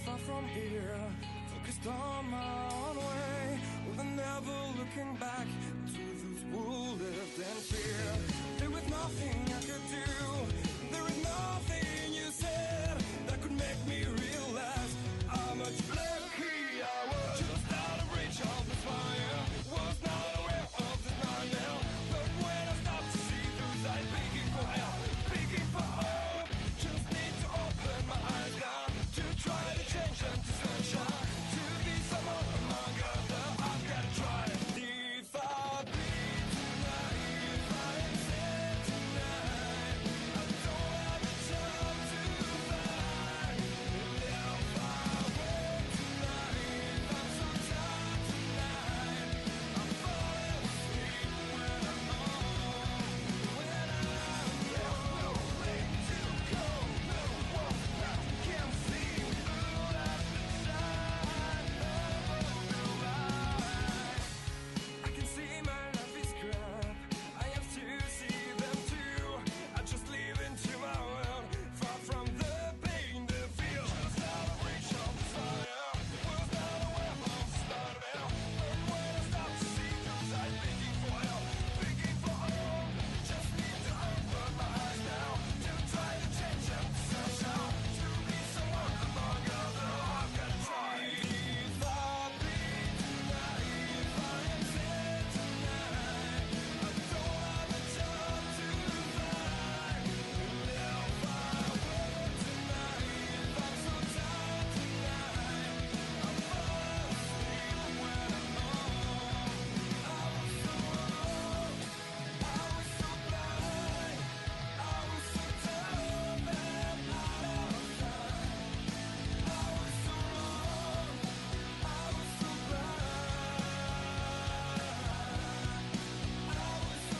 far from here, focused on my own way, with never looking back to those who lived in fear. There was nothing I could do, there was nothing you said that could make me realize how much lucky I was. Just out of reach of the fire, was not aware of this nightmare. But when I stopped to see those eyes begging for help, begging for hope, just need to open my eyes now to try to change them to sunshine, to be someone among others. I've got to try. If I bleed tonight, if I am sad tonight, I don't have a job to find. If I work tonight, I'm so tired tonight, I fall asleep when I'm home. When I'm no place to go, no one can see through that side of the light. I can see my life is crap, I have to see them too. I just live into my world, far from the pain, the feel. Just out of reach of the fire, was not aware of the start of hell. But when I stop to see those eyes begging for help, begging for hope, just need to open my eyes now to try to change them to sunshine, to be someone among others. I've got to try. If I bleed tonight, if I am sad tonight, I don't have a job to find. If I work tonight, if I'm so tired tonight, I fall asleep when I'm home. I was so wrong, I was so blind, I was so dumb and out of time. I was so wrong, I was so blind, I was so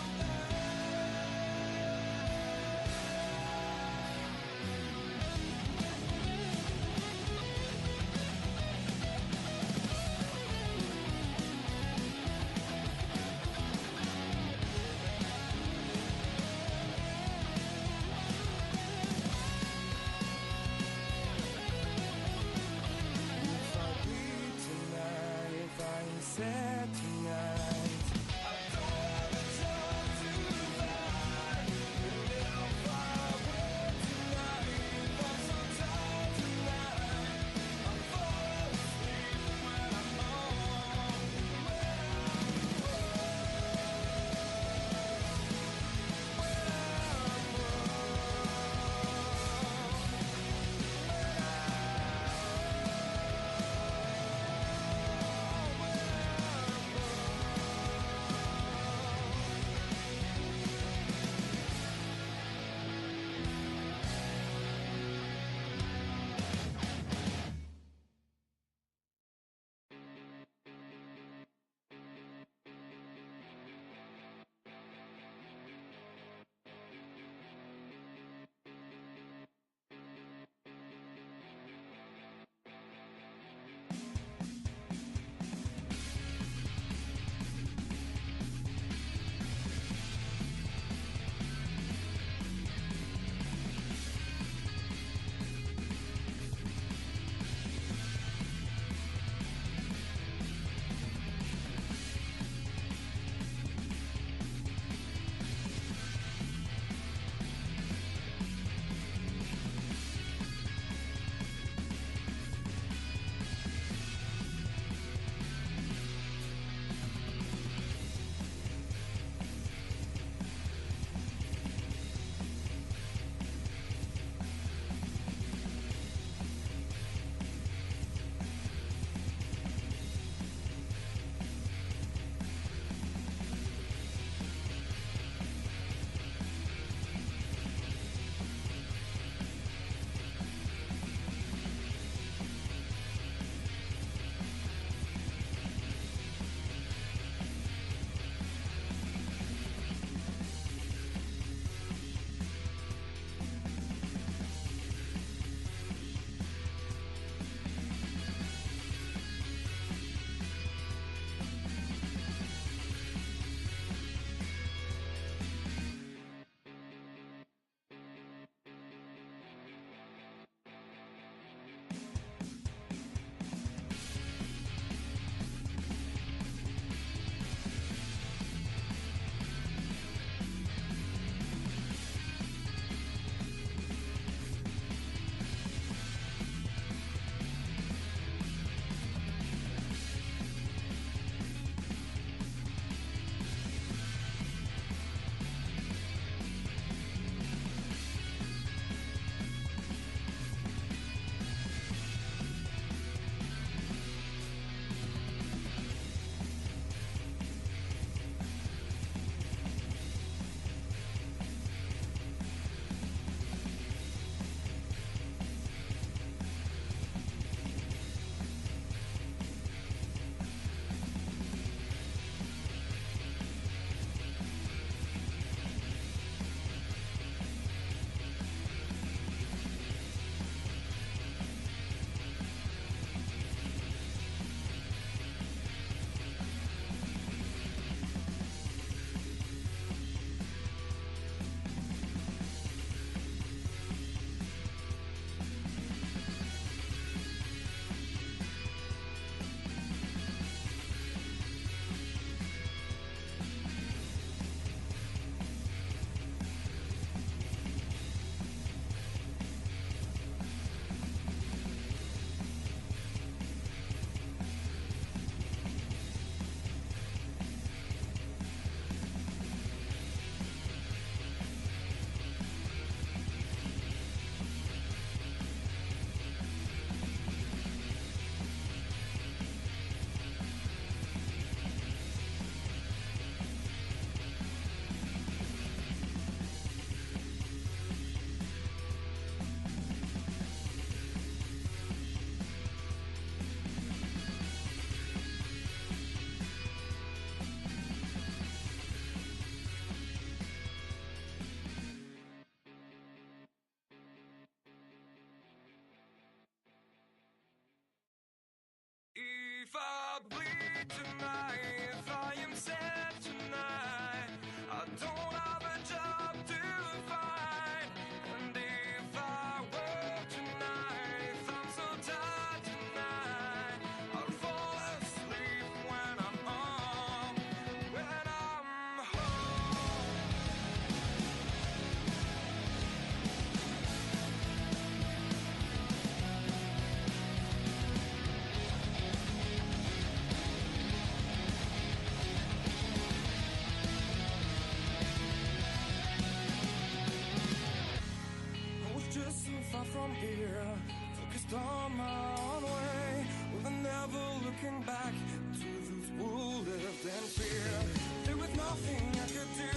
If I bleed tonight, if I am sad tonight, I don't have a job to find. If I work tonight, if I'm so tired tonight, I fall asleep when I'm home. said tonight, I don't have a job to find. And if I work tonight, if I'm so tired tonight, I'll fall asleep when I'm home. When I'm home. I was just so far from here, focused on my own way, with a never looking back to those who lived in fear. There was nothing I could do,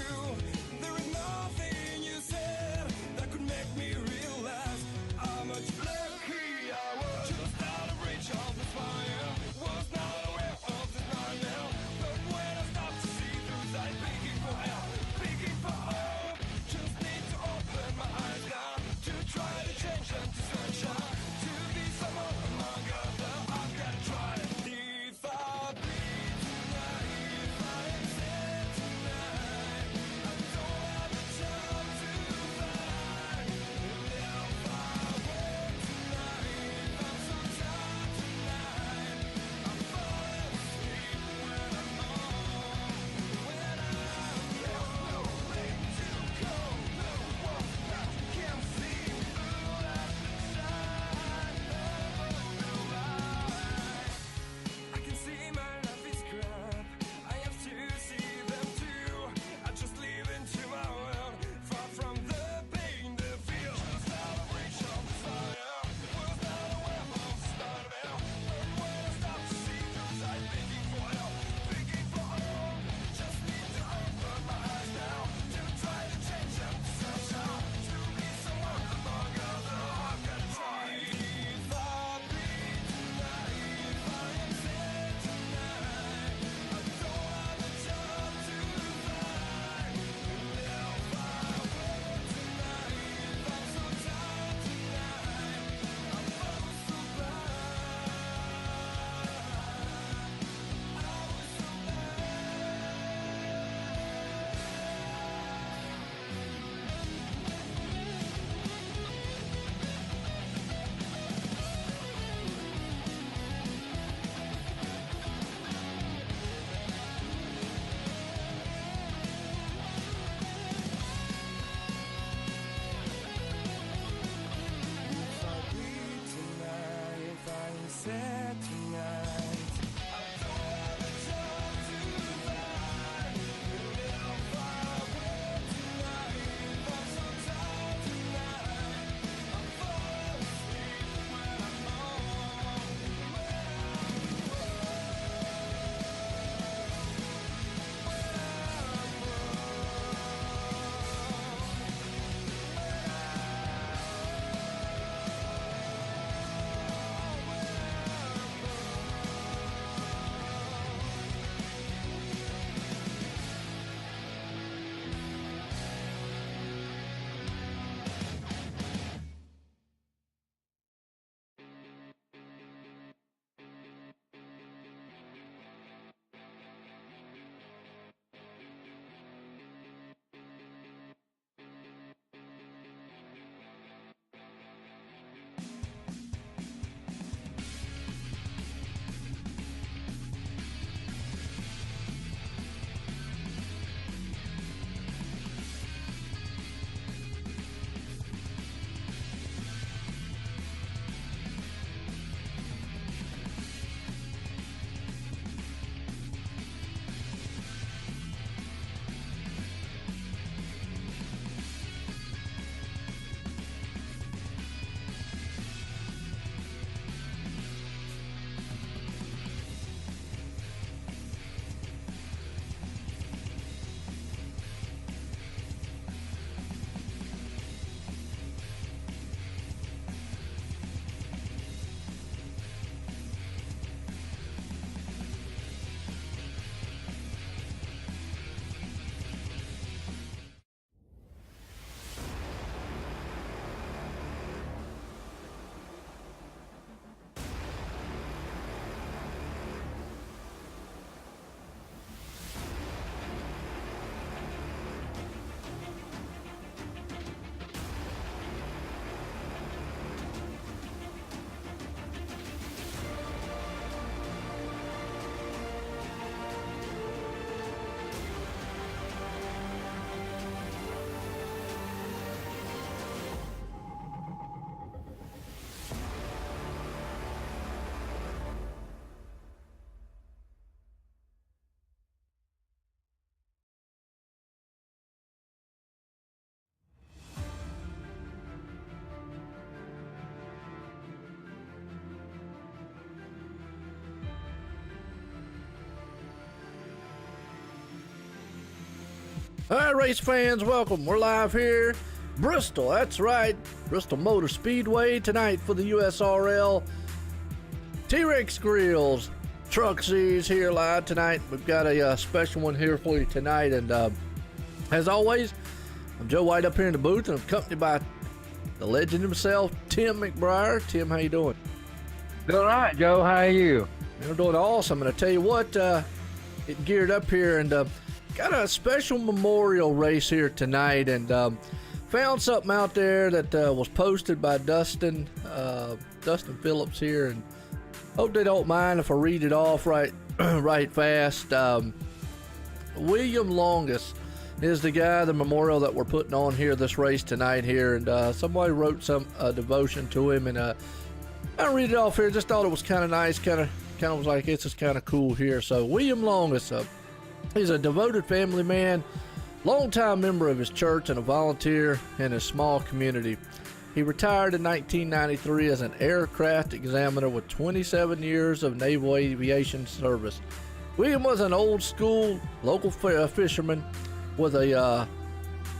there was nothing you said that could make me realize how much lucky I was. Just out of reach of the fire, was not aware of the nightmare. But when I stopped to see through sight, begging for help, begging for hope, just need to open my eyes now to try to change them to sunshine, to be someone among others. I've got to try. If I bleed tonight, if I am sad tonight, I don't have a job to find. And if I work tonight, if I'm so tired tonight, I'll fall asleep when I'm home. When I'm home, no place to go, no one that can see through at the side of the light. I can see my life is crap, I have to see them too. I just live into my world, far from the pain, the fear. Just out of reach of the fire, was not aware of the start of hell. But when I stop to see through sight, begging for help, begging for hope, just need to open my eyes now to try to change them to sunshine, to be someone among others. I've got to try. If I bleed tonight, if I am sad tonight, I don't have a job to find. And if I work tonight, if I'm so tired tonight, I'll fall so blind. I was so If I bleed tonight, if I'm sad tonight, I don't have a job to find. And if I work tonight, if I'm so tired tonight, I'll fall asleep when I'm home. All right, race fans, welcome. We're live here, Bristol. That's right, Bristol Motor Speedway tonight for the USRL T-rex grills truck series here live tonight. We've got a special one here for you tonight, and as always, I'm Joe White up here in the booth, and I'm accompanied by the legend himself, Tim McBriar. Tim, how you doing? Doing all right, Joe. How are you? You're doing awesome, and I tell you what, getting geared up here, and got a special memorial race here tonight, and found something out there that was posted by Dustin Phillips here, and hope they don't mind if I read it off right fast. William Longus is the guy, the memorial that we're putting on here this race tonight here, and somebody wrote some devotion to him, and I read it off here. Just thought it was kind of nice, kind of was like, this is kind of cool here. So William Longus, he's a devoted family man, longtime member of his church, and a volunteer in his small community. He retired in 1993 as an aircraft examiner with 27 years of naval aviation service. William was an old school local fisherman with a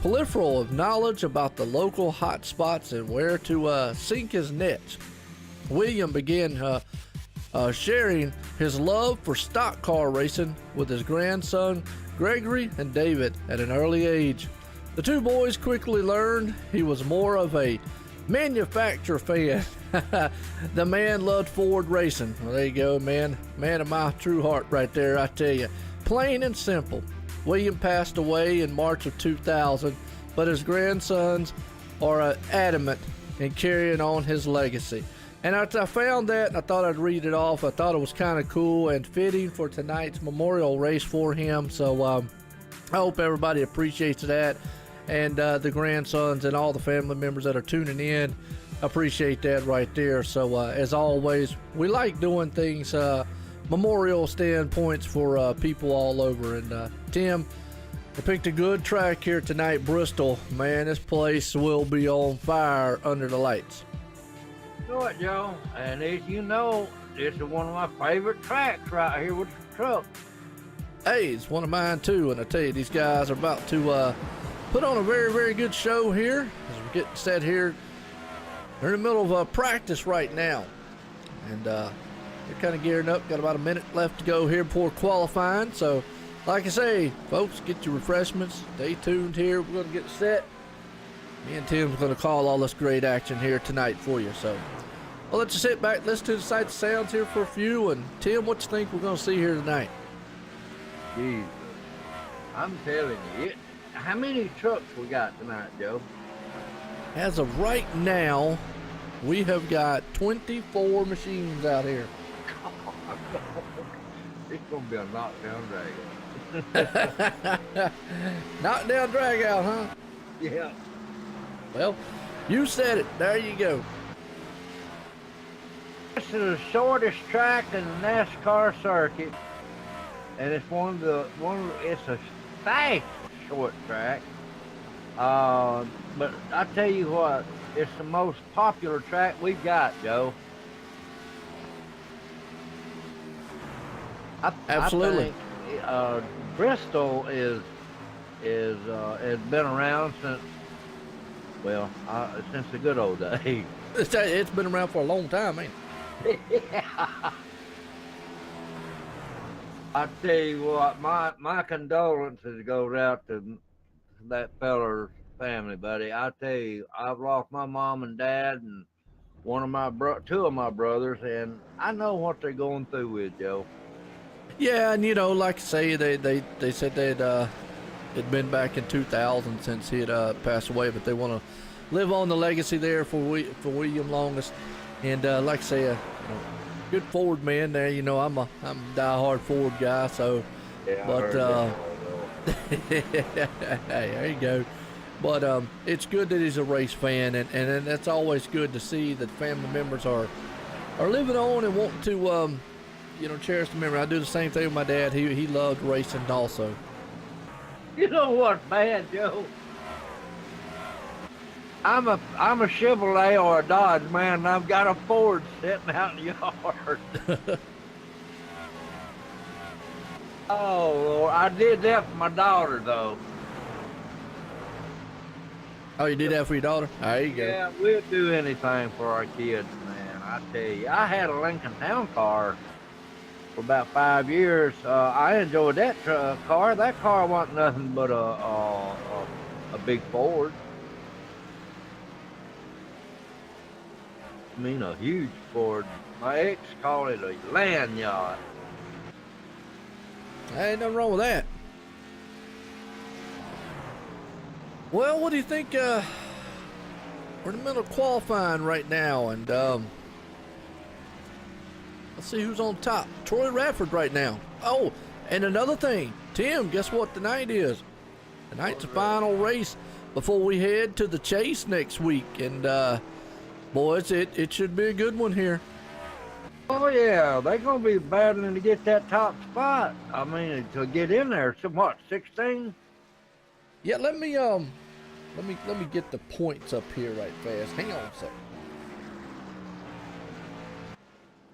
peripheral of knowledge about the local hot spots and where to sink his nets. William began sharing his love for stock car racing with his grandson Gregory and David at an early age. The two boys quickly learned he was more of a manufacturer fan. The man loved Ford racing. Well, there you go, man of my true heart right there, I tell you. Plain and simple. William passed away in March of 2000, but his grandsons are adamant in carrying on his legacy. And I found that, and I thought I'd read it off. I thought it was kind of cool and fitting for tonight's memorial race for him. So I hope everybody appreciates that, and the grandsons and all the family members that are tuning in appreciate that right there. So as always, we like doing things memorial standpoints for people all over. And Tim, I picked a good track here tonight, Bristol. Man, this place will be on fire under the lights. Know it, Joe. And as you know, this is one of my favorite tracks right here with the truck. Hey, it's one of mine too, and I tell you, these guys are about to put on a very, very good show here as we get set here. They're in the middle of practice right now, and they're kind of gearing up. Got about a minute left to go here before qualifying. So, like I say, folks, get your refreshments. Stay tuned here. We're going to get set. Me and Tim's going to call all this great action here tonight for you. So I'll let you sit back, listen to the sights and sounds here for a few. And Tim, what you think we're going to see here tonight? Jesus, I'm telling you, how many trucks we got tonight, Joe? As of right now, we have got 24 machines out here. It's going to be a knockdown drag. Knockdown drag out, huh? Yeah. Well, you said it. There you go. This is the shortest track in the NASCAR circuit, and it's it's a fast short track. But I tell you what, it's the most popular track we've got, Joe. Absolutely. I think, Bristol has been around since the good old days. It's been around for a long time, ain't it? Yeah. I tell you what, my condolences goes out to that feller's family, buddy. I tell you, I've lost my mom and dad and two of my brothers, and I know what they're going through with, Joe. Yeah, and you know, like I say, they said it'd been back in 2000 since he had passed away, but they want to live on the legacy there for William Longus. And like I say, good Ford man there. You know, I'm a diehard Ford guy, so. Yeah, but there you go. But it's good that he's a race fan, and that's always good to see that family members are living on and wanting to cherish the memory. I do the same thing with my dad. He loved racing also. You know what's bad, Joe? I'm a Chevrolet or a Dodge man, and I've got a Ford sitting out in the yard. Oh, Lord, I did that for my daughter though. Oh, you did that for your daughter? There you go. Yeah, we'll do anything for our kids, man. I tell you, I had a Lincoln Town car for about 5 years. I enjoyed that car. That car wasn't nothing but a big Ford. I mean, a huge Ford. My ex called it a land yacht. Ain't nothing wrong with that. Well, what do you think? We're in the middle of qualifying right now, and let's see who's on top. Troy Radford right now. Oh, and another thing, Tim, guess what tonight is? Tonight's the final race before we head to the Chase next week, and boys, it should be a good one here. Oh yeah, they're gonna be battling to get that top spot. I mean, to get in there. So what, 16? Yeah, let me get the points up here right fast. Hang on a second.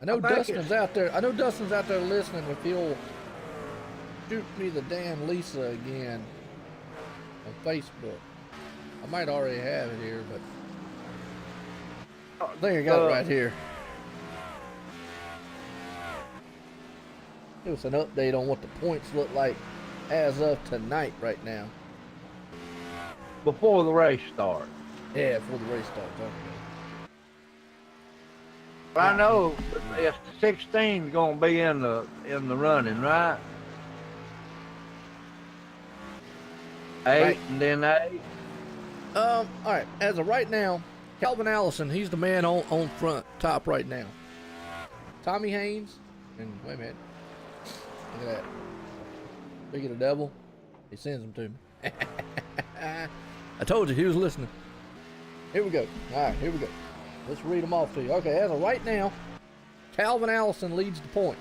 I know Dustin's out there. I know Dustin's out there listening. If he'll shoot me the damn Lisa again on Facebook, I might already have it here, but I think I got it right here. Give us an update on what the points look like as of tonight right now. Before the race starts. Yeah, before the race starts. Okay. I know if 16's gonna be in the running, right? 8 Right. and then 8. All right. As of right now, Calvin Allison, he's the man on front, top right now. Tommy Haynes, and wait a minute. Look at that. Speak of the devil, he sends them to me. I told you he was listening. Here we go. All right, here we go. Let's read them off to you. Okay, as of right now, Calvin Allison leads the points.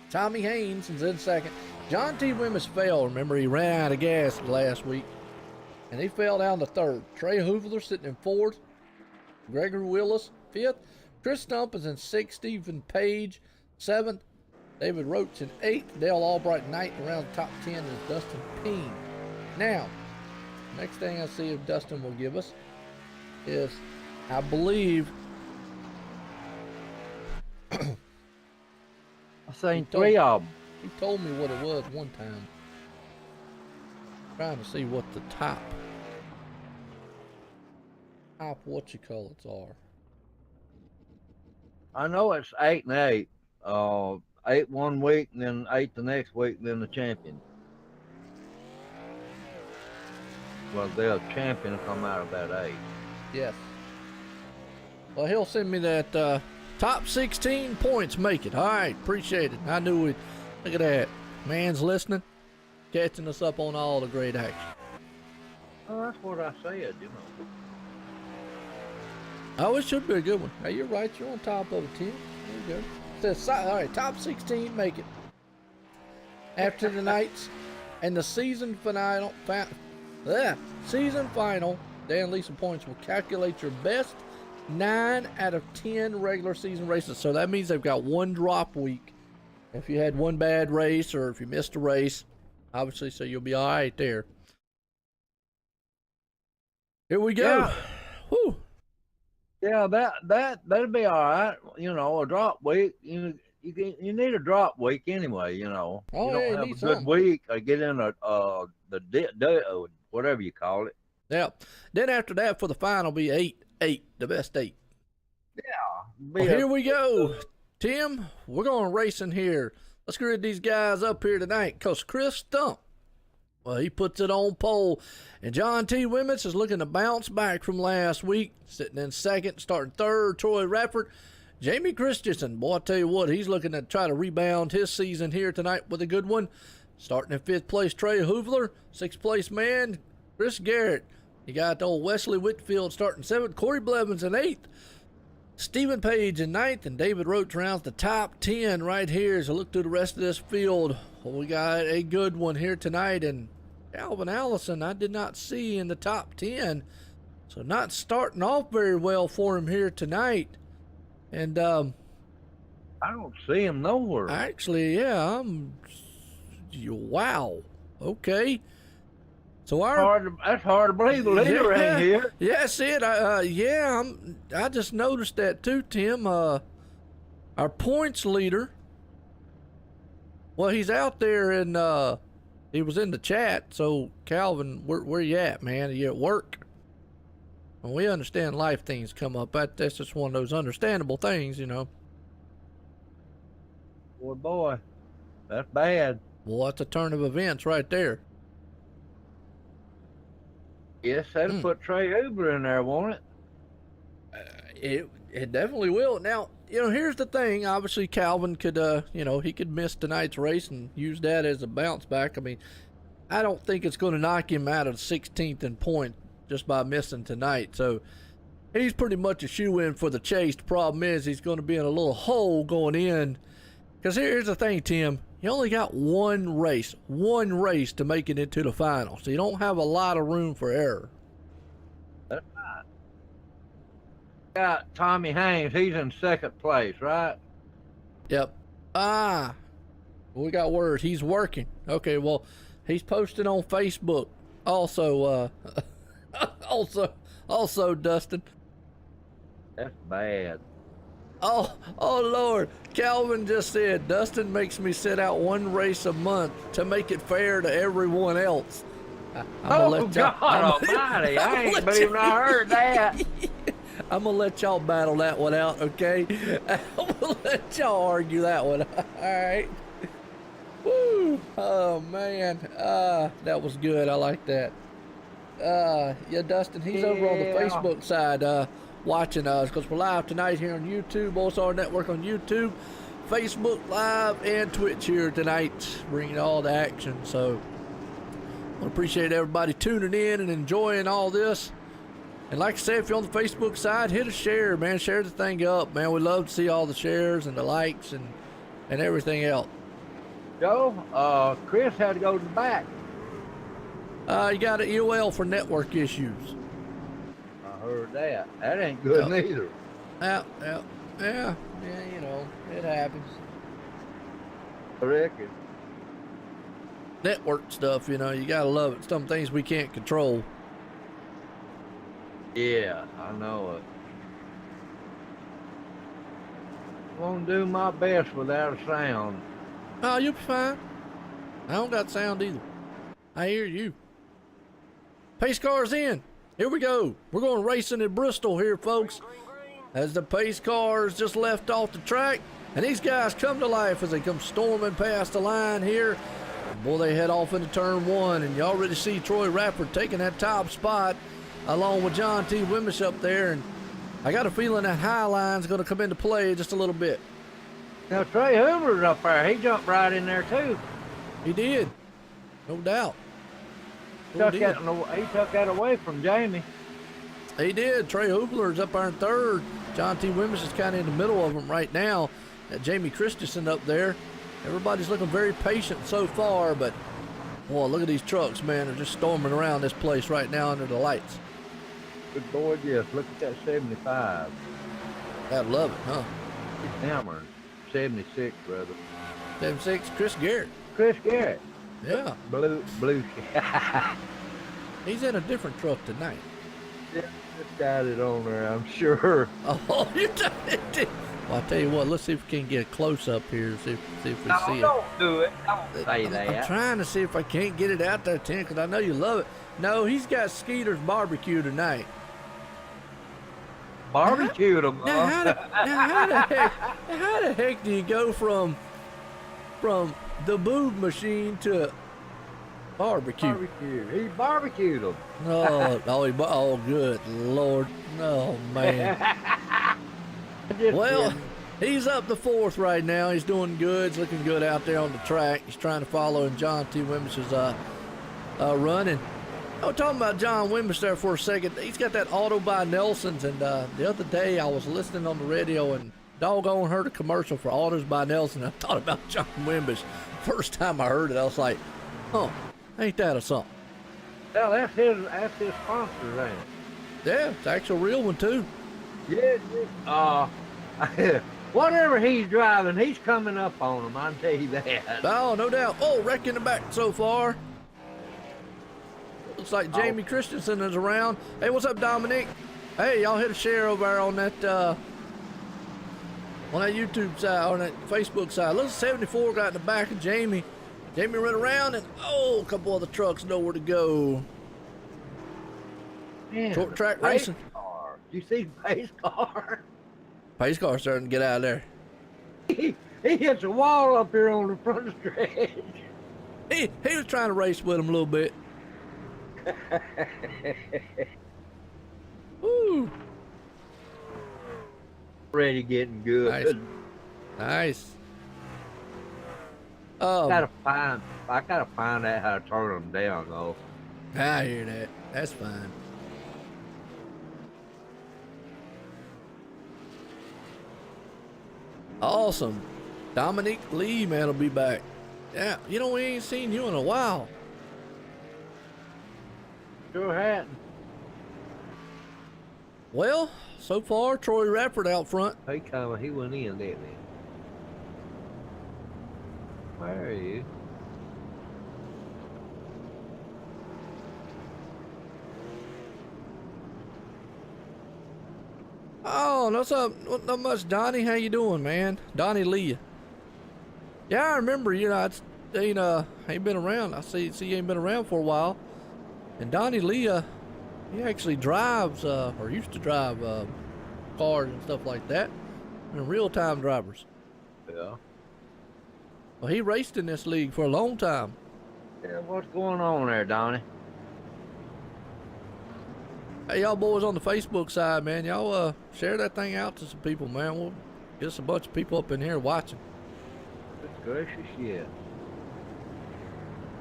Tommy Haynes is in second. John T. Wimmis fell. Remember, he ran out of gas last week, and he fell down to third. Trey Hoovler sitting in fourth. Gregory Willis, fifth. Chris Stump is in sixth. Stephen Page, seventh. David Roach in eighth. Dale Albright, ninth. Around the top 10 is Dustin Peen. Now, next thing I see if Dustin will give us is, I believe, I seen 3 of them. he told me what it was one time. Trying to see what the top whatchamacallits are. I know it's 8 and 8. 8 one week, and then 8 the next week, and then the champion. Well, the champion will come out of that 8. Yes. Well, he'll send me that top 16 points make it. All right, appreciate it. I knew it. Look at that. Man's listening, catching us up on all the great action. Oh, that's what I said, you know. Oh, it should be a good one. Hey, you're right. You're on top of it, Tim. There you go. Says, all right, top 16 make it. After the nights and the season final, Dan Lisa points will calculate your best 9 out of 10 regular season races. So that means they've got one drop week. If you had one bad race or if you missed a race, obviously, so you'll be all right there. Here we go. Yeah. Whew. Yeah, that'd be all right. You know, a drop week. You need a drop week anyway. You know, Oh, you don't yeah, you have need a good some. week. Or get in whatever you call it. Yeah. Then after that, for the final, be 8, the best 8. Be Well, here we go. Tim, we're going racing here. Let's grid these guys up here tonight, because Chris Stump, well, he puts it on pole. And John T. Wimmitz is looking to bounce back from last week, sitting in second, starting third. Troy Radford. Jamie Christensen, boy, I tell you what, he's looking to try to rebound his season here tonight with a good one. Starting in 5th place, Trey Hoovler. 6th place man, Chris Garrett. You got old Wesley Whitfield starting 7th. Corey Blevins in 8th. Stephen Page in 9th, and David Roach rounds the top 10 right here. As I look through the rest of this field, well, we got a good one here tonight. And Calvin Allison, I did not see in the top 10. So not starting off very well for him here tonight. And I don't see him nowhere. actually, yeah, wow. Okay. So our That's hard to believe the leader ain't here. Yeah, that's it. I just noticed that too, Tim. Our points leader. Well, he's out there and he was in the chat. So Calvin, where you at, man? Are you at work? Well, we understand life things come up. That's just one of those understandable things, you know. Boy, that's bad. Well, that's a turn of events right there. Yes, that'll put Trey Uber in there, won't it? It definitely will. Now, you know, here's the thing. Obviously, Calvin could, he could miss tonight's race and use that as a bounce back. I mean, I don't think it's going to knock him out of 16th in point just by missing tonight. So he's pretty much a shoe-in for the chase. The problem is he's going to be in a little hole going in. Because here's the thing, Tim. You only got one race to make it into the final. So you don't have a lot of room for error. That's right. Got Tommy Haynes. He's in second place, right? Yep. We got word. He's working. Okay, well, he's posting on Facebook. Also, also, Dustin. That's bad. Oh, Lord. Calvin just said, Dustin makes me sit out one race a month to make it fair to everyone else. God almighty. I ain't believing I heard that. I'm going to let y'all battle that one out, okay? I'm going to let y'all argue that one. All right. Woo. Oh, man. That was good. I like that. Yeah, Dustin, he's over on the Facebook side watching us because we're live tonight here on YouTube, OSRN Network on YouTube, Facebook Live, and Twitch here tonight, bringing all the action. So I appreciate everybody tuning in and enjoying all this. And like I said, if you're on the Facebook side, hit a share, man. Share the thing up, man. We love to see all the shares and the likes and everything else. Joe, Chris had to go to the back. You got an EOL for network issues. I heard that. That ain't good neither. Yeah, you know, it happens. I reckon. Network stuff, you know, you gotta love it. Some things we can't control. Yeah, I know it. I'm gonna do my best without a sound. Oh, you'll be fine. I don't got sound either. I hear you. Pace car's in. Here we go. We're going racing at Bristol here, folks. As the pace cars just left off the track. And these guys come to life as they come storming past the line here. And boy, they head off into turn one. And you already see Troy Rappert taking that top spot along with John T. Wimmish up there. And I got a feeling that high line's going to come into play just a little bit. Now, Trey Hoover's up there. He jumped right in there, too. He did. No doubt. He took that away from Jamie. He did. Trey Hubler's up there in third. John T. Wimmish is kind of in the middle of them right now. Jamie Christensen up there. Everybody's looking very patient so far, but boy, look at these trucks, man. They're just storming around this place right now under the lights. Good Lord, yes. Look at that 75. Gotta love it, huh? He's hammering. 76, brother. 76, Chris Garrett. Chris Garrett. Yeah. Blue. He's in a different truck tonight. Yeah, just got it on there, I'm sure. Oh, you done it. Well, I'll tell you what, let's see if we can get a close-up here, see if we see it. Don't do it. Don't say that. I'm trying to see if I can't get it out there, Tim, because I know you love it. No, he's got Skeeter's barbecue tonight. Barbecued him, how the heck do you go from the boob machine to barbecue? He barbecued him. Oh, good Lord. Oh, man. Well, he's up to fourth right now. He's doing good. He's looking good out there on the track. He's trying to follow in John T. Wimmish's run. And talking about John Wimbish there for a second. He's got that auto by Nelson's. And the other day I was listening on the radio and doggone heard a commercial for Autos by Nelson. I thought about John Wimbish. First time I heard it, I was like, huh, ain't that a something? Well, that's his sponsor, ain't it? Yeah, it's actual real one too. Yeah. Whatever he's driving, he's coming up on him, I'll tell you that. Oh, no doubt. Oh, wreck in the back so far. Looks like Jamie Christensen is around. Hey, what's up, Dominic? Hey, y'all hit a share over there on that YouTube side, on that Facebook side. Look, 74 got in the back of Jamie. Jamie ran around and a couple other trucks nowhere to go. Man, Short track racing. Car. You see pace car? Pace car starting to get out of there. He hits a wall up here on the front stretch. He was trying to race with him a little bit. Woo! Already getting good. Nice. Nice. I gotta find out how to turn them down though. I hear that. That's fine. Awesome. Dominique Lee, man, will be back. Yeah, you know, we ain't seen you in a while. Sure hadn't. Well, so far, Troy Rappert out front. He went in, didn't he? Where are you? Oh, not much, Donnie. How you doing, man? Donnie Lee. Yeah, I remember. You know, ain't been around. I see you ain't been around for a while. And Donnie Lee, he actually drives, or used to drive, cars and stuff like that. And real-time drivers. Yeah. Well, he raced in this league for a long time. Yeah, what's going on there, Donnie? Hey, y'all boys on the Facebook side, man, y'all share that thing out to some people, man. We'll get us a bunch of people up in here watching. Good gracious, yeah.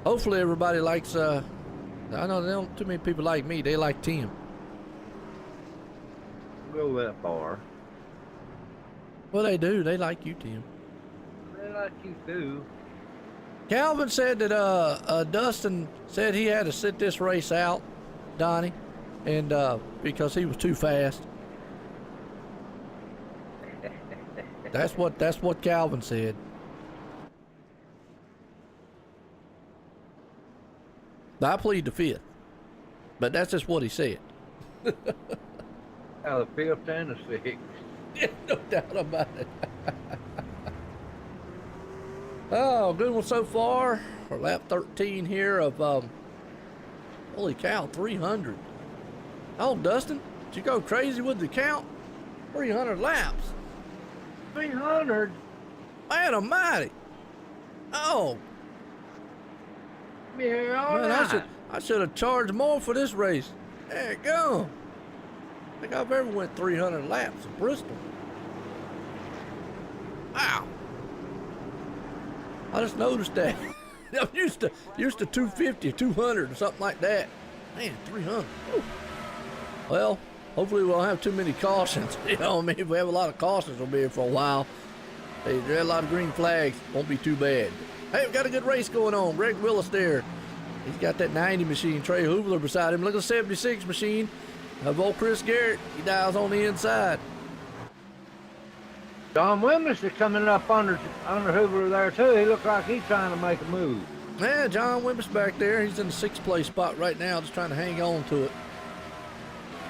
Hopefully everybody likes, I know they don't too many people like me. They like Tim. Go that far. Well, they do. They like you, Tim. They like you too. Calvin said that Dustin said he had to sit this race out, Donnie, and because he was too fast. That's what Calvin said. I plead the fifth, but that's just what he said. The fifth and the sixth. Yeah, no doubt about it. Oh, good one so far. For lap 13 here of, holy cow, 300. Oh, Dustin, did you go crazy with the count? 300 laps. 300? Man almighty. Oh. Yeah, all Man, right. I should have charged more for this race. There you go. I think I've ever went 300 laps in Bristol. Wow. I just noticed that. I'm used to 250, 200 or something like that. Man, 300. Whew. Well, hopefully we won't have too many cautions. You know what I mean? If we have a lot of cautions, we'll be here for a while. Hey, there are a lot of green flags. Won't be too bad. Hey, we've got a good race going on. Greg Willis there. He's got that 90 machine. Trey Hoobler beside him. Look at the 76 machine. Old Chris Garrett. He dials on the inside. John Wimlis is coming up under Hoover there too. He looks like he's trying to make a move. Yeah, John Wimmis back there. He's in the 6th place spot right now, just trying to hang on to it.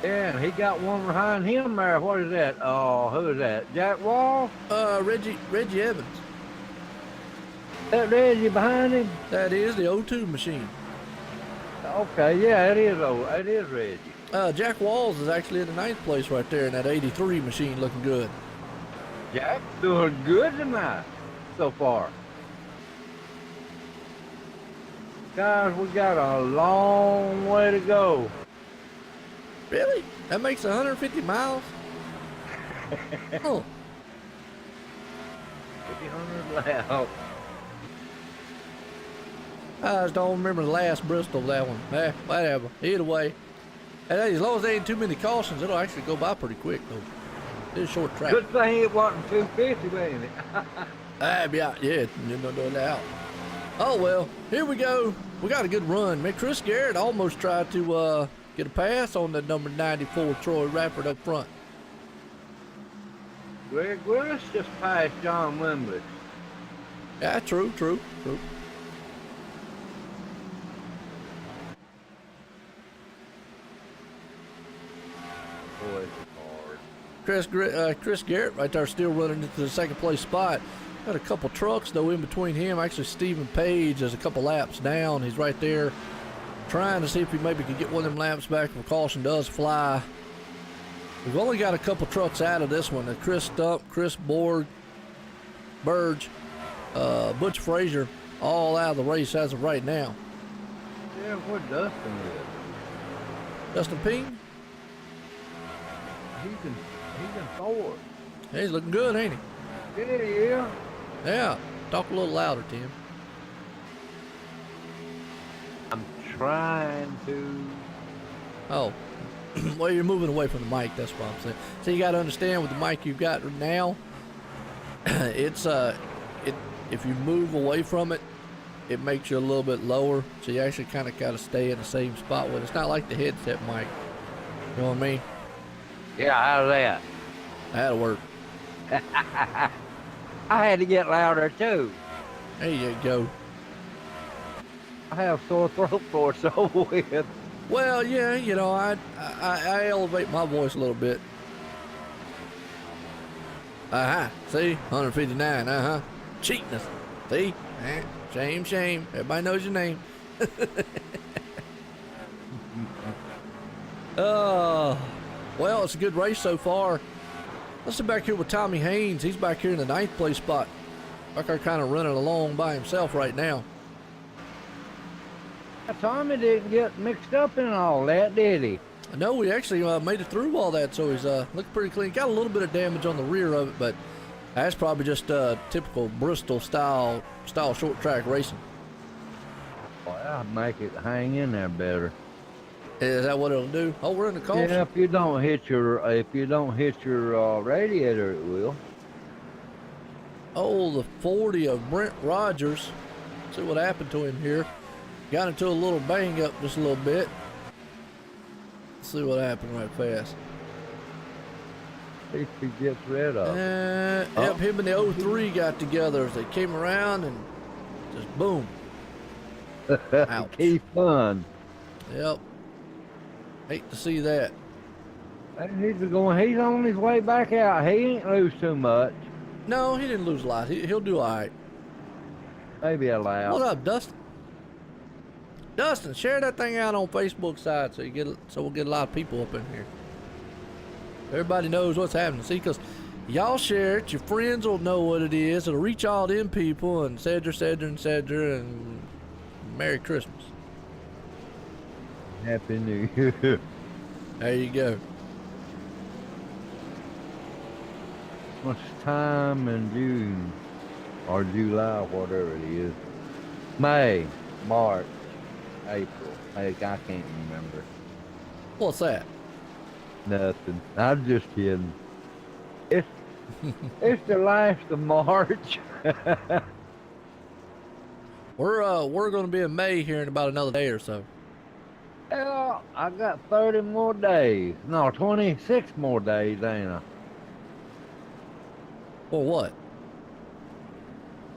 Yeah, and he got one behind him there. What is that? Oh, who is that? Jack Wall? Reggie Evans. That Reggie behind him? That is the O2 machine. Okay, yeah, it is Reggie. Jack Walls is actually in the 9th place right there in that 83 machine, looking good. Jack's doing good tonight so far. Guys, we got a long way to go. Really? That makes 150 miles? Oh. 1,500 laps. I just don't remember the last Bristol, that one. Whatever. Either way. Hey, as long as there ain't too many cautions, it'll actually go by pretty quick, though. It's a short track. Good thing it wasn't 250, ain't it? Yeah, no doubt. Oh, well, here we go. We got a good run. Man, Chris Garrett almost tried to get a pass on the number 94 Troy Rappert up front. Greg Willis just passed John Wimbley. Yeah, true. it's hard. Chris Garrett right there still running into the second place spot. Got a couple trucks though in between him. Actually, Stephen Page is a couple laps down. He's right there trying to see if he maybe could get one of them laps back if a caution does fly. We've only got a couple trucks out of this one. Chris Stump, Chris Burge, Butch Frazier, all out of the race as of right now. Yeah, where Dustin is? Dustin Ping? He's in fourth. He's looking good, ain't he? Yeah. Yeah. Talk a little louder, Tim. I'm trying to. Oh. Well, you're moving away from the mic, that's what I'm saying. So you got to understand with the mic you've got now, it's if you move away from it, it makes you a little bit lower. So you actually kind of got to stay in the same spot with it. It's not like the headset mic. You know what I mean? Yeah, how's that? That'll work. I had to get louder too. There you go. I have sore throat for it, so with. Well, yeah, you know, I elevate my voice a little bit. See? 159, cheating us. See? Shame. Everybody knows your name. Well, it's a good race so far. Let's sit back here with Tommy Haynes. He's back here in the 9th place spot. Back there kind of running along by himself right now. Tommy didn't get mixed up in all that, did he? No, we actually made it through all that, so he's looked pretty clean. Got a little bit of damage on the rear of it, but that's probably just typical Bristol style short track racing. Well, I'll make it hang in there better. Is that what it'll do? Oh, we're in the caution. Yeah, if you don't hit your radiator, it will. Oh, the 40 of Brent Rogers. See what happened to him here. Got into a little bang up just a little bit. Let's see what happened right fast. See if he gets rid of. Yep, him and the 03 got together as they came around and just boom. Ouch. Keep fun. Yep. Hate to see that. He's on his way back out. He ain't lose too much. No, he didn't lose a lot. He'll do all right. Maybe a lap. What up, Dustin? Dustin, share that thing out on Facebook side so we'll get a lot of people up in here. Everybody knows what's happening. See, because y'all share it, your friends will know what it is. It'll reach all them people and Cedra, and Merry Christmas. Happy New Year. There you go. What's time in June or July, whatever it is? May, March, April. I can't remember. What's that? Nothing. I'm just kidding. It's the last of March. We're gonna be in May here in about another day or so. Well, I got 30 more days. No, 26 more days, ain't I? For what?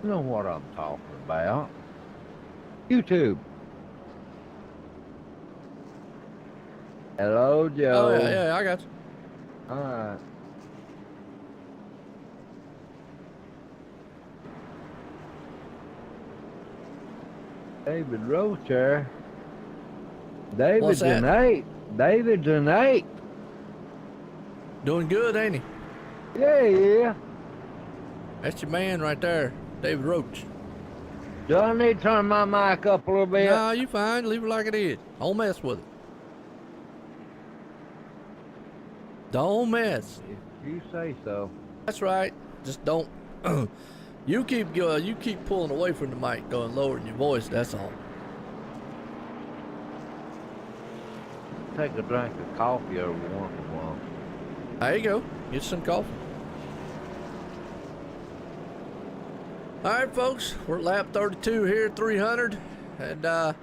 You know what I'm talking about. YouTube. Hello, Joe. Oh, yeah, I got you. All right. David Rocher. David's an 8. David's an 8. Doing good, ain't he? Yeah. That's your man right there, David Roach. Do I need to turn my mic up a little bit? No, you fine. Leave it like it is. Don't mess with it. Don't mess. If you say so. That's right. Just don't. You keep pulling away from the mic, going lowering your voice. That's all. Take a drink of coffee every once in a while. There you go. Get some coffee. All right, folks. We're at lap 32 here, 300, and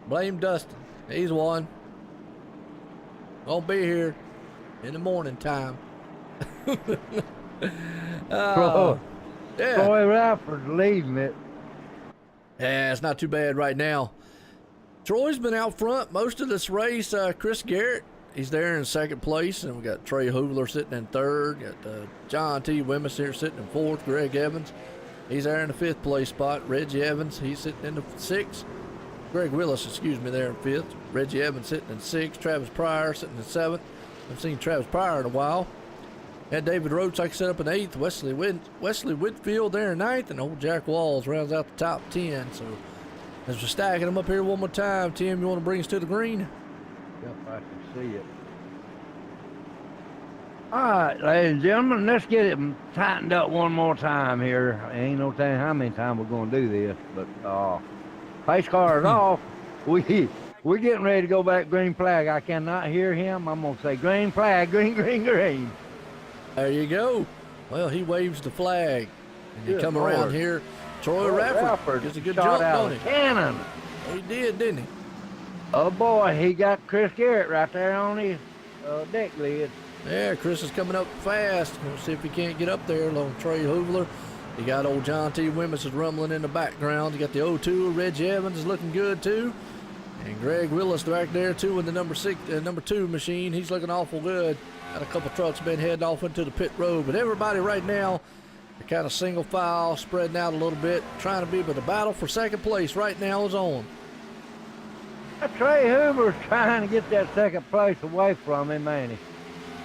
blame Dustin. He's won. Won't be here in the morning time. Yeah. Troy Radford's leading it. Yeah, it's not too bad right now. Troy's been out front most of this race. Chris Garrett He's there in second place, and we got Trey Hoovler sitting in third. Got John T. Wemyss here sitting in fourth. Greg Evans, he's there in the fifth place spot. Reggie Evans, he's sitting in the sixth. Greg Willis, excuse me, there in fifth. Reggie Evans sitting in sixth. Travis Pryor sitting in seventh. I've seen Travis Pryor in a while. Had David Rhodes, like I said, up in eighth. Wesley Whitfield there in ninth, and old Jack Walls rounds out the top 10. So as we're stacking them up here one more time, Tim, you want to bring us to the green? Yep, I can see it. All right, ladies and gentlemen, let's get it tightened up one more time here. Ain't no telling how many times we're going to do this, but pace car is off. We're getting ready to go back green flag. I cannot hear him. I'm going to say green flag, green, green, green. There you go. Well, he waves the flag. And you come around here, Troy Rafford gets a good jump on him. Cannon. He did, didn't he? Oh boy, he got Chris Garrett right there on his deck lid. Yeah, Chris is coming up fast. We'll see if he can't get up there along Trey Hoovler. You got old John T. Wemyss is rumbling in the background. You got the O2. Reggie Evans is looking good too. And Greg Willis back there too in the number 2 machine. He's looking awful good. Got a couple trucks been heading off into the pit road, but everybody right now, they're kind of single file, spreading out a little bit, trying to be, but the battle for second place right now is on. Trey Hoover's trying to get that second place away from him, ain't he?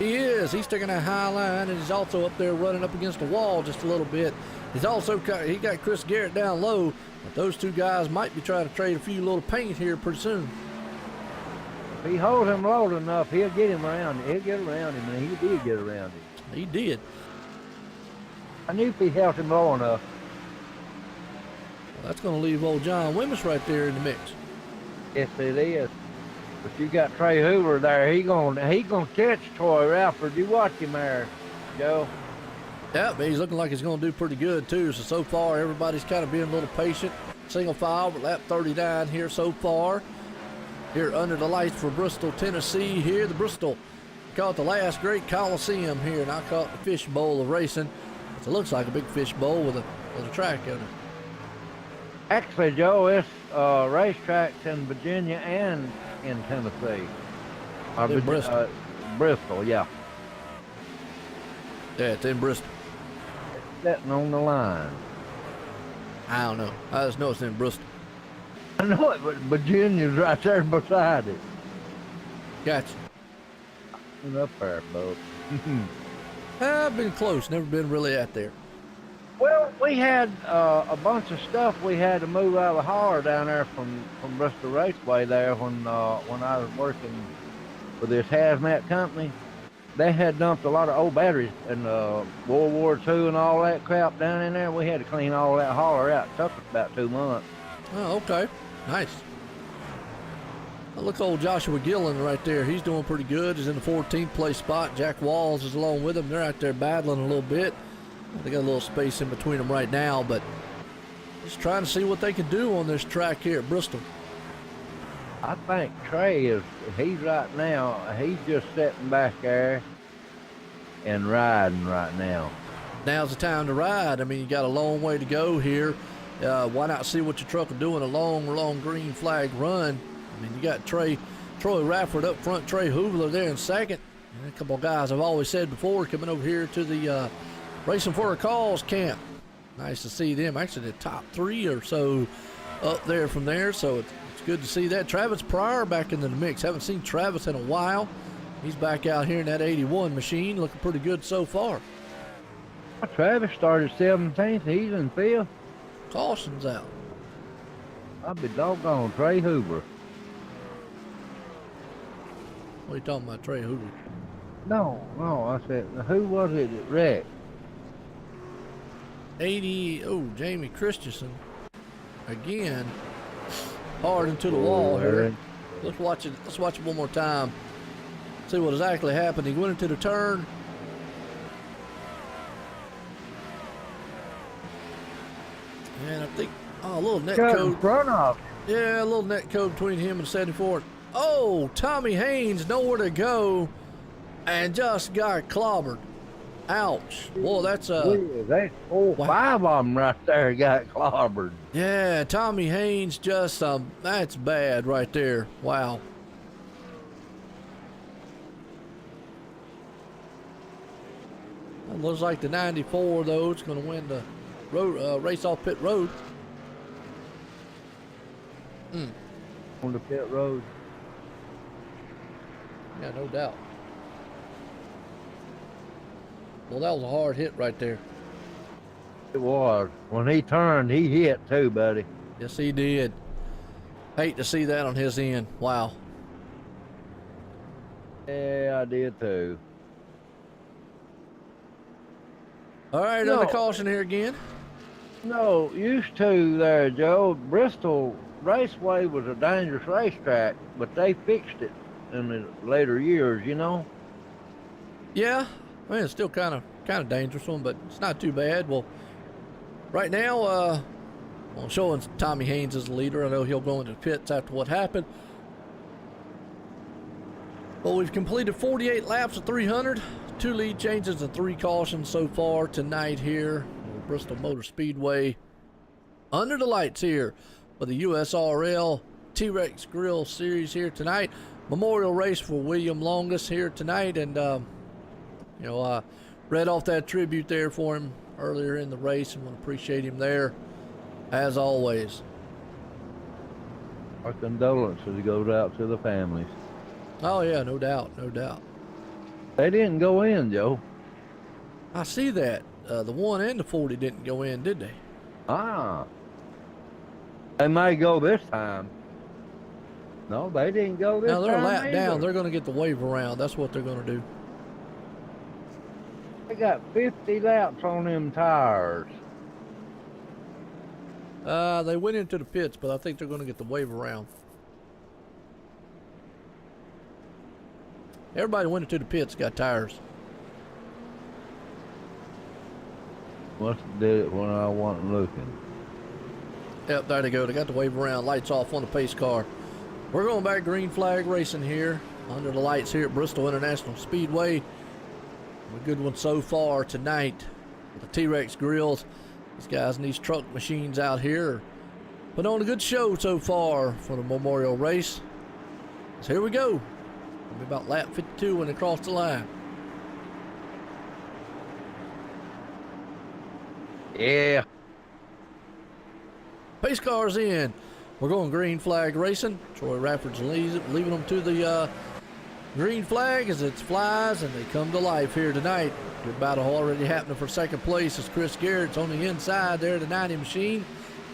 He is. He's taking a high line, and he's also up there running up against the wall just a little bit. He got Chris Garrett down low, but those two guys might be trying to trade a few little paint here pretty soon. If he holds him low enough, he'll get him around. He'll get around him, and he did get around him. He did. I knew if he held him low enough. Well, that's going to leave old John Wemyss right there in the mix. Yes, it is. But you got Trey Hoover there. He gonna catch Troy Rafford. You watch him there, Joe. Yeah, but he's looking like he's going to do pretty good too. So far, everybody's kind of being a little patient. Single file, but lap 39 here so far. Here under the lights for Bristol, Tennessee. Here, the Bristol. Call it the last great Coliseum here, and I call it the fish bowl of racing. It looks like a big fish bowl with a track in it. Actually, Joe, it's racetracks in Virginia and in Tennessee. In Bristol. Bristol, yeah. Yeah, it's in Bristol. It's sitting on the line. I don't know. I just know it's in Bristol. I know it, but Virginia's right there beside it. Gotcha. Up there, folks. I've been close. Never been really out there. Well, we had a bunch of stuff we had to move out of the hauler down there from Bristol Raceway there when I was working for this hazmat company. They had dumped a lot of old batteries and World War II and all that crap down in there. We had to clean all that hauler out. It took us about 2 months. Oh, okay. Nice. Well, look, old Joshua Gillen right there. He's doing pretty good. He's in the 14th place spot. Jack Walls is along with him. They're out there battling a little bit. They got a little space in between them right now, but just trying to see what they can do on this track here at Bristol. I think Trey he's right now, he's just sitting back there and riding right now. Now's the time to ride. I mean, you got a long way to go here. Why not see what your truck will do in a long green flag run? I mean, you got Troy Rafford up front, Trey Hoovler there in second. And a couple of guys I've always said before coming over here to the Racing for a Cause camp. Nice to see them. Actually, the top 3 or so up there from there, so it's good to see that. Travis Pryor back into the mix. Haven't seen Travis in a while. He's back out here in that 81 machine, looking pretty good so far. Travis started 17th. He's in 5th. Caution's out. I'll be doggone Trey Hoover. What are you talking about, Trey Hoover? No, I said, who was it that wrecked? 80, Jamie Christensen. Again, hard into the wall here. Let's watch it one more time. See what exactly happened. He went into the turn. And I think, a little net code. In front of. Yeah, a little net code between him and 74. Oh, Tommy Haynes nowhere to go and just got clobbered. Ouch. Boy, that's That's 5 of them right there got clobbered. Yeah, Tommy Haynes just, that's bad right there. Wow. looks like the 94 though is going to win the road race off pit road. On the pit road. Yeah, no doubt. Well, that was a hard hit right there. It was. When he turned, he hit too, buddy. Yes, he did. Hate to see that on his end. Wow. Yeah, I did too. All right, No. under caution here again. No, used to there, Joe. Bristol Raceway was a dangerous racetrack, but they fixed it in the later years, you know. Yeah, I mean, it's still kind of dangerous one, but it's not too bad. Well, right now, well, showing Tommy Haynes as the leader. I know he'll go into the pits after what happened. Well, we've completed 48 laps of 300, 2 lead changes and 3 cautions so far tonight here at Bristol Motor Speedway. Under the lights here for the USRL T-rex Grill Series here tonight. Memorial race for William Longus here tonight, and you know, I read off that tribute there for him earlier in the race, and want to appreciate him there as always. Our condolences goes out to the families. Oh yeah, no doubt, no doubt. They didn't go in, Joe. I see that. The 1 and the 40 didn't go in, did they? Ah. They may go this time. No, they didn't go this time. Now they're a lap either. down. They're going to get the wave around. That's what they're going to do. They got 50 laps on them tires. They went into the pits, but I think they're going to get the wave around. Everybody went into the pits, got tires. Must have did it when I wasn't looking. Yep, there they go. They got the wave around. Lights off on the pace car. We're going back green flag racing here under the lights here at Bristol International Speedway. A good one so far tonight with the T-rex grills. These guys and these truck machines out here put on a good show so far for the Memorial race. So here we go. It'll be about lap 52 when they cross the line. Yeah. Pace cars in. We're going green flag racing. Troy Rafford's leaving them to the green flag as it flies, and they come to life here tonight. Good battle already happening for second place as Chris Garrett's on the inside there, the 90 machine.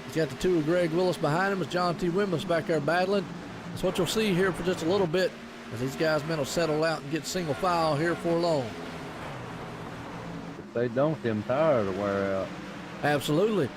He's got the 2 of Greg Willis behind him as John T. Wimmer's back there battling. That's what you'll see here for just a little bit as these guys men will settle out and get single file here for long. If they don't, them tires will wear out. Absolutely.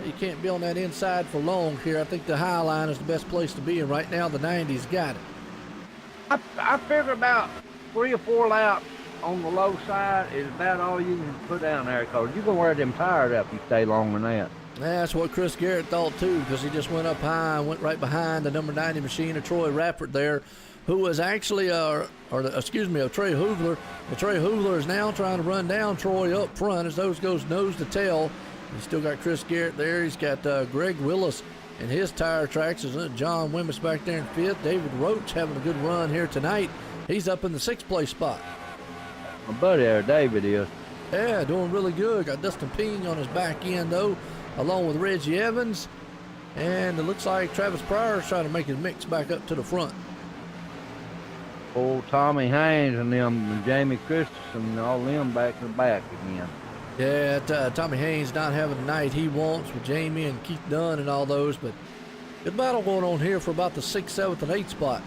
You can't be on that inside for long here. I think the high line is the best place to be, and right now the 90's got it. I figure about 3 or 4 laps on the low side is about all you can put down there, because you're going to wear them tires up if you stay longer than that. That's what Chris Garrett thought too, because he just went up high and went right behind the number 90 machine of Troy Rafford there, who was actually, of Trey Hoovler. But Trey Hoovler is now trying to run down Troy up front as those goes nose to tail. He's still got Chris Garrett there. He's got Greg Willis in his tire tracks. John Wimmis back there in 5th. David Roach having a good run here tonight. He's up in the 6th place spot. My buddy there, David, is. Yeah, doing really good. Got Dustin Ping on his back end, though, along with Reggie Evans. And it looks like Travis Pryor is trying to make his mix back up to the front. Old Tommy Haynes and them, and Jamie Christensen, and all them back in the back again. Yeah, Tommy Haynes not having the night he wants with Jamie and Keith Dunn and all those, but good battle going on here for about the 6th, 7th, and 8th spot.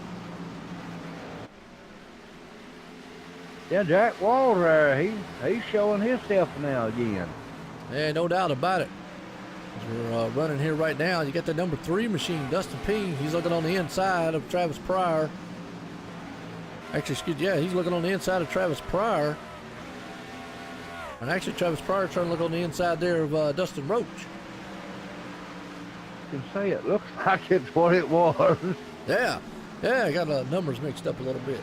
Yeah, Jack Walter, he's showing himself now again. Yeah, no doubt about it. As we're running here right now, you got the number 3 machine, Dustin Ping. He's looking on the inside of Travis Pryor. Actually, he's looking on the inside of Travis Pryor. And actually, Travis Pryor trying to look on the inside there of Dustin Roach. You can say it looks like it's what it was. Yeah, I got the numbers mixed up a little bit.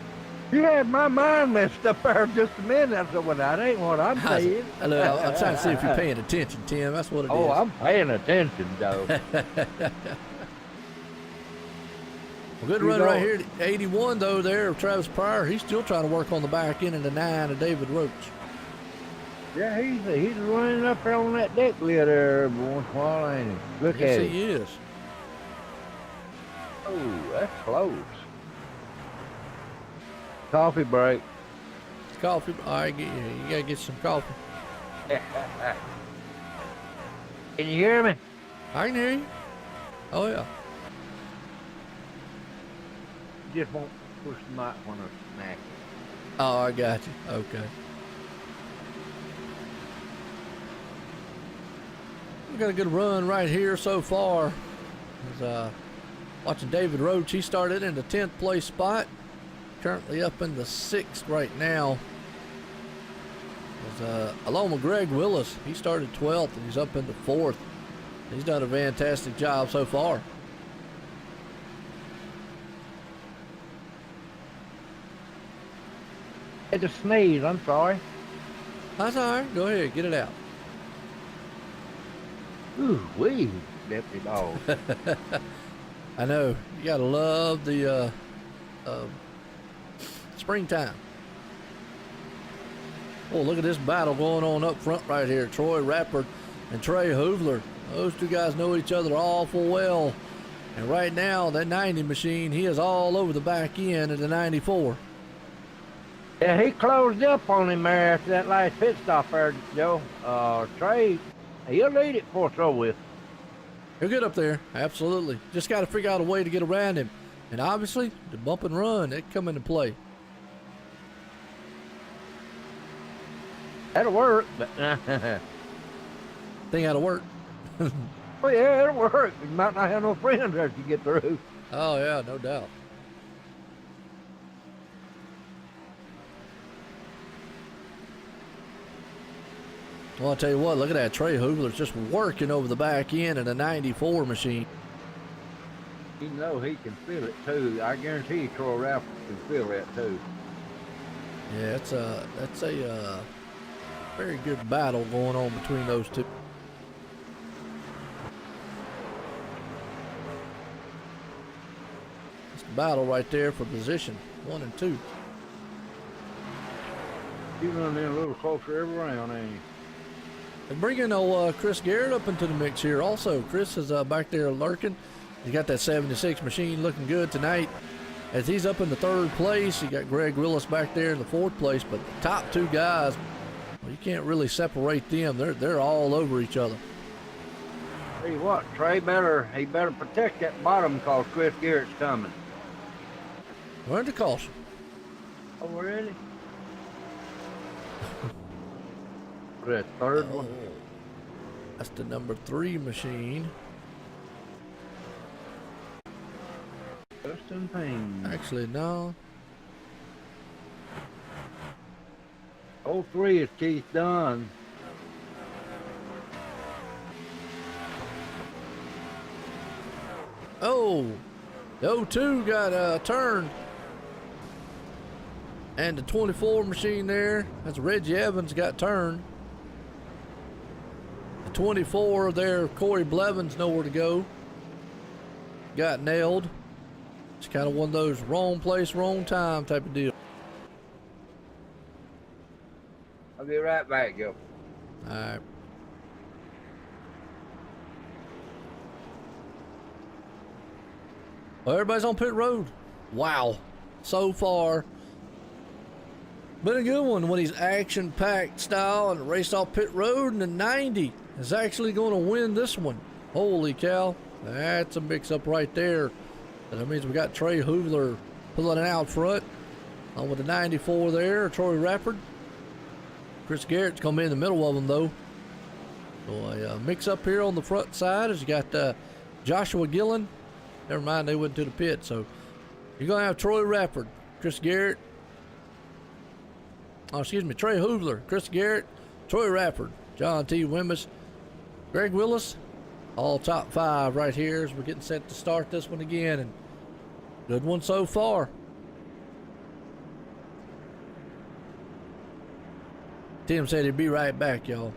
You had my mind messed up there just a minute. I said, well, that ain't what I'm saying. Look, I'm trying to see if you're paying attention, Tim. That's what it is. Oh, I'm paying attention, Joe. Good run right here. 81, though, there of Travis Pryor. He's still trying to work on the back end of the 9 of David Roach. Yeah, he's running up there on that deck lid there every once in a while, ain't he? Look Yes, at him. he is. Oh, that's close. Coffee break. Coffee. All right, you gotta get some coffee. Can you hear me? I can hear you. Oh yeah. You just won't push the mic when it's snacky. Oh, I got you. Okay. We got a good run right here so far. Watching David Roach. He started in the 10th place spot. Currently up in the 6th right now. Along with Greg Willis. He started 12th and he's up in the 4th. He's done a fantastic job so far. Had to sneeze, I'm sorry. That's all right. Go ahead. Get it out. Ooh, wee, deputy dog. I know. You got to love the springtime. Oh, look at this battle going on up front right here. Troy Rappert and Trey Hoovler. Those two guys know each other awful well. And right now, that 90 machine, he is all over the back end of the 94. Yeah, he closed up on him there after that last pit stop there, Joe. Trey, he'll lead it for us over with. He'll get up there, absolutely. Just got to figure out a way to get around him. And obviously, the bump and run, that come into play. That'll work, but Thing out of work. oh yeah, it'll work. You might not have no friends as you get through. Oh, yeah, no doubt. Well, I'll tell you what, look at that. Trey Hoovler's just working over the back end of the 94 machine. You know he can feel it too. I guarantee you Troy Ralph can feel that too. Yeah, that's a very good battle going on between those two. It's the battle right there for position 1 and 2. You run in a little closer every round, ain't you? And bringing Chris Garrett up into the mix here also. Chris is back there lurking. He got that 76 machine looking good tonight. As he's up in the 3rd place, you got Greg Willis back there in the 4th place. But the top 2 guys, well, you can't really separate them. They're all over each other. Tell you what, Trey better protect that bottom because Chris Garrett's coming. Learn to caution. Oh really? That 3rd one. That's the number 3 machine. Justin Payne. Actually, no. 03 is Keith Dunn. Oh, the 02 got turned. And the 24 machine there, that's Reggie Evans, got turned. The 24 there, Corey Blevins, nowhere to go. Got nailed. It's kind of one of those wrong place, wrong time type of deal. I'll be right back, Joe. All right. Well, everybody's on pit road. Wow. So far, been a good one when he's action-packed style and raced off pit road, and the 90 is actually going to win this one. Holy cow. That's a mix-up right there. And that means we got Trey Hoovler pulling it out front. On with the 94 there, Troy Rappert. Chris Garrett's going to be in the middle of them, though. So a mix-up here on the front side is you got Joshua Gillen. Never mind, they went to the pit. So you're going to have Troy Rappert, Chris Garrett. Oh, excuse me, Trey Hoovler, Chris Garrett, Troy Rappert, John T. Wimmis, Greg Willis. All top 5 right here as we're getting set to start this one again. And good one so far. Tim said he'd be right back, y'all.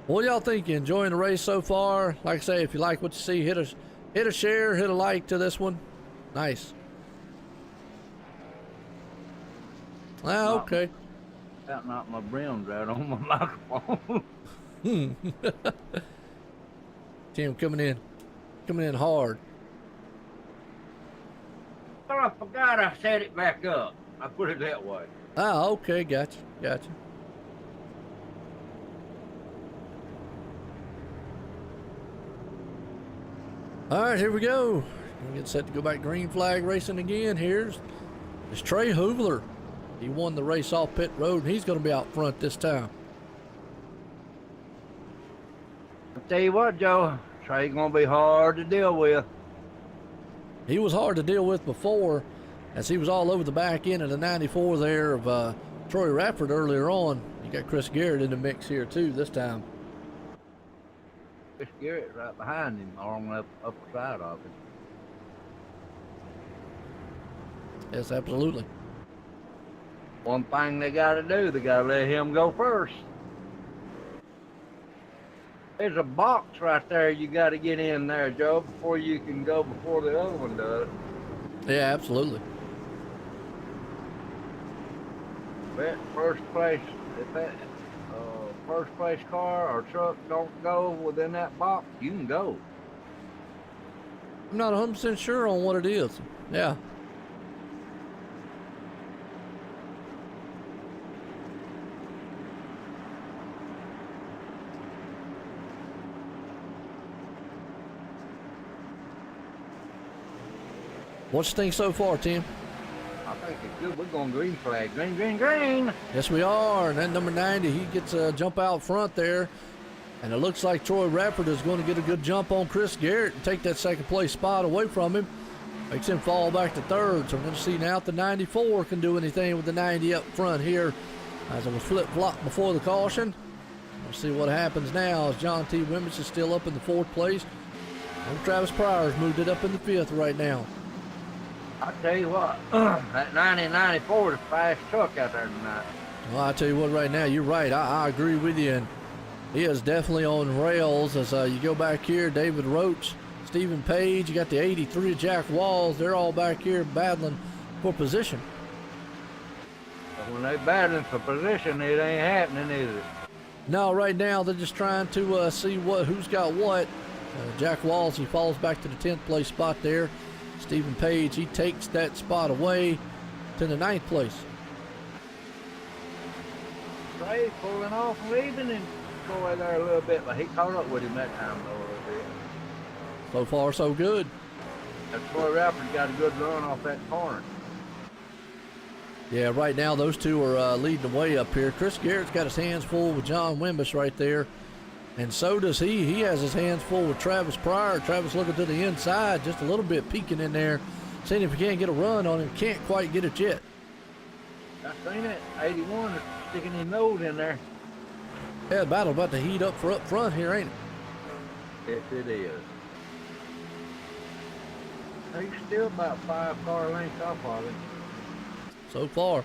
What y'all think? You enjoying the race so far? Like I say, if you like what you see, hit a share, hit a like to this one. Nice. Ah, okay. That knocked my brims out on my microphone. Tim coming in hard. Oh, I forgot I set it back up. I put it that way. Ah, okay, gotcha. All right, here we go. We get set to go back green flag racing again. Here's Trey Hoovler. He won the race off pit road, and he's going to be out front this time. I'll tell you what, Joe, Trey's gonna be hard to deal with. He was hard to deal with before, as he was all over the back end of the 94 there of Troy Radford earlier on. You got Chris Garrett in the mix here too this time. Chris Garrett right behind him on the upper side of him. Yes, absolutely. One thing they gotta do, they gotta let him go first. There's a box right there you gotta get in there, Joe, before you can go before the other one does. Yeah, absolutely. That first place, if that first place car or truck don't go within that box, you can go. I'm not 100% sure on what it is. Yeah. What you think so far, Tim? I think it's good. We're going green flag. Green, green, green. Yes, we are. And then number 90, he gets a jump out front there. And it looks like Troy Radford is going to get a good jump on Chris Garrett and take that second place spot away from him. Makes him fall back to third. So we're going to see now if the 94 can do anything with the 90 up front here. As it was flip-flop before the caution. We'll see what happens now as John T. Wimbish is still up in the fourth place. And Travis Pryor's moved it up in the fifth right now. I tell you what, that 90-94 is a fast truck out there tonight. Well, I tell you what, right now, you're right. I agree with you. And he is definitely on rails as you go back here. David Roach, Stephen Page, you got the 83 Jack Walls. They're all back here battling for position. But when they battling for position, it ain't happening, is it? No, right now they're just trying to see who's got what. Jack Walls, he falls back to the 10th place spot there. Stephen Page, he takes that spot away to the 9th place. Trey pulling off and leaving and Troy there a little bit, but he caught up with him that time though a little bit. So far, so good. And Troy Radford got a good run off that corner. Yeah, right now those two are leading the way up here. Chris Garrett's got his hands full with John Wimbish right there. And so does he. He has his hands full with Travis Pryor. Travis looking to the inside, just a little bit peeking in there, seeing if he can't get a run on him. Can't quite get it yet. I seen it. 81 is sticking his nose in there. Yeah, the battle about to heat up for up front here, ain't it? Yes, it is. He's still about 5 car lengths off of him. So far.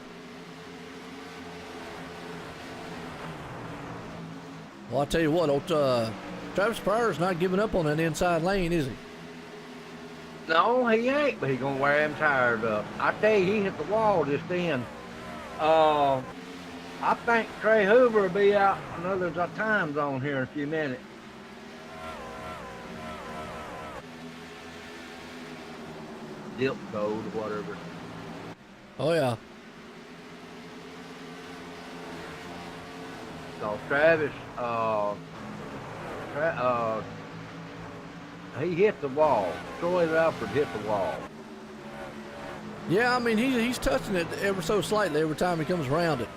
Well, I'll tell you what, old Travis Pryor's not giving up on that inside lane, is he? No, he ain't, but he's going to wear them tires up. I tell you, he hit the wall just then. I think Trey Hoover will be out another time zone here in a few minutes. Zip code or whatever. Oh, yeah. So Travis, he hit the wall. Troy Radford hit the wall. Yeah, I mean, he's touching it ever so slightly every time he comes around it.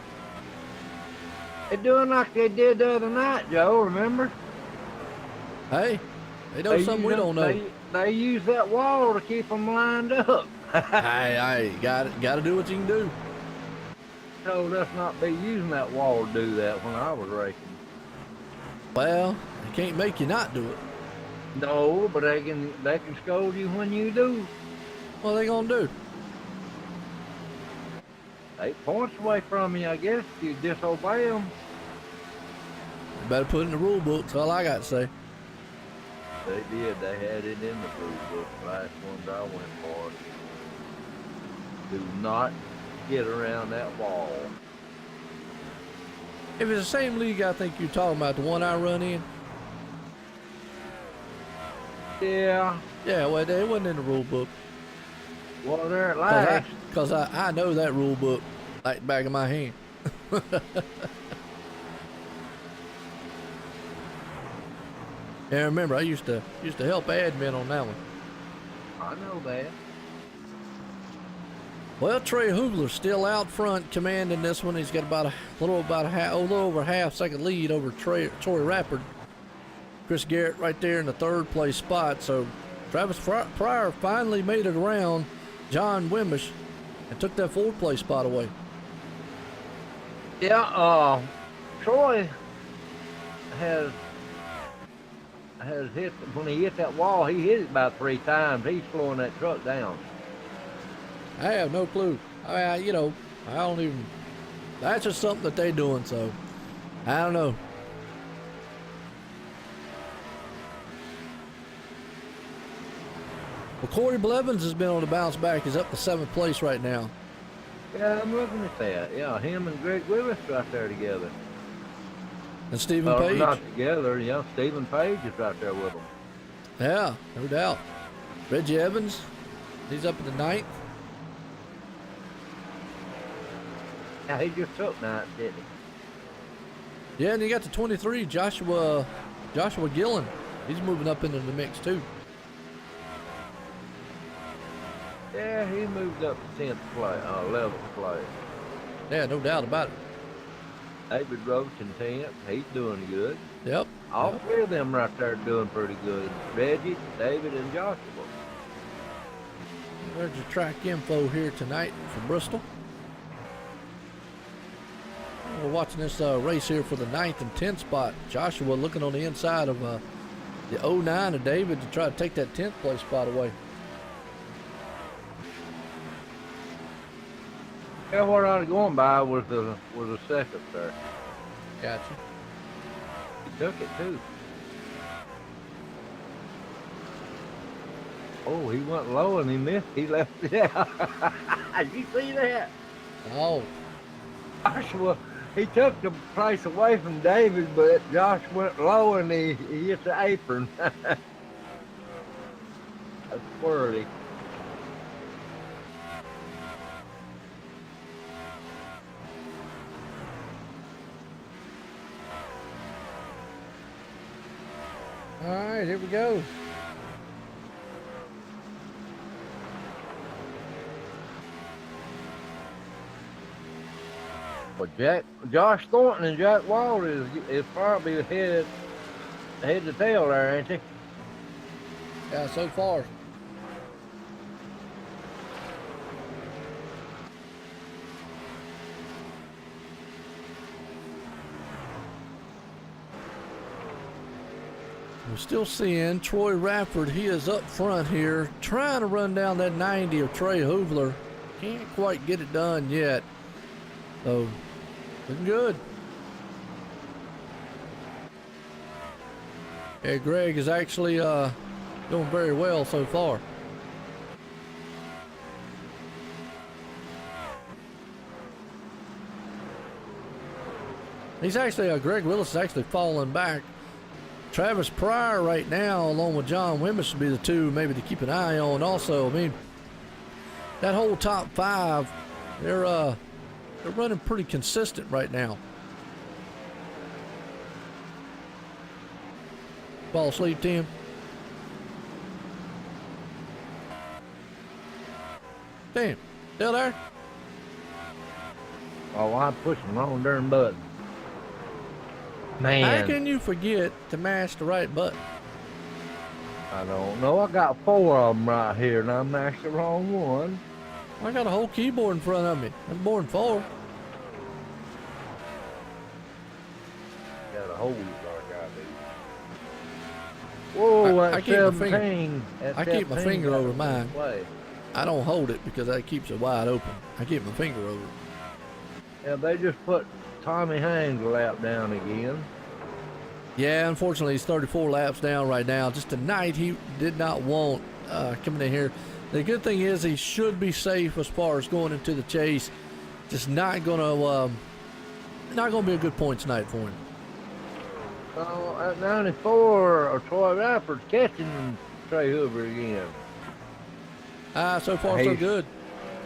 They're doing like they did the other night, Joe, remember? Hey, they know something we don't know. They use that wall to keep them lined up. Hey, got to do what you can do. Told us not be using that wall to do that when I was racing. Well, they can't make you not do it. No, but they can scold you when you do. What are they gonna do? 8 points away from you, I guess, if you disobey them. You better put it in the rule book. That's all I got to say. They did. They had it in the rule book. Last ones I went for. Do not get around that wall. If it's the same league I think you're talking about, the one I run in. Yeah. Yeah, well, it wasn't in the rule book. Well, there at last. Because I know that rule book like the back of my hand. Yeah, remember, I used to help admin on that one. I know that. Well, Trey Hubler's still out front commanding this one. He's got about a little over half second lead over Troy Rappard. Chris Garrett right there in the third place spot. So Travis Pryor finally made it around John Wimbish and took that fourth place spot away. Yeah, Troy has hit, when he hit that wall, he hit it about 3 times. He's slowing that truck down. I have no clue. I don't even, that's just something that they're doing, so I don't know. Well, Corey Blevins has been on the bounce back. He's up to 7th place right now. Yeah, I'm looking at that. Yeah, him and Greg Willis right there together. And Stephen Page. Not together, yeah. Stephen Page is right there with them. Yeah, no doubt. Reggie Evans, he's up in the 9th. Yeah, he just took 9th, didn't he? Yeah, and you got the 23, Joshua Gillen. He's moving up into the mix too. Yeah, he moved up to 10th place, 11th place. Yeah, no doubt about it. David Roach in 10th. He's doing good. Yep. All 3 of them right there doing pretty good. Reggie, David, and Joshua. There's your track info here tonight for Bristol. We're watching this race here for the 9th and 10th spot. Joshua looking on the inside of the 09 of David to try to take that 10th place spot away. Yeah, what I was going by was the second there. Gotcha. He took it too. Oh, he went low and he missed. He left it out. Did you see that? Oh. Joshua, he took the place away from David, but Josh went low and he hit the apron. That's squirrely. All right, here we go. Well, Josh Thornton and Jack Walter is probably head to tail there, ain't he? Yeah, so far. We're still seeing Troy Rappard. He is up front here, trying to run down that 90 of Trey Hubler. Can't quite get it done yet. So, looking good. Yeah, Greg is actually doing very well so far. He's actually, Greg Willis is actually falling back. Travis Pryor right now, along with John Wimbish, would be the 2 maybe to keep an eye on also. I mean, that whole top 5, they're running pretty consistent right now. Fall asleep, Tim? Tim, still there? Oh, I'm pushing the wrong darn button. Man. How can you forget to mash the right button? I don't know. I got 4 of them right here, and I mashed the wrong one. I got a whole keyboard in front of me. That's more than 4. Got a hole like I do. Whoa, I keep my finger. I keep my 17 finger over mine. Play. I don't hold it because that keeps it wide open. I keep my finger over it. Yeah, they just put Tommy Haynes' lap down again. Yeah, unfortunately, he's 34 laps down right now. Just tonight, he did not want coming in here. The good thing is he should be safe as far as going into the chase. Just not going to not going to be a good points night for him. So at 94, or Troy Rappers catching Trey Hoover again. So far so good.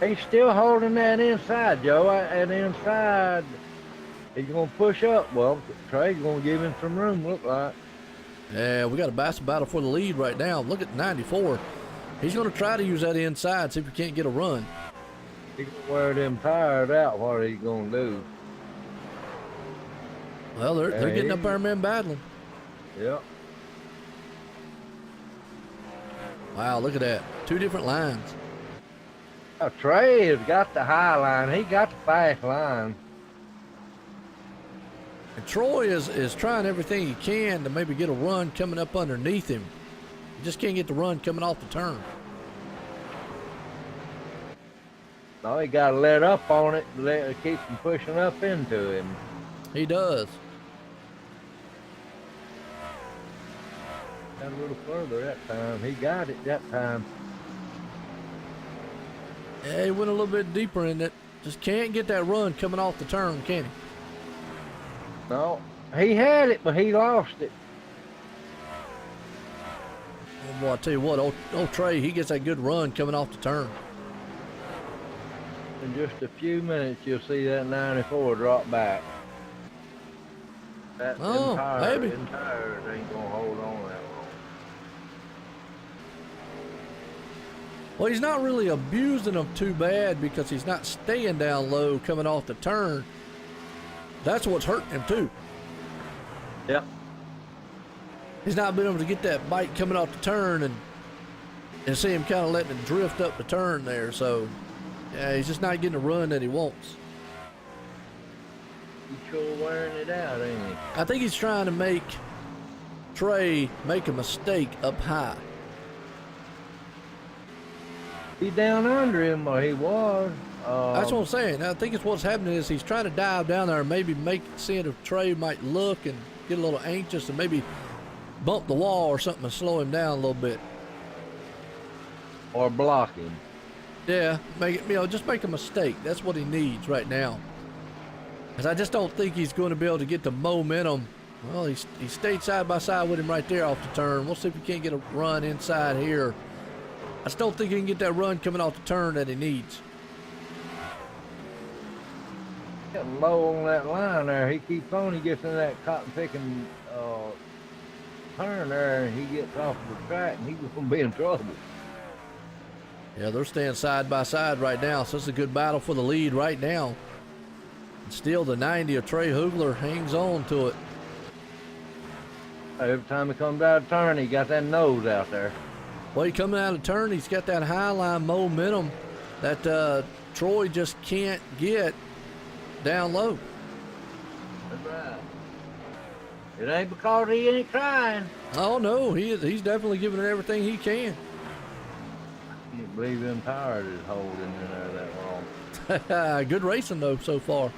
He's still holding that inside, Joe. That inside, he's going to push up. Well, Trey's going to give him some room, look like. Yeah, we got a basket battle for the lead right now. Look at 94. He's going to try to use that inside, see if he can't get a run. He's going to wear them tires out. What are you going to do? Well, they're getting up there, men battling. Yep. Wow, look at that. Two different lines. Now, Trey has got the high line. He got the fast line. And Troy is trying everything he can to maybe get a run coming up underneath him. He just can't get the run coming off the turn. No, he got to let up on it and keep him pushing up into him. He does. Got a little further that time. He got it that time. Yeah, he went a little bit deeper in it. Just can't get that run coming off the turn, can he? No, he had it, but he lost it. Oh boy, I tell you what, old Trey, he gets that good run coming off the turn. In just a few minutes, you'll see that 94 drop back. That maybe. Them tires ain't gonna hold on that long. Well, he's not really abusing them too bad because he's not staying down low coming off the turn. That's what's hurting him too. Yep. He's not been able to get that bite coming off the turn and see him kind of letting it drift up the turn there. So, yeah, he's just not getting the run that he wants. He's sure wearing it out, ain't he? I think he's trying to make Trey make a mistake up high. He's down under him, or he was. That's what I'm saying. I think it's what's happening is he's trying to dive down there and maybe seeing if Trey might look and get a little anxious and maybe bump the wall or something and slow him down a little bit. Or block him. Yeah, just make a mistake. That's what he needs right now. Because I just don't think he's going to be able to get the momentum. Well, he stayed side by side with him right there off the turn. We'll see if he can't get a run inside here. I just don't think he can get that run coming off the turn that he needs. Getting low on that line there. He keeps on. He gets in that cotton picking turn there, and he gets off the track, and he's going to be in trouble. Yeah, they're staying side by side right now, so it's a good battle for the lead right now. And still, the 90 of Trey Hugler hangs on to it. Every time he comes out of turn, he got that nose out there. Well, he coming out of turn, he's got that high line momentum that Troy just can't get down low. That's right. It ain't because he ain't trying. Oh no, he's definitely giving it everything he can. I can't believe them tires is holding in there that long. Good racing though so far.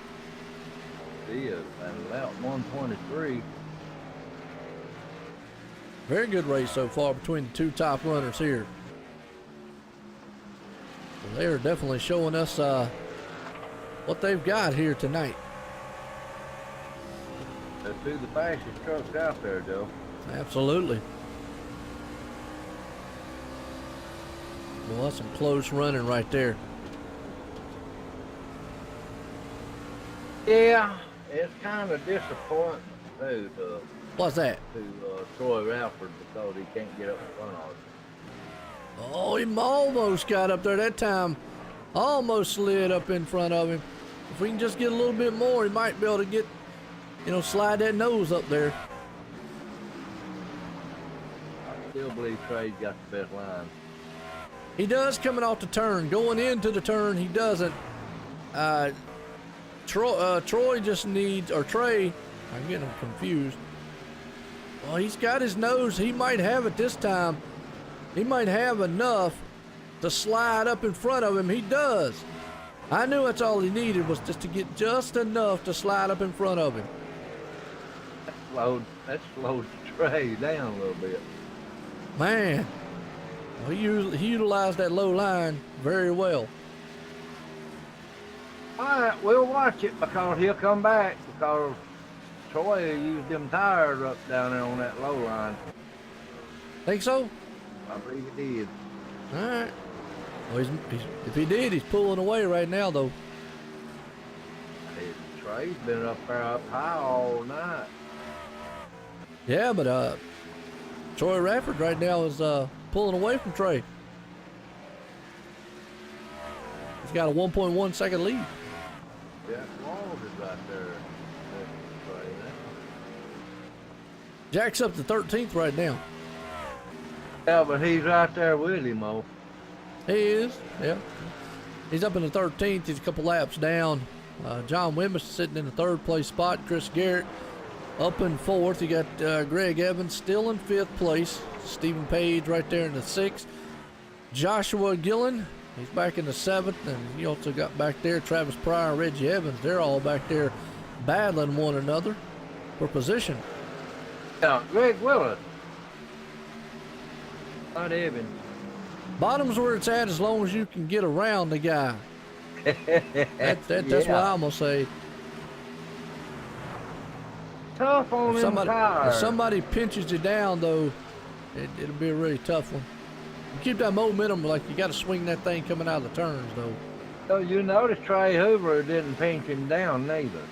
He is at about 123. Very good race so far between the two top runners here. So they are definitely showing us what they've got here tonight. That's two of the fastest trucks out there, Joe. Absolutely. Well, that's some close running right there. Yeah, it's kind of disappointing too What's that? to Troy Ralford because he can't get up in front of him. Oh, he almost got up there that time. Almost slid up in front of him. If we can just get a little bit more, he might be able to get, slide that nose up there. I still believe Trey's got the best line. He does coming off the turn. Going into the turn, he doesn't. Troy just needs, or Trey, I'm getting him confused. Well, he's got his nose. He might have it this time. He might have enough to slide up in front of him. He does. I knew that's all he needed was just to get just enough to slide up in front of him. That slowed Trey down a little bit. Man, well, he utilized that low line very well. All right, we'll watch it because he'll come back because Troy used them tires up down there on that low line. Think so? I believe he did. All right. Well, if he did, he's pulling away right now, though. Hey, Trey's been up there up high all night. Yeah, but Troy Rafford right now is pulling away from Trey. He's got a 1.1 second lead. Jack Walls is right there. Jack's up to 13th right now. Yeah, but he's right there with him, Mo. He is, yeah. He's up in the 13th. He's a couple laps down. John Wimmis sitting in the third place spot. Chris Garrett up in fourth. You got Greg Evans still in fifth place. Stephen Page right there in the sixth. Joshua Gillen, he's back in the seventh. And you also got back there Travis Pryor and Reggie Evans. They're all back there battling one another for position. Yeah, Greg Willis. Not Evans. Bottom's where it's at as long as you can get around the guy. That's what I'm going to say. Tough on them tires. If somebody pinches you down, though, it'll be a really tough one. You keep that momentum, like you got to swing that thing coming out of the turns, though. So you notice Trey Hoover didn't pinch him down neither.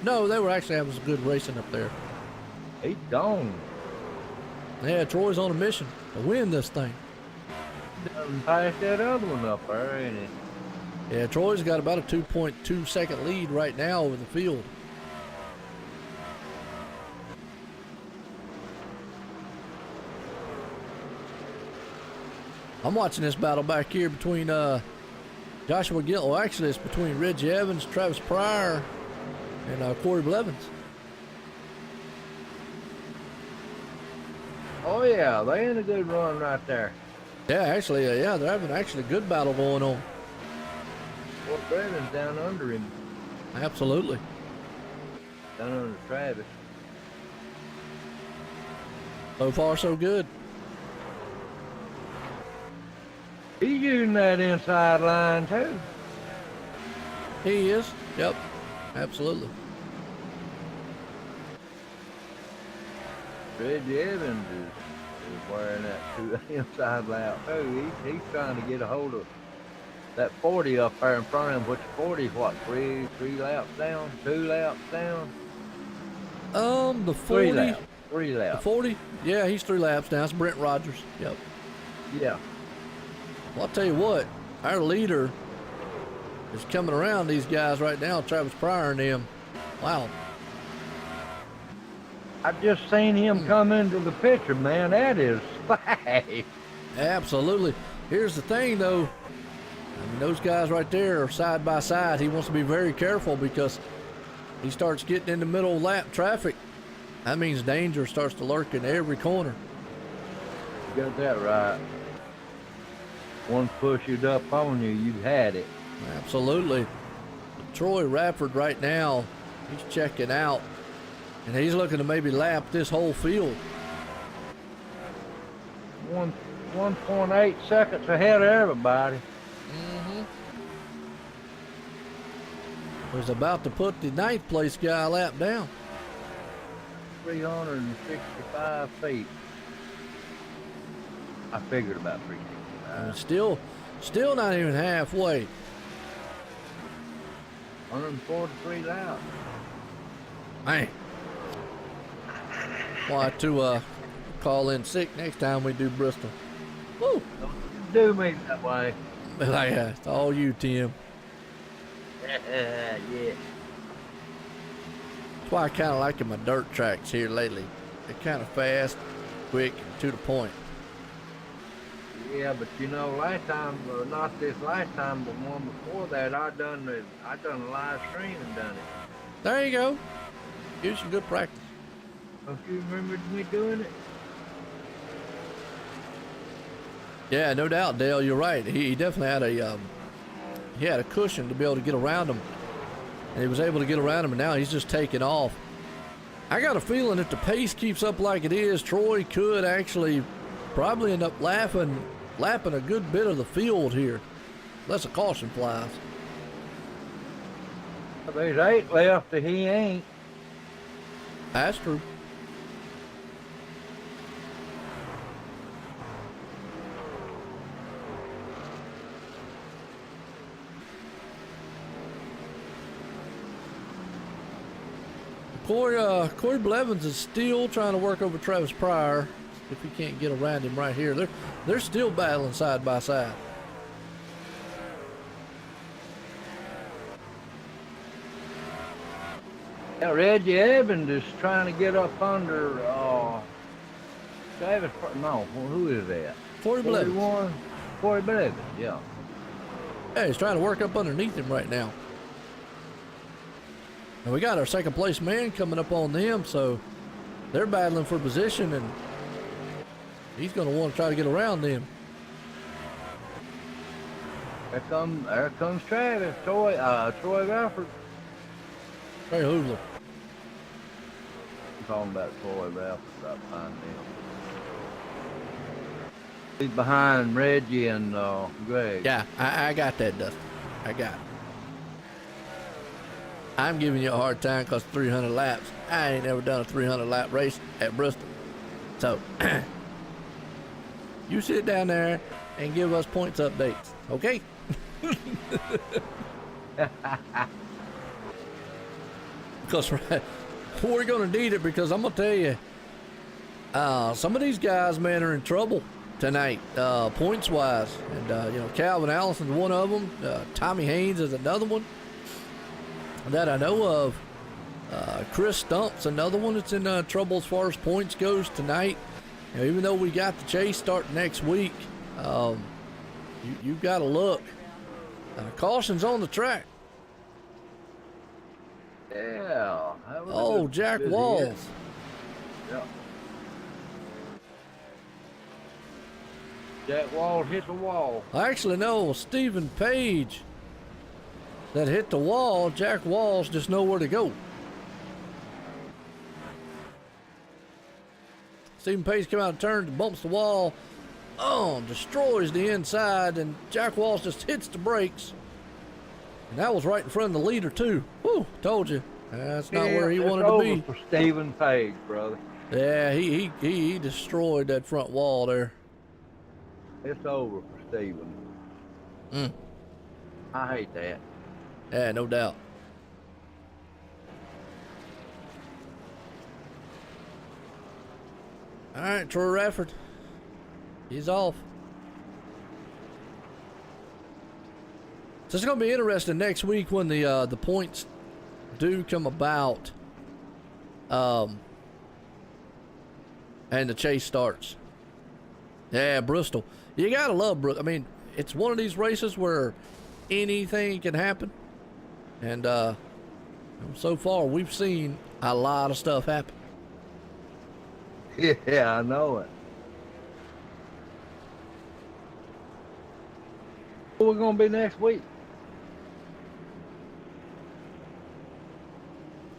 No, they were actually having some good racing up there. He's gone. Yeah, Troy's on a mission to win this thing. Doesn't pass that other one up there, ain't he? Yeah, Troy's got about a 2.2 second lead right now over the field. I'm watching this battle back here between Joshua Gill. Well, actually, it's between Reggie Evans, Travis Pryor, and Corey Blevins. Oh, yeah, they in a good run right there. Yeah, actually, yeah, they're having actually a good battle going on. Well, Brennan's down under him. Absolutely. Down under Travis. So far, so good. He's using that inside line, too. He is. Yep. Absolutely. Reggie Evans is wearing that inside lap, too. He's trying to get a hold of that 40 up there in front of him, which 40 is what, three laps down, 2 laps down? The 40. 3 laps. The 40? Yeah, he's 3 laps down. It's Brent Rogers. Yep. Yeah. Well, I'll tell you what, our leader is coming around these guys right now, Travis Pryor and them. Wow. I've just seen him come into the picture, man. That is fast. Absolutely. Here's the thing, though. I mean, those guys right there are side by side. He wants to be very careful because he starts getting in the middle of lap traffic. That means danger starts to lurk in every corner. You got that right. One push it up on you, you had it. Absolutely. Troy Rafford right now, he's checking out, and he's looking to maybe lap this whole field. 1.8 seconds ahead of everybody. Was about to put the 9th place guy a lap down. 365 feet. I figured about 365. And still not even halfway. 143 laps. Man. We'll have to call in sick next time we do Bristol. Woo! Don't do me that way. Yeah, it's all you, Tim. Yeah. That's why I kind of like my dirt tracks here lately. They're kind of fast, quick, to the point. Yeah, but you know, last time, not this last time, but one before that, I done a live stream and done it. There you go. Gives you good practice. Don't you remember me doing it? Yeah, no doubt, Dale. You're right. He definitely had a cushion to be able to get around him, and he was able to get around him. And now he's just taking off. I got a feeling if the pace keeps up like it is, Troy could actually probably end up lapping a good bit of the field here, unless a caution flies. There's 8 left that he ain't. That's true. Corey Blevins is still trying to work over Travis Pryor. If he can't get around him right here, they're still battling side by side. Yeah, Reggie Evans is trying to get up under Travis. No, who is that? Corey Blevins. 41? Corey Blevins, yeah. Hey, he's trying to work up underneath him right now. And we got our second place man coming up on them, so they're battling for position, and he's going to want to try to get around them. There comes Travis, Troy Radford. Hey, Hoovler. I'm talking about Troy Radford right behind them. He's behind Reggie and Greg. Yeah, I got that, Dustin. I got it. I'm giving you a hard time because 300 laps. I ain't never done a 300 lap race at Bristol. So, you sit down there and give us points updates, okay? Because we're going to need it, because I'm going to tell you, some of these guys, man, are in trouble tonight, points-wise. And, Calvin Allison's one of them. Tommy Haynes is another one that I know of. Chris Stump's another one that's in trouble as far as points goes tonight. Even though we got the chase starting next week, you've got to look. Caution's on the track. Yeah. Oh, Jack Walls. Yeah. Jack Walls hit the wall. I actually know Stephen Page that hit the wall. Jack Walls just know where to go. Stephen Page come out and turns, bumps the wall, destroys the inside, and Jack Walls just hits the brakes. And that was right in front of the leader too. Whew, told you. That's not where he wanted to be. For Stephen Page, brother. Yeah, he destroyed that front wall there. It's over for Stephen. I hate that. Yeah, no doubt. All right, Troy Radford. He's off. So it's going to be interesting next week when the points do come about, and the chase starts. Yeah, Bristol. You gotta love Bristol. I mean, it's one of these races where anything can happen, and so far we've seen a lot of stuff happen. Yeah, I know it. Where we gonna be next week?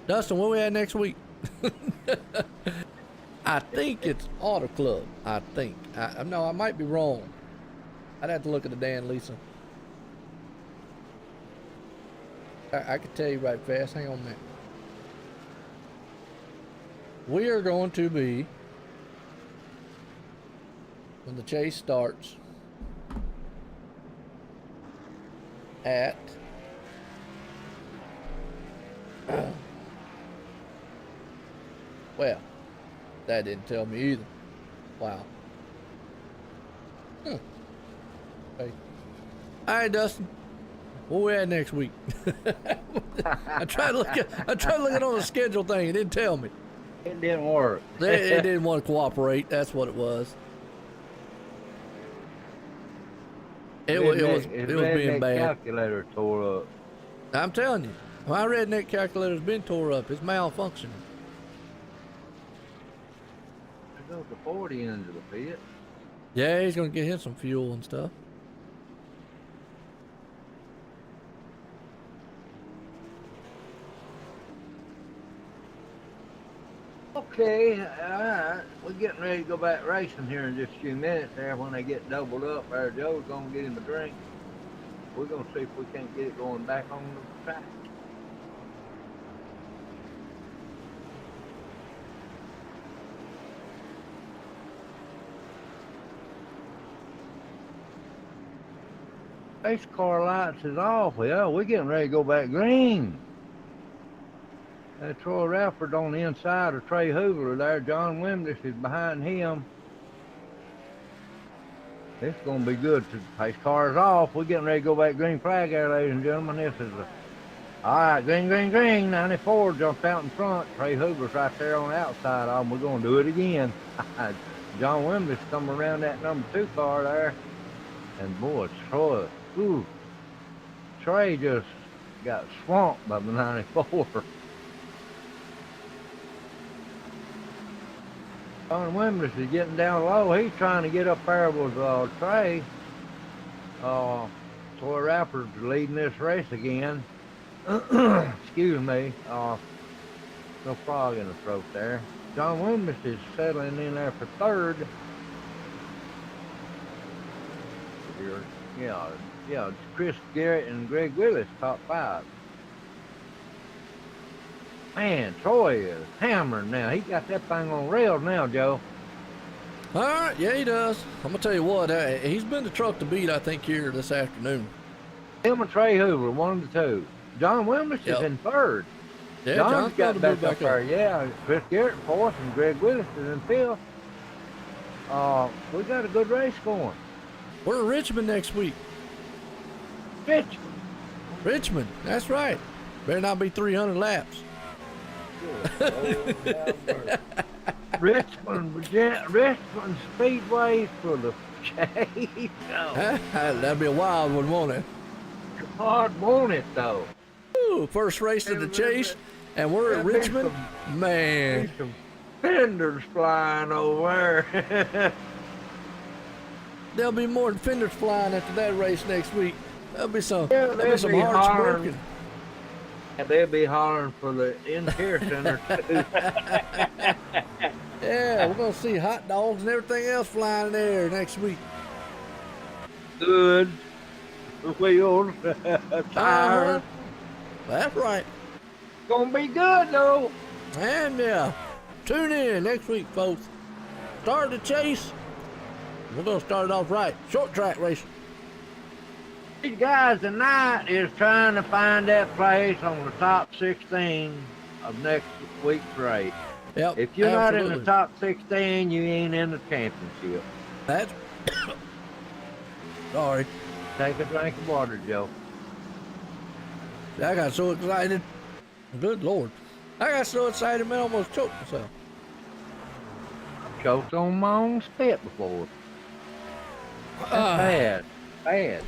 Dustin, where we at next week? I think it's Auto Club. I think. No, I might be wrong. I'd have to look at the Dan Lisa. I can tell you right fast. Hang on a minute. We are going to be, when the chase starts, at well, that didn't tell me either. Wow. Okay. All right, Dustin. Where we at next week? I tried to look at on the schedule thing. It didn't tell me. It didn't work. It didn't want to cooperate. That's what it was. It was being bad. Calculator tore up. I'm telling you, my redneck calculator's been tore up. It's malfunctioning. There goes the 40 into the pit. Yeah, he's gonna get him some fuel and stuff. Okay, alright. We're getting ready to go back racing here in just a few minutes there. When they get doubled up there, Joe's gonna get him a drink. We're gonna see if we can't get it going back on the track. race car lights is off. Well, we're getting ready to go back green. Troy Rafford on the inside of Trey Hoover there. John Wimbish is behind him. It's going to be good. The pace car's off. We're getting ready to go back green flag there, ladies and gentlemen. This is all right, green, green, green. 94 jumped out in front. Trey Hoover's right there on the outside of him. We're going to do it again. John Wimbish coming around that number 2 car there. And boy, Troy, Trey just got swamped by the 94. John Wimbish is getting down low. He's trying to get up there with Trey. Troy Rappers leading this race again. Excuse me. No frog in the throat there. John Wimbish is settling in there for 3rd. Yeah, it's Chris Garrett and Greg Willis, top 5. Man, Troy is hammering now. He got that thing on rails now, Joe. All right, yeah, he does. I'm gonna tell you what, he's been the truck to beat, I think, here this afternoon. Him and Trey Hoover, 1 of the 2. John Wimbish is in 3rd. Yeah, John's got back up there. Yeah, Chris Garrett 4th and Greg Willis is in 5th. We got a good race going. We're in Richmond next week. Richmond, that's right. Better not be 300 laps. Richmond Speedway for the chase. Oh. That'd be a wild one, won't it? Hard, won't it, though? Ooh, first race of the chase, and we're at Richmond. Man. Some fenders flying over there. There'll be more than fenders flying after that race next week. There'll be some, some hearts broken. And they'll be hollering for the in-care center, too. Yeah, we're going to see hot dogs and everything else flying in the air next week. Good. Wheels, tires. That's right. Gonna be good, though. And yeah, tune in next week, folks. Start the chase. We're going to start it off right. Short track racing. These guys tonight is trying to find that place on the top 16 of next week's race. Yep, if you're not in the top 16, you ain't in the championship. That's sorry. Take a drink of water, Joe. I got so excited. Good Lord. I got so excited, man, I almost choked myself. I've choked on my own spit before. That's bad.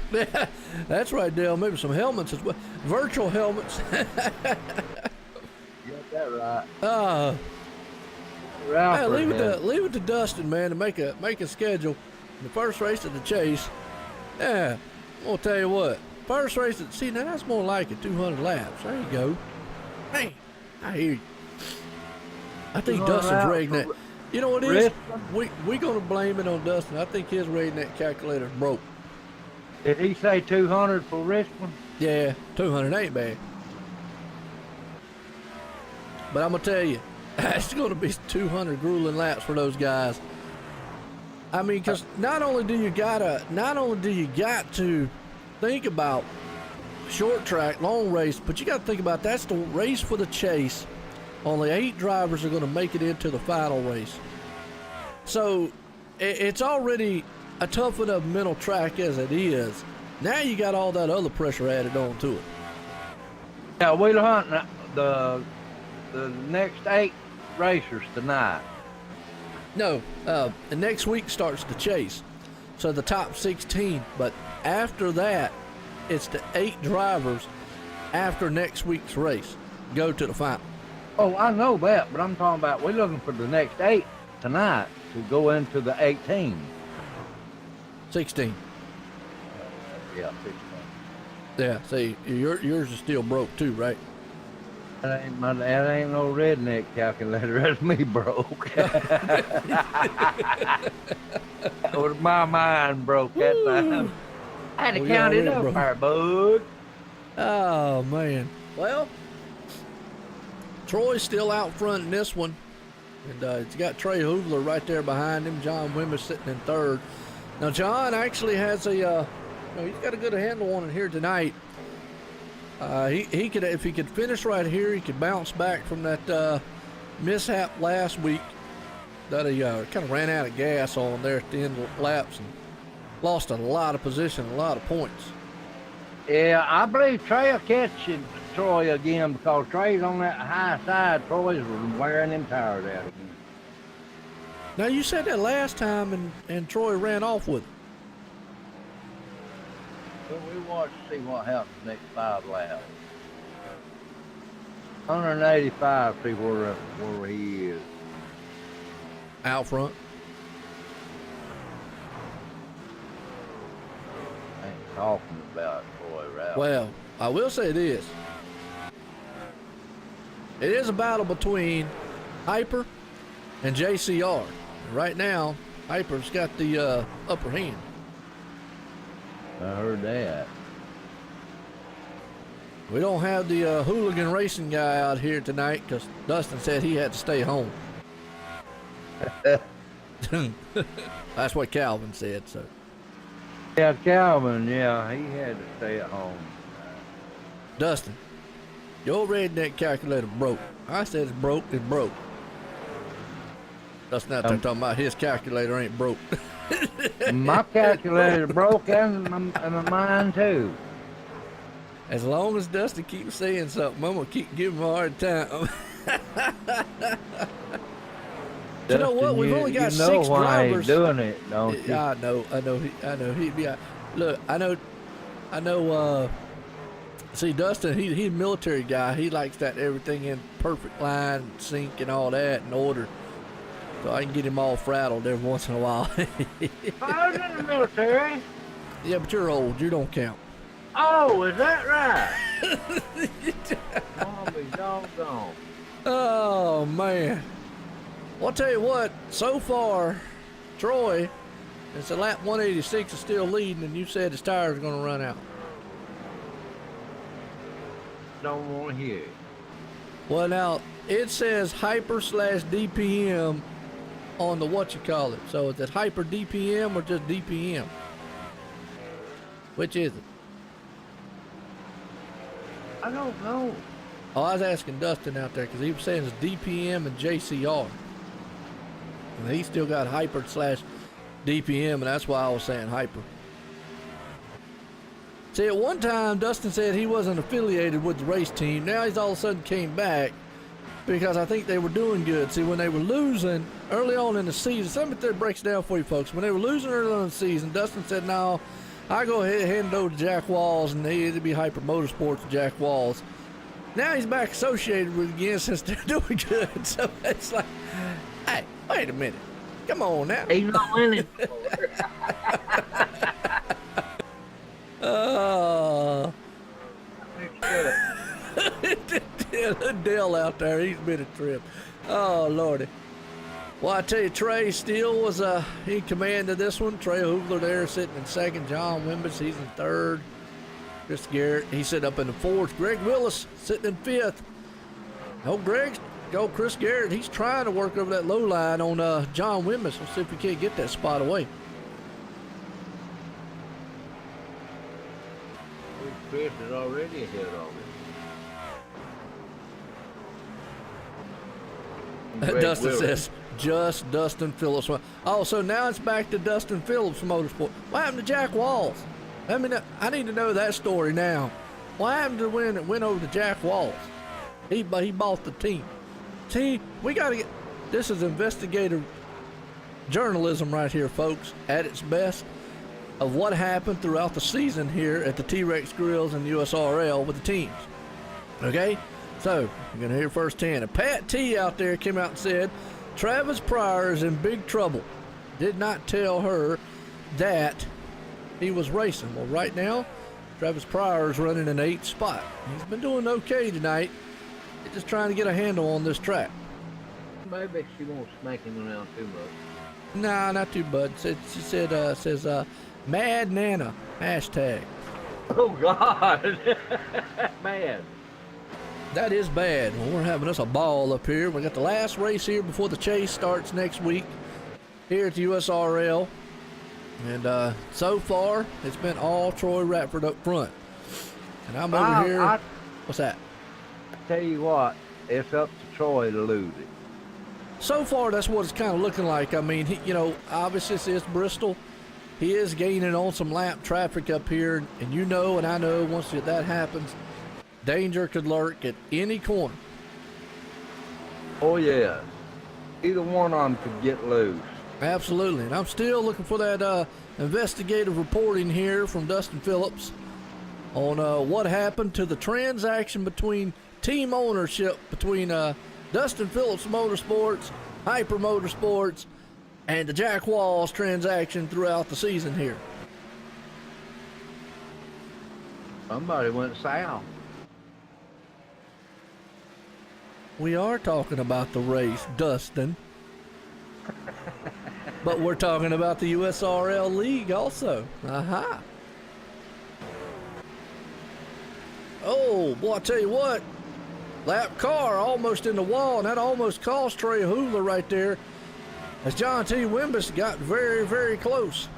That's right, Dale. Maybe some helmets as well. Virtual helmets. You got that right. Hey, leave it to Dustin, man, to make a schedule. The first race of the chase. Yeah, I'm gonna tell you what. First race of now that's more like it. 200 laps. There you go. Hey, I hear you. I think Dustin's rating that. You know what it is? We gonna blame it on Dustin. I think his rating that calculator's broke. Did he say 200 for Richmond? Yeah, 200 ain't bad. But I'm gonna tell you, it's gonna be 200 grueling laps for those guys. I mean, because not only do you got to think about short track, long race, but you got to think about that's the race for the chase. Only 8 drivers are going to make it into the final race. So it's already a tough enough mental track as it is. Now you got all that other pressure added on to it. Yeah, we're hunting the next 8 racers tonight. No, the next week starts the chase. So the top 16, but after that, it's the 8 drivers after next week's race go to the final. Oh, I know that, but I'm talking about we're looking for the next 8 tonight to go into the 18. 16. Yeah, 16. Yeah, see, yours is still broke too, right? That ain't no redneck calculator. That's me broke. That was my mind broke that time. I had to count it up there, bud. Oh, man. Well, Troy's still out front in this one. And he's got Trey Hoovler right there behind him. John Wimbish sitting in 3rd. Now, John actually has a he's got a good handle on it here tonight. He could, if he could finish right here, he could bounce back from that mishap last week that he kind of ran out of gas on there at the end of the laps and lost a lot of position, a lot of points. Yeah, I believe Trey will catch Troy again because Trey's on that high side. Troy's wearing them tires out again. Now, you said that last time and Troy ran off with him. But we watch to see what happens next 5 laps. 185, see where he is. Out front. Ain't talking about Troy right. Well, I will say this. It is a battle between Hyper and JCR. Right now, Hyper's got the upper hand. I heard that. We don't have the hooligan racing guy out here tonight because Dustin said he had to stay home. That's what Calvin said, so. Yeah, Calvin, yeah, he had to stay at home. Dustin, your redneck calculator broke. I said it's broke, it's broke. Dustin out there talking about his calculator ain't broke. My calculator broke and mine too. As long as Dustin keeps saying something, I'm gonna keep giving him a hard time. You know what? We've only got 6 drivers. He's doing it, don't you? I know. He'd be. Look, I know. See, Dustin, he's a military guy. He likes that everything in perfect line, sync, and all that in order. So I can get him all frazzled every once in a while. I was in the military. Yeah, but you're old. You don't count. Oh, is that right? I'll be doggone. Oh, man. Well, I'll tell you what. So far, Troy, it's a lap 186 is still leading, and you said his tires are going to run out. Don't want to hear it. Well, now, it says hyper/DPM on the whatchamacallit. So is it hyper DPM or just DPM? Which is it? I don't know. Oh, I was asking Dustin out there because he was saying it's DPM and JCR. And he still got hyper/DPM, and that's why I was saying hyper. See, at one time, Dustin said he wasn't affiliated with the race team. Now he's all of a sudden came back because I think they were doing good. See, when they were losing early on in the season, something that breaks down for you folks. When they were losing early on in the season, Dustin said, no, I go ahead and hand it over to Jack Walls, and it'd be Hyper Motorsports and Jack Walls. Now he's back associated with it again since they're doing good. So it's like, hey, wait a minute. Come on now. He's not winning. Oh. Dale out there, he's been a trip. Oh, Lordy. Well, I tell you, Trey Steele was in command of this one. Trey Hoogler there sitting in second. John Wimbus, he's in third. Chris Garrett, he's sitting up in the fourth. Greg Willis sitting in fifth. Chris Garrett, he's trying to work over that low line on John Wimbus. We'll see if we can't get that spot away. Chris is already ahead of him. Dustin says, just Dustin Phillips. Oh, so now it's back to Dustin Phillips Motorsport. What happened to Jack Walls? I mean, I need to know that story now. What happened to when it went over to Jack Walls? He bought the team. See, we got to get, this is investigative journalism right here, folks, at its best, of what happened throughout the season here at the T-Rex Grills and the USRL with the teams. Okay? So, you're going to hear firsthand. And Pat T out there came out and said, Travis Pryor is in big trouble. Did not tell her that he was racing. Well, right now, Travis Pryor is running an 8th spot. He's been doing okay tonight. He's just trying to get a handle on this track. Maybe she won't smack him around too much. Nah, not too much. She says, Mad Nana, hashtag. Oh, God. Mad. That is bad. Well, we're having us a ball up here. We got the last race here before the chase starts next week here at the USRL. And so far, it's been all Troy Ratford up front. And I'm over here. What's that? I tell you what, it's up to Troy to lose it. So far, that's what it's kind of looking like. I mean, obviously it's Bristol. He is gaining on some lap traffic up here. And you know, and I know, once that happens, danger could lurk at any corner. Oh, yeah. Either one of them could get loose. Absolutely. And I'm still looking for that investigative reporting here from Dustin Phillips on what happened to the transaction between team ownership between Dustin Phillips Motorsports, Hyper Motorsports, and the Jack Walls transaction throughout the season here. Somebody went south. We are talking about the race, Dustin. But we're talking about the USRL League also. Aha. Oh, boy, I tell you what. Lap car almost in the wall, and that almost cost Trey Hoover right there as John T. Wimbus got very, very close.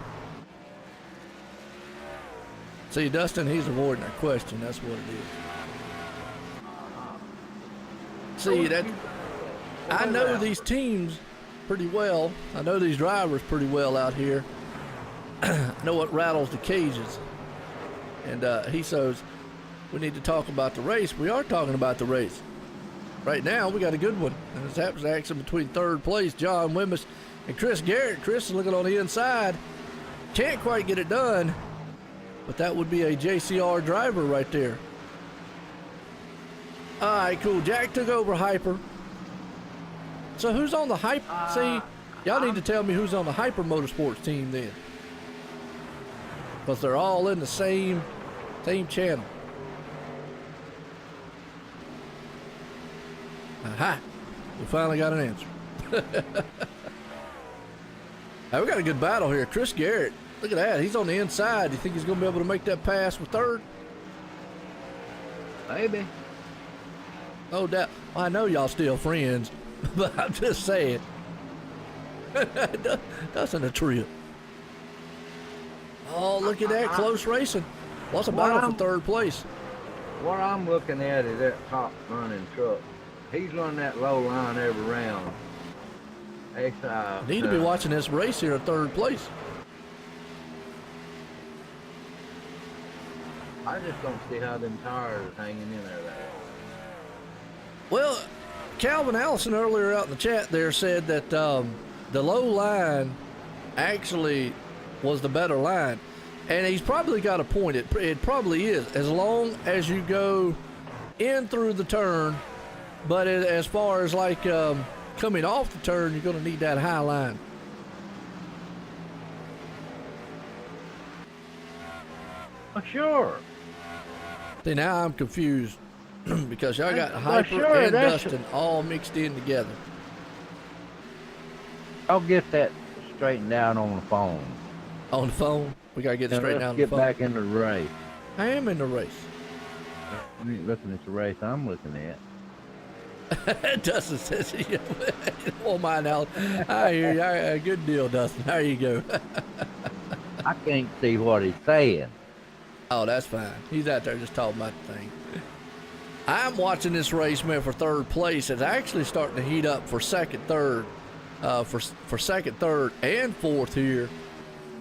See, Dustin, he's avoiding that question. That's what it is. See, that I know these teams pretty well. I know these drivers pretty well out here. I know what rattles the cages. And he says, we need to talk about the race. We are talking about the race. Right now, we got a good one. And it's happens action between third place, John Wimmis, and Chris Garrett. Chris is looking on the inside. Can't quite get it done. But that would be a JCR driver right there. All right, cool. Jack took over Hyper. So who's on the Hyper? See, y'all need to tell me who's on the Hyper Motorsports team then. Because they're all in the same channel. Aha. We finally got an answer. Hey, we got a good battle here. Chris Garrett, look at that. He's on the inside. Do you think he's going to be able to make that pass for third? Maybe. No doubt. Well, I know y'all still friends, but I'm just saying. That's in a trip. Oh, look at that. Close racing. What's a battle for third place? What I'm looking at is that top running truck. He's running that low line every round. Need to be watching this race here at third place. I just don't see how them tires are hanging in there that long. Well, Calvin Allison earlier out in the chat there said that the low line actually was the better line. And he's probably got a point. It probably is, as long as you go in through the turn. But as far as like coming off the turn, you're going to need that high line. Sure. See, now I'm confused because y'all got Hyper and Dustin all mixed in together. I'll get that straightened out on the phone. On the phone? We got to get it straightened out on the Get phone. back in the race. I am in the race. You ain't looking at the race I'm looking at. Dustin says, oh, my now. I hear you. Good deal, Dustin. There you go. I can't see what he's saying. Oh, that's fine. He's out there just talking about the thing. I'm watching this race, man, for third place. It's actually starting to heat up for second, third, for second, third, and fourth here.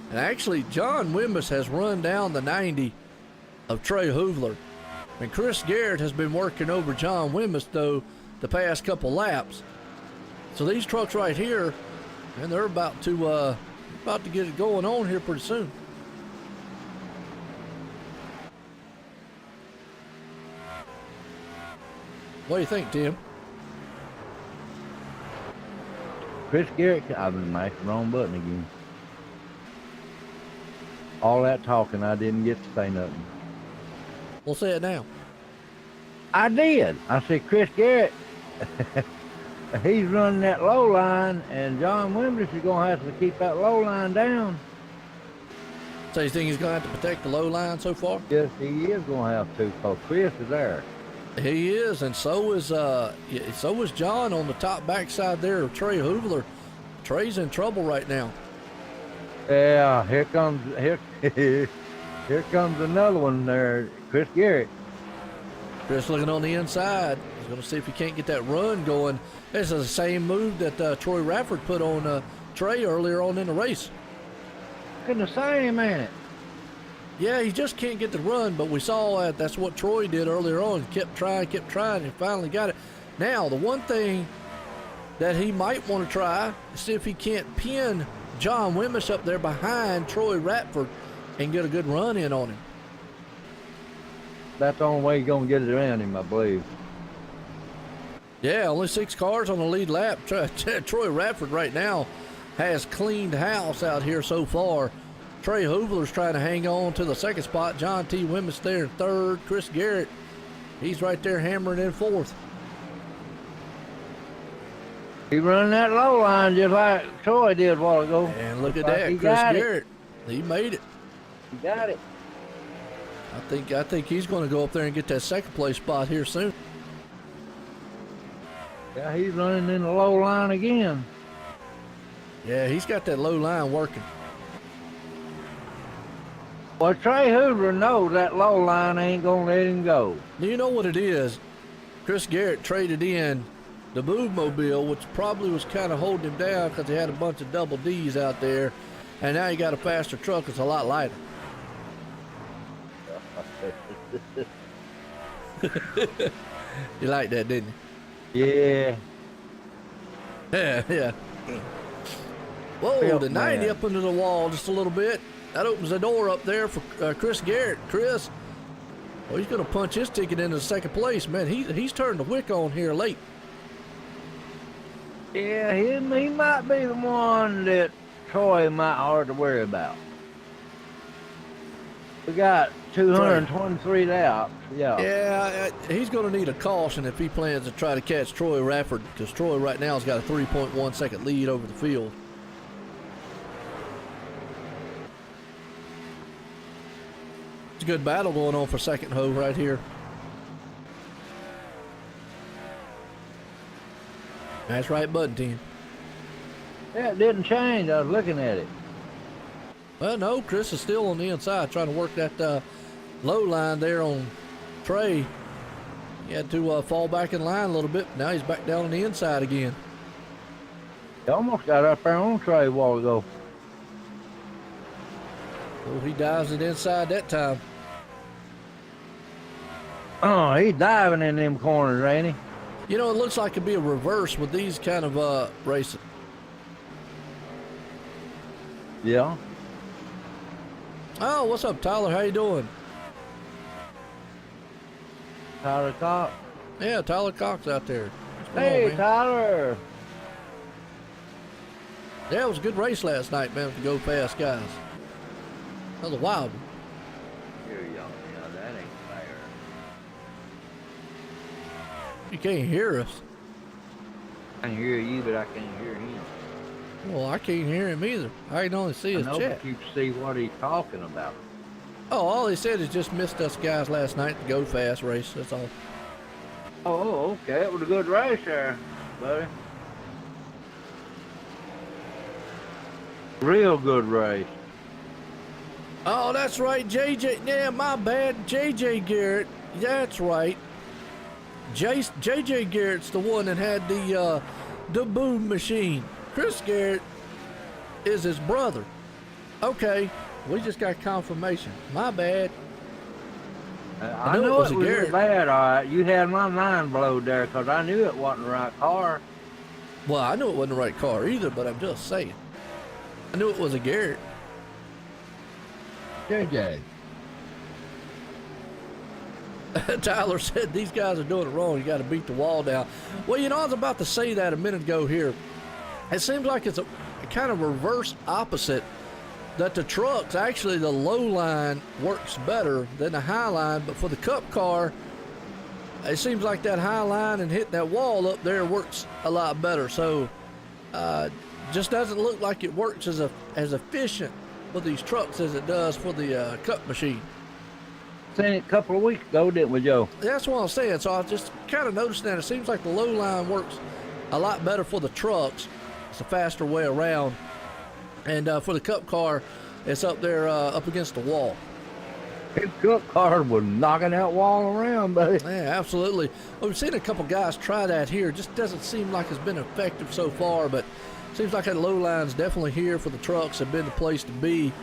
And actually, John Wimmis has run down the 90 of Trey Hoovler. And Chris Garrett has been working over John Wimmis, though, the past couple laps. So these trucks right here, and they're about to get it going on here pretty soon. What do you think, Tim? Chris Garrett, I've been mashed the wrong button again. All that talking, I didn't get to say nothing. We'll say it now. I did. I said, Chris Garrett, he's running that low line, and John Wimbress is going to have to keep that low line down. So you think he's going to have to protect the low line so far? Yes, he is going to have to, because Chris is there. He is, and so is John on the top backside there of Trey Hoovler. Trey's in trouble right now. Yeah, here comes another one there, Chris Garrett. Chris looking on the inside. He's going to see if he can't get that run going. This is the same move that Troy Rafford put on Trey earlier on in the race. Couldn't have seen him in it. Yeah, he just can't get the run, but we saw that's what Troy did earlier on. He kept trying, and finally got it. Now, the one thing that he might want to try is see if he can't pin John Wimmish up there behind Troy Ratford and get a good run in on him. That's the only way you're going to get it around him, I believe. Yeah, only 6 cars on the lead lap. Troy Ratford right now has cleaned house out here so far. Trey Hoovler's trying to hang on to the second spot. John T. Wimmish there in third. Chris Garrett, he's right there hammering in fourth. He running that low line just like Troy did a while ago. And look at that, Chris Garrett. He made it. He got it. I think he's going to go up there and get that second place spot here soon. Yeah, he's running in the low line again. Yeah, he's got that low line working. Well, Trey Hoover knows that low line ain't going to let him go. You know what it is? Chris Garrett traded in the Boobmobile, which probably was kind of holding him down because he had a bunch of double D's out there, and now he got a faster truck that's a lot lighter. You like that, didn't you? Yeah. Yeah. Whoa, the 90 up into the wall just a little bit. That opens the door up there for Chris Garrett. Chris, well, he's going to punch his ticket into second place. Man, he's turned the wick on here late. Yeah, he might be the one that Troy might hard to worry about. We got 223 laps. Yeah, he's going to need a caution if he plans to try to catch Troy Rafford, because Troy right now has got a 3.1 second lead over the field. It's a good battle going on for second hole right here. That's right, button team. Yeah, it didn't change. I was looking at it. Well, no, Chris is still on the inside trying to work that low line there on Trey. He had to fall back in line a little bit. Now he's back down on the inside again. He almost got up there on Trey a while ago. Oh, he dives it inside that time. Oh, he's diving in them corners, ain't he? You know, it looks like it'd be a reverse with these kind of races. Yeah. Oh, what's up, Tyler? How you doing? Tyler Cox. Yeah, Tyler Cox out there. Hey, Tyler. Yeah, it was a good race last night, man, with the Go Fast guys. That was a wild one. You're young, yeah, that ain't fair. You can't hear us. I can hear you, but I can't hear him. Well, I can't hear him either. I can only see his chat. You see what he's talking about. Oh, all he said is just missed us guys last night to Go Fast race. That's all. Oh, okay. It was a good race there, buddy. Real good race. Oh, that's right, JJ. Yeah, my bad. JJ Garrett. That's right. JJ Garrett's the one that had the boom machine. Chris Garrett is his brother. Okay, we just got confirmation. My bad. I knew it was Garrett. Bad, all right. You had my mind blowed there because I knew it wasn't the right car. Well, I knew it wasn't the right car either, but I'm just saying. I knew it was a Garrett. JJ. Tyler said these guys are doing it wrong. You got to beat the wall down. Well, you know, I was about to say that a minute ago here. It seems like it's a kind of reverse opposite, that the trucks, actually the low line works better than the high line, but for the Cup car, it seems like that high line and hitting that wall up there works a lot better. So just doesn't look like it works as efficient for these trucks as it does for the Cup machine. Seen it a couple of weeks ago, didn't we, Joe? That's what I'm saying. So I just kind of noticed that it seems like the low line works a lot better for the trucks. It's a faster way around And for the Cup car, it's up there up against the wall. His Cup car was knocking that wall around, buddy. Yeah, absolutely. Well, we've seen a couple guys try that here. It just doesn't seem like it's been effective so far, but seems like that low line's definitely here for the trucks, have been the place to be.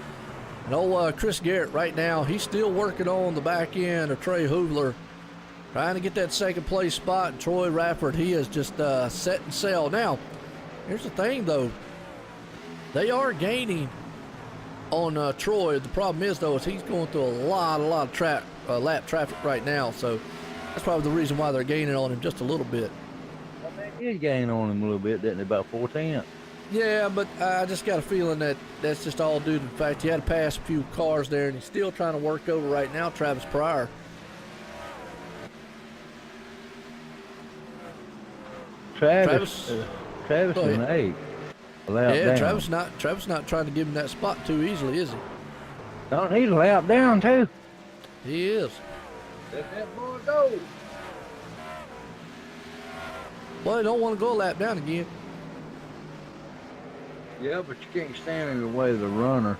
And old Chris Garrett right now, he's still working on the back end of Trey Hoovler, trying to get that second place spot. And Troy Rafford, he is just set and sail. Now, here's the thing though. They are gaining on Troy. The problem is though, is he's going through a lot of lap traffic right now. So that's probably the reason why they're gaining on him just a little bit. They did gain on him a little bit, didn't they? About 14. Yeah, but I just got a feeling that that's just all due to the fact he had to pass a few cars there, and he's still trying to work over right now Travis Pryor. Travis in 8. Yeah, Travis not trying to give him that spot too easily, is he? Don't need a lap down too. He is. Let that boy go. Well, they don't want to go a lap down again. Yeah, but you can't stand in the way of the runner.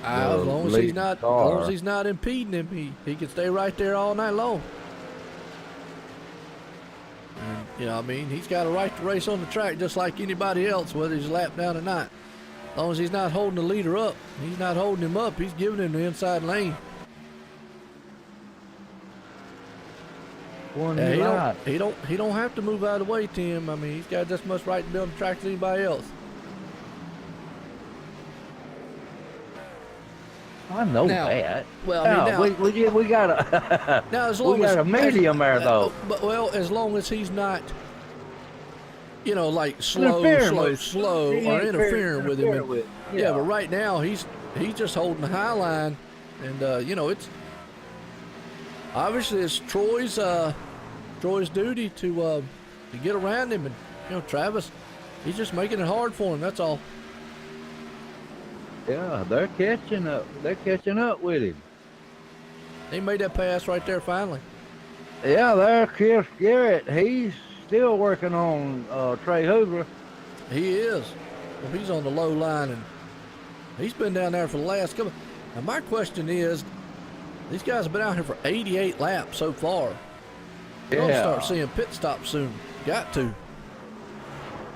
As long as he's not impeding him, he can stay right there all night long. And, you know, I mean, he's got a right to race on the track just like anybody else, whether he's a lap down or not. As long as he's not holding the leader up, he's not holding him up. He's giving him the inside lane. Yeah, he don't have to move out of the way, Tim. I mean, he's got just as much right to be on the track as anybody else. I know that. Well, I mean, we got a now as long we got as, a medium there though. But as long as he's not, you know, like slow or interfering with him. Yeah, but right now he's just holding the high line, and you know, it's obviously it's Troy's duty to get around him, and you know, Travis, he's just making it hard for him. That's all. Yeah, they're catching up. They're catching up with him. He made that pass right there finally. Yeah, there, Chris Garrett. He's still working on Trey Hoover. He is. Well, he's on the low line, and he's been down there for the last couple. Now, my question is, these guys have been out here for 88 laps so far. You're gonna start seeing pit stops soon. Got to.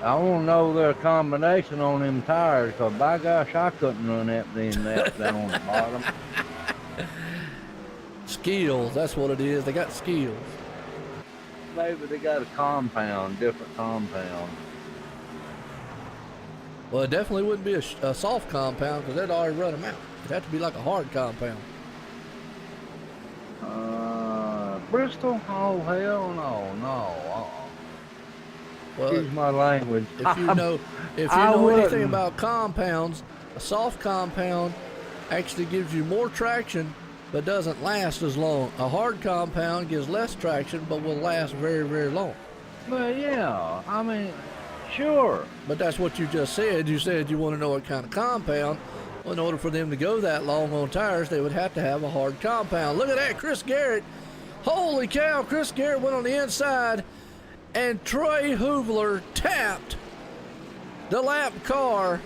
I want to know their combination on them tires, because by gosh, I couldn't run that thing that down on the bottom. Skills, that's what it is. They got skills. Maybe they got a different compound. Well, it definitely wouldn't be a soft compound, because they'd already run them out. It'd have to be like a hard compound. Bristol? Oh, hell no. Well, excuse my language. If you know anything about compounds, a soft compound actually gives you more traction but doesn't last as long. A hard compound gives less traction but will last very, very long. Well, yeah, I mean, sure. But that's what you just said. You said you want to know what kind of compound. Well, in order for them to go that long on tires, they would have to have a hard compound. Look at that, Chris Garrett. Holy cow, Chris Garrett went on the inside, and Trey Hoovler tapped the lap car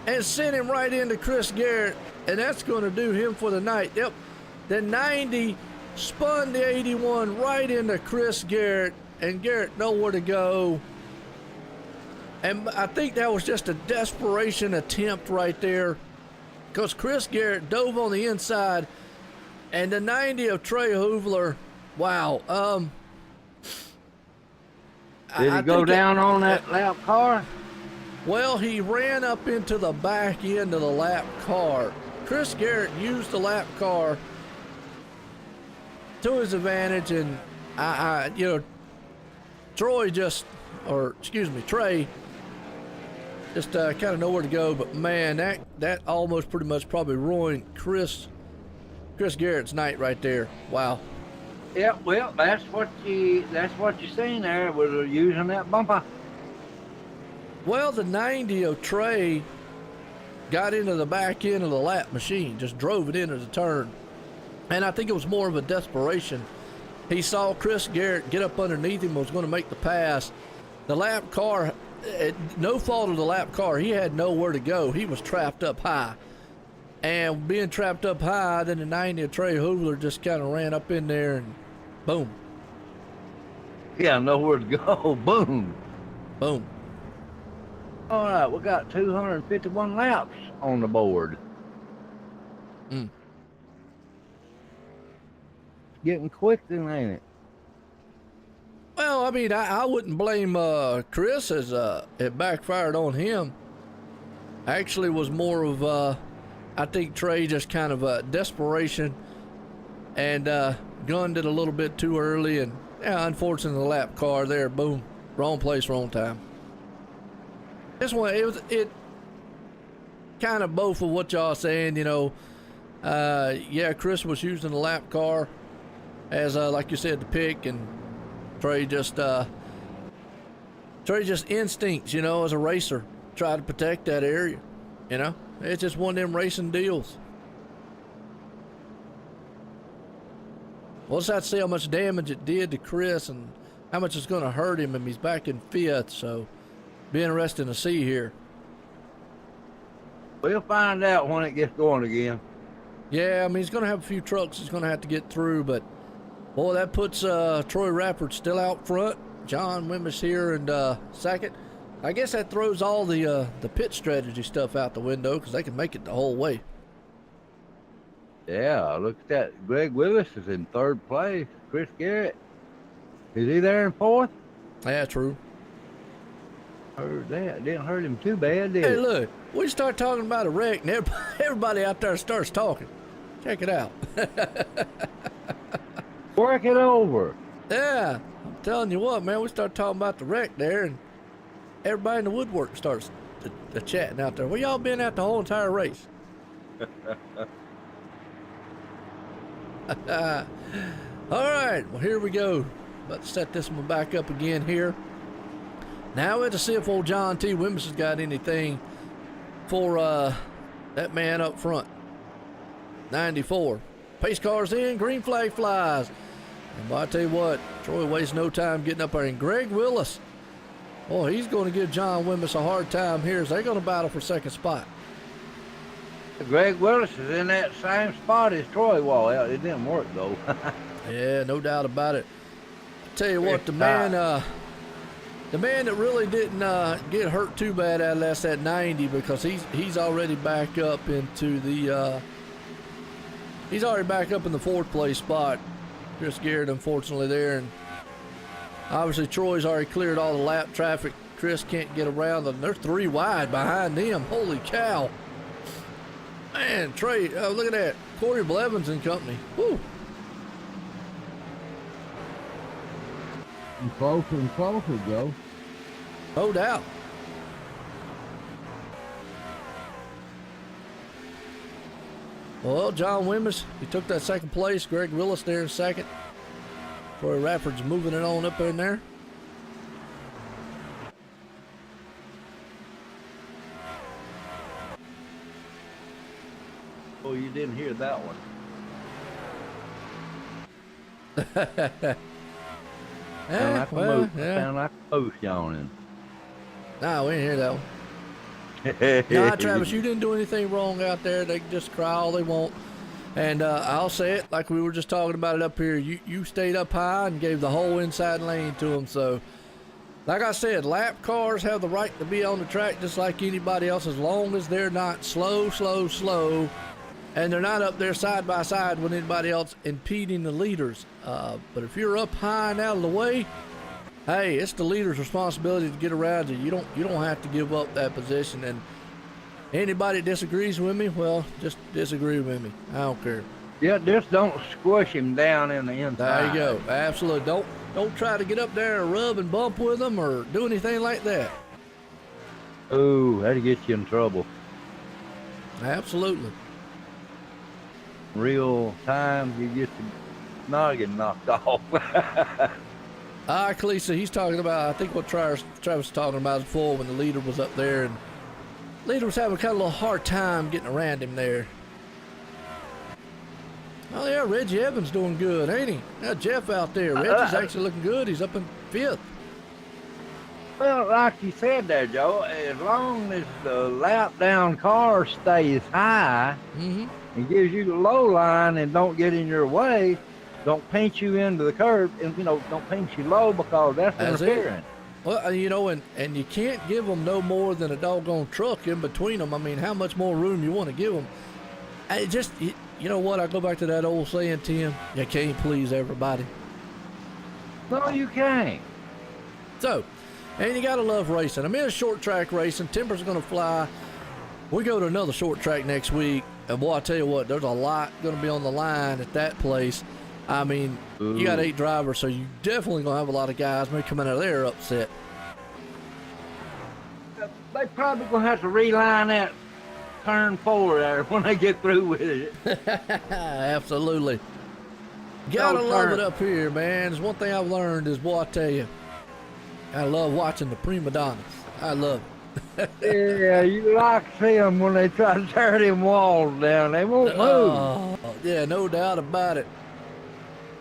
and sent him right into Chris Garrett, and that's going to do him for the night. Yep, the 90 spun the 81 right into Chris Garrett, and Garrett nowhere to go. And I think that was just a desperation attempt right there, because Chris Garrett dove on the inside, and the 90 of Trey Hoovler, wow. Did he go down on that lap car? Well, he ran up into the back end of the lap car. Chris Garrett used the lap car to his advantage, and Trey just kind of nowhere to go. But man, that almost pretty much probably ruined Chris Garrett's night right there. Wow. Yeah, well, that's what you seen there, was using that bumper. Well, the 90 of Trey got into the back end of the lap machine, just drove it into the turn. And I think it was more of a desperation. He saw Chris Garrett get up underneath him, was going to make the pass. The lap car no fault of the lap car. He had nowhere to go. He was trapped up high. And being trapped up high, then the 90 of Trey Hoovler just kind of ran up in there and boom. Yeah, nowhere to go. Boom. Boom. All right, we got 251 laps on the board. Getting quick then, ain't it? Well, I mean, I wouldn't blame Chris as it backfired on him. Actually was more of, I think Trey just kind of desperation and gunned it a little bit too early. And yeah, unfortunately, the lap car there, boom, wrong place, wrong time. This one, it kind of both of what y'all saying, you know. Yeah, Chris was using the lap car as, like you said, the pick, and Trey just instincts, you know, as a racer, try to protect that area, you know. It's just one of them racing deals. We'll just have to see how much damage it did to Chris and how much it's going to hurt him. And he's back in fifth, so be interesting to see here. We'll find out when it gets going again. Yeah, I mean, he's going to have a few trucks he's going to have to get through, but boy, that puts Troy Rappert still out front. John Wimbish here in second. I guess that throws all the pit strategy stuff out the window because they can make it the whole way. Yeah, look at that. Greg Willis is in third place. Chris Garrett, is he there in fourth? Yeah, true. Heard that. Didn't hurt him too bad, did Hey, it? look, we start talking about a wreck and everybody out there starts talking. Check it out. Work it over. Yeah, I'm telling you what, man, we start talking about the wreck there and everybody in the woodwork starts chatting out there. Where y'all been at the whole entire race? All right, well, here we go. About to set this one back up again here. Now we have to see if old John T. Wimbish has got anything for that man up front. 94. Pace car's in, green flag flies. And I tell you what, Troy wastes no time getting up there. And Greg Willis, oh, he's going to give John Wimbish a hard time here as they're going to battle for second spot. Greg Willis is in that same spot as Troy was. It didn't work, though. Yeah, no doubt about it. I tell you what, the man that really didn't get hurt too bad out of that's that 90 because he's already back up into the he's already back up in the fourth place spot. Chris Garrett, unfortunately, there, and obviously Troy's already cleared all the lap traffic. Chris can't get around them. They're 3 wide behind them. Holy cow! Man, Trey, look at that. Corey Blevins and company. Woo! And closer, Joe. No doubt. Well, John Wimbish, he took that second place. Greg Willis there in second. Troy Rappert's moving it on up in there. Oh, you didn't hear that one. Sound like a post yawning. Nah, we didn't hear that one. Nah, Travis, you didn't do anything wrong out there. They can just cry all they want. And I'll say it like we were just talking about it up here. You stayed up high and gave the whole inside lane to them. So, like I said, lap cars have the right to be on the track just like anybody else as long as they're not slow. And they're not up there side by side with anybody else impeding the leaders. But if you're up high and out of the way, hey, it's the leader's responsibility to get around you. You don't have to give up that position. And anybody that disagrees with me, well, just disagree with me. I don't care. Yeah, just don't squish him down in the inside. There you go. Absolutely. Don't try to get up there and rub and bump with them or do anything like that. Ooh, that'll get you in trouble. Absolutely. Real time, you get the noggin knocked off. Khaleesi, he's talking about, I think what Travis was talking about before when the leader was up there, and the leader was having kind of a little hard time getting around him there. Oh yeah, Reggie Evans doing good, ain't he? Now Jeff out there. Reggie's actually looking good. He's up in fifth. Well, like you said there, Joe, as long as the lap down car stays high Mm-hmm. and gives you the low line and don't get in your way, don't pinch you into the curb, and don't pinch you low because that's interfering. Well, and you can't give them no more than a doggone truck in between them. I mean, how much more room you want to give them? You know what? I go back to that old saying, Tim. You can't please everybody. No, you can't. So, and you gotta love racing. I mean, it's short track racing. Timber's gonna fly. We go to another short track next week, and boy, I tell you what, there's a lot gonna be on the line at that place. I mean, you got 8 drivers, so you definitely gonna have a lot of guys maybe coming out of there upset. They probably gonna have to reline that turn 4 there when they get through with it. Absolutely. Gotta love it up here, man. There's one thing I've learned is, boy, I tell you, I love watching the prima donnas. I love it. Yeah, you like to see them when they try to tear them walls down. They won't move. Yeah, no doubt about it.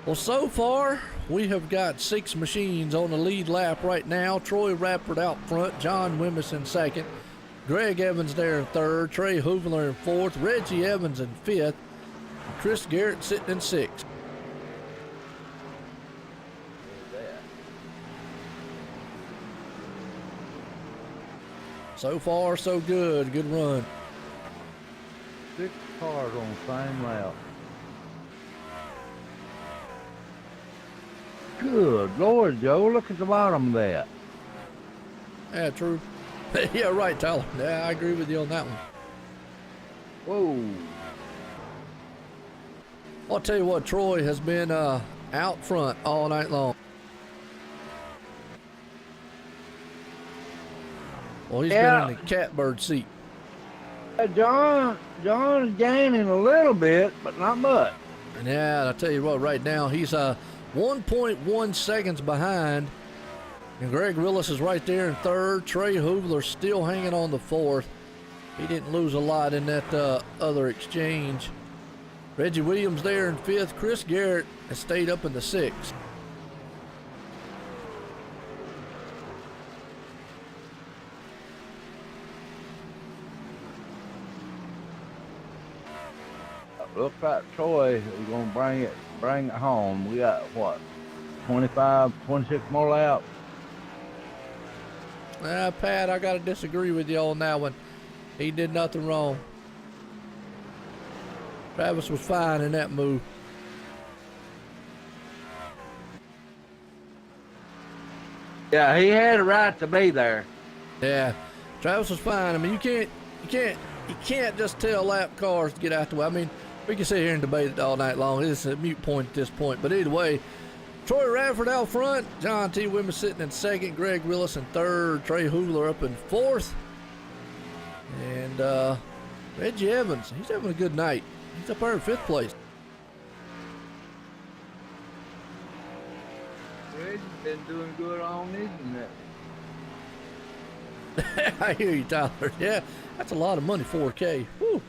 Well, so far, we have got 6 machines on the lead lap right now. Troy Rappert out front, John Wimmis in second, Greg Evans there in third, Trey Hoovler in fourth, Reggie Evans in fifth, Chris Garrett sitting in sixth. So far, so good. Good run. 6 cars on the same lap. Good Lord, Joe, look at the bottom of that. Yeah, true. Yeah, right, Tyler. Yeah, I agree with you on that one. Whoa. I'll tell you what, Troy has been out front all night long. Well, he's been in the catbird seat. John's gaining a little bit, but not much. Yeah, I'll tell you what, right now he's 1.1 seconds behind. And Greg Willis is right there in third. Trey Hoovler still hanging on the fourth. He didn't lose a lot in that other exchange. Reggie Williams there in fifth. Chris Garrett has stayed up in the sixth. Looks like Troy is going to bring it home. We got, what, 25, 26 more laps? Pat, I got to disagree with you on that one. He did nothing wrong. Travis was fine in that move. Yeah, he had a right to be there. Yeah, Travis was fine. I mean, you can't just tell lap cars to get out the way. I mean, we can sit here and debate it all night long. It's a moot point at this point. But either way, Troy Radford out front, John T. Wimmer sitting in second, Greg Willis in third, Trey Hoovler up in fourth, and Reggie Evans, he's having a good night. He's up there in fifth place. Reggie's been doing good on these and that. I hear you, Tyler. Yeah, that's a lot of money, 4K. Woo.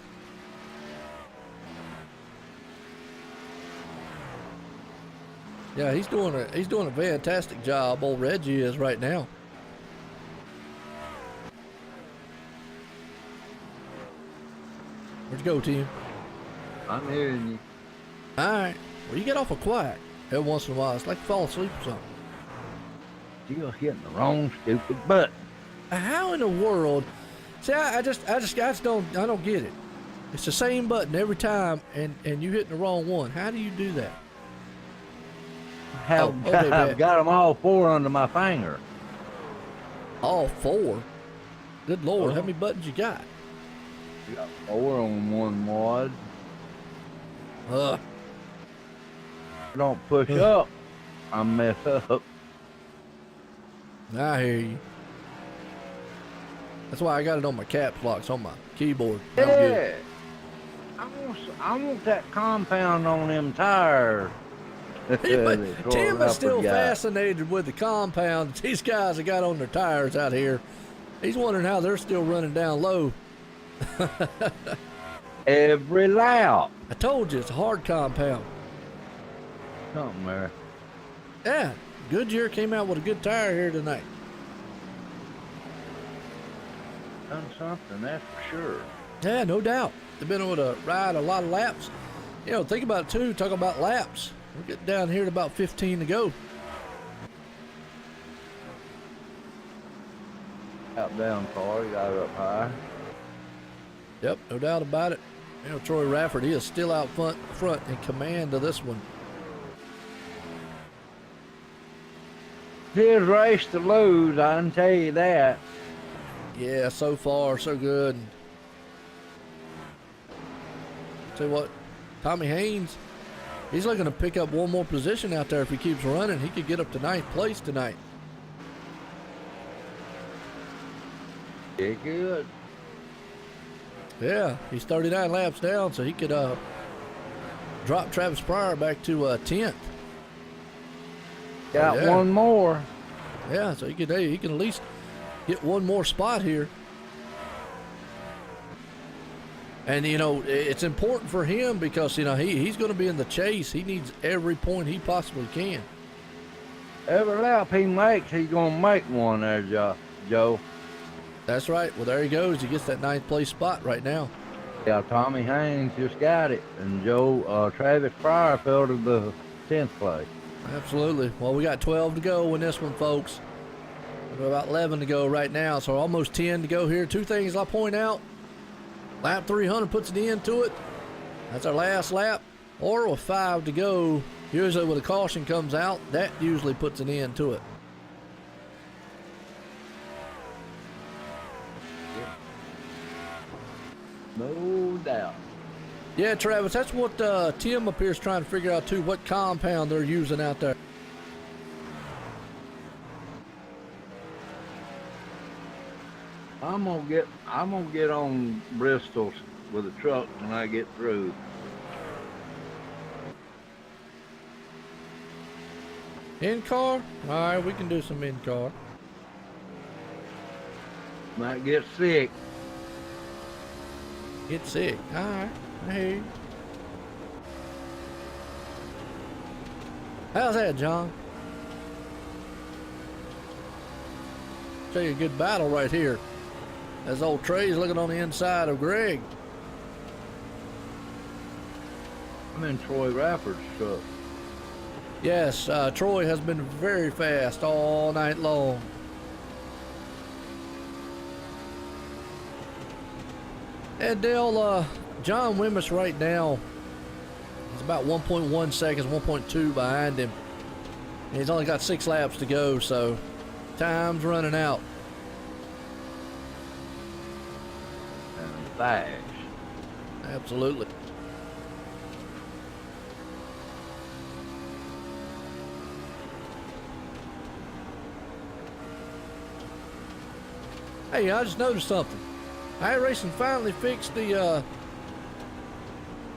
Yeah, he's doing a fantastic job. Old Reggie is right now. Where'd you go, Tim? I'm hearing you. All right. Well, you get awful quiet every once in a while. It's like you fall asleep or something. You're hitting the wrong stupid button. How in the world? See, I just don't get it. It's the same button every time, and you hitting the wrong one. How do you do that? I've got them all 4 under my finger. All 4? Good Lord, how many buttons you got? You got 4 on one wad. Don't push up, I mess up. I hear you. That's why I got it on my caps locks on my keyboard. Yeah. I want that compound on them tires. Tim is still fascinated with the compound that these guys have got on their tires out here. He's wondering how they're still running down low. Every lap. I told you, it's a hard compound. Something there. Yeah, Goodyear came out with a good tire here tonight. Done something, that's for sure. Yeah, no doubt. They've been able to ride a lot of laps. You know, think about it too. Talk about laps. We're getting down here at about 15 to go. Out down far, he got up high. Yep, no doubt about it. You know, Troy Rafford, he is still out front in command of this one. His race to lose, I can tell you that. Yeah, so far, so good. Tell you what, Tommy Haynes, he's looking to pick up one more position out there. If he keeps running, he could get up to 9th place tonight. Yeah, good. Yeah, he's 39 laps down, so he could drop Travis Pryor back to 10th. Got one more. Yeah, so he can at least get one more spot here. And, you know, it's important for him because, you know, he's going to be in the chase. He needs every point he possibly can. Every lap he makes, he's going to make one there, Joe. That's right. Well, there he goes. He gets that 9th place spot right now. Yeah, Tommy Haynes just got it. And Travis Pryor fell to the 10th place. Absolutely. Well, we got 12 to go in this one, folks. We're about 11 to go right now, so almost 10 to go here. Two things I'll point out. Lap 300 puts an end to it. That's our last lap. Or with 5 to go, usually when a caution comes out, that usually puts an end to it. No doubt. Yeah, Travis, that's what Tim up here is trying to figure out too, what compound they're using out there. I'm gonna get on Bristol with a truck when I get through. In car? All right, we can do some in car. Might get sick. Get sick. All right, I hear you. How's that, John? Show you a good battle right here. As old Trey's looking on the inside of Greg. I'm in Troy Rafford's truck. Yes, Troy has been very fast all night long. And Dale, John Wimmis right now is about 1.1 seconds, 1.2 behind him. And he's only got 6 laps to go, so time's running out. And fast. Absolutely. Hey, I just noticed something. iRacing finally fixed the